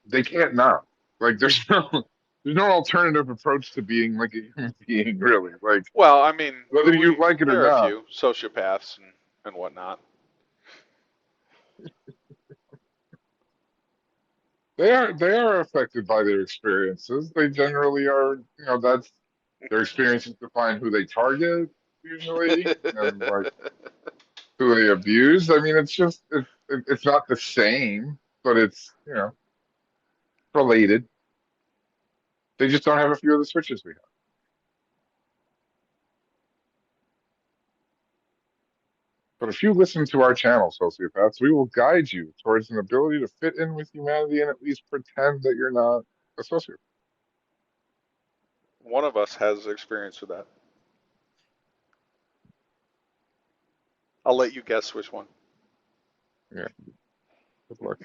Speaker 1: they can't not. Like, there's no alternative approach to being like a human being, really. Like,
Speaker 2: Well, I mean,
Speaker 1: whether you
Speaker 2: we
Speaker 1: like it or
Speaker 2: there are a
Speaker 1: not.
Speaker 2: few sociopaths and whatnot.
Speaker 1: They are affected by their experiences. They generally are, that's their experiences define who they target usually, and like who they abuse. I mean, it's just it's not the same, but it's related. They just don't have a few of the switches we have. But if you listen to our channel, sociopaths, we will guide you towards an ability to fit in with humanity and at least pretend that you're not a sociopath.
Speaker 2: One of us has experience with that. I'll let you guess which one.
Speaker 1: Yeah, good luck.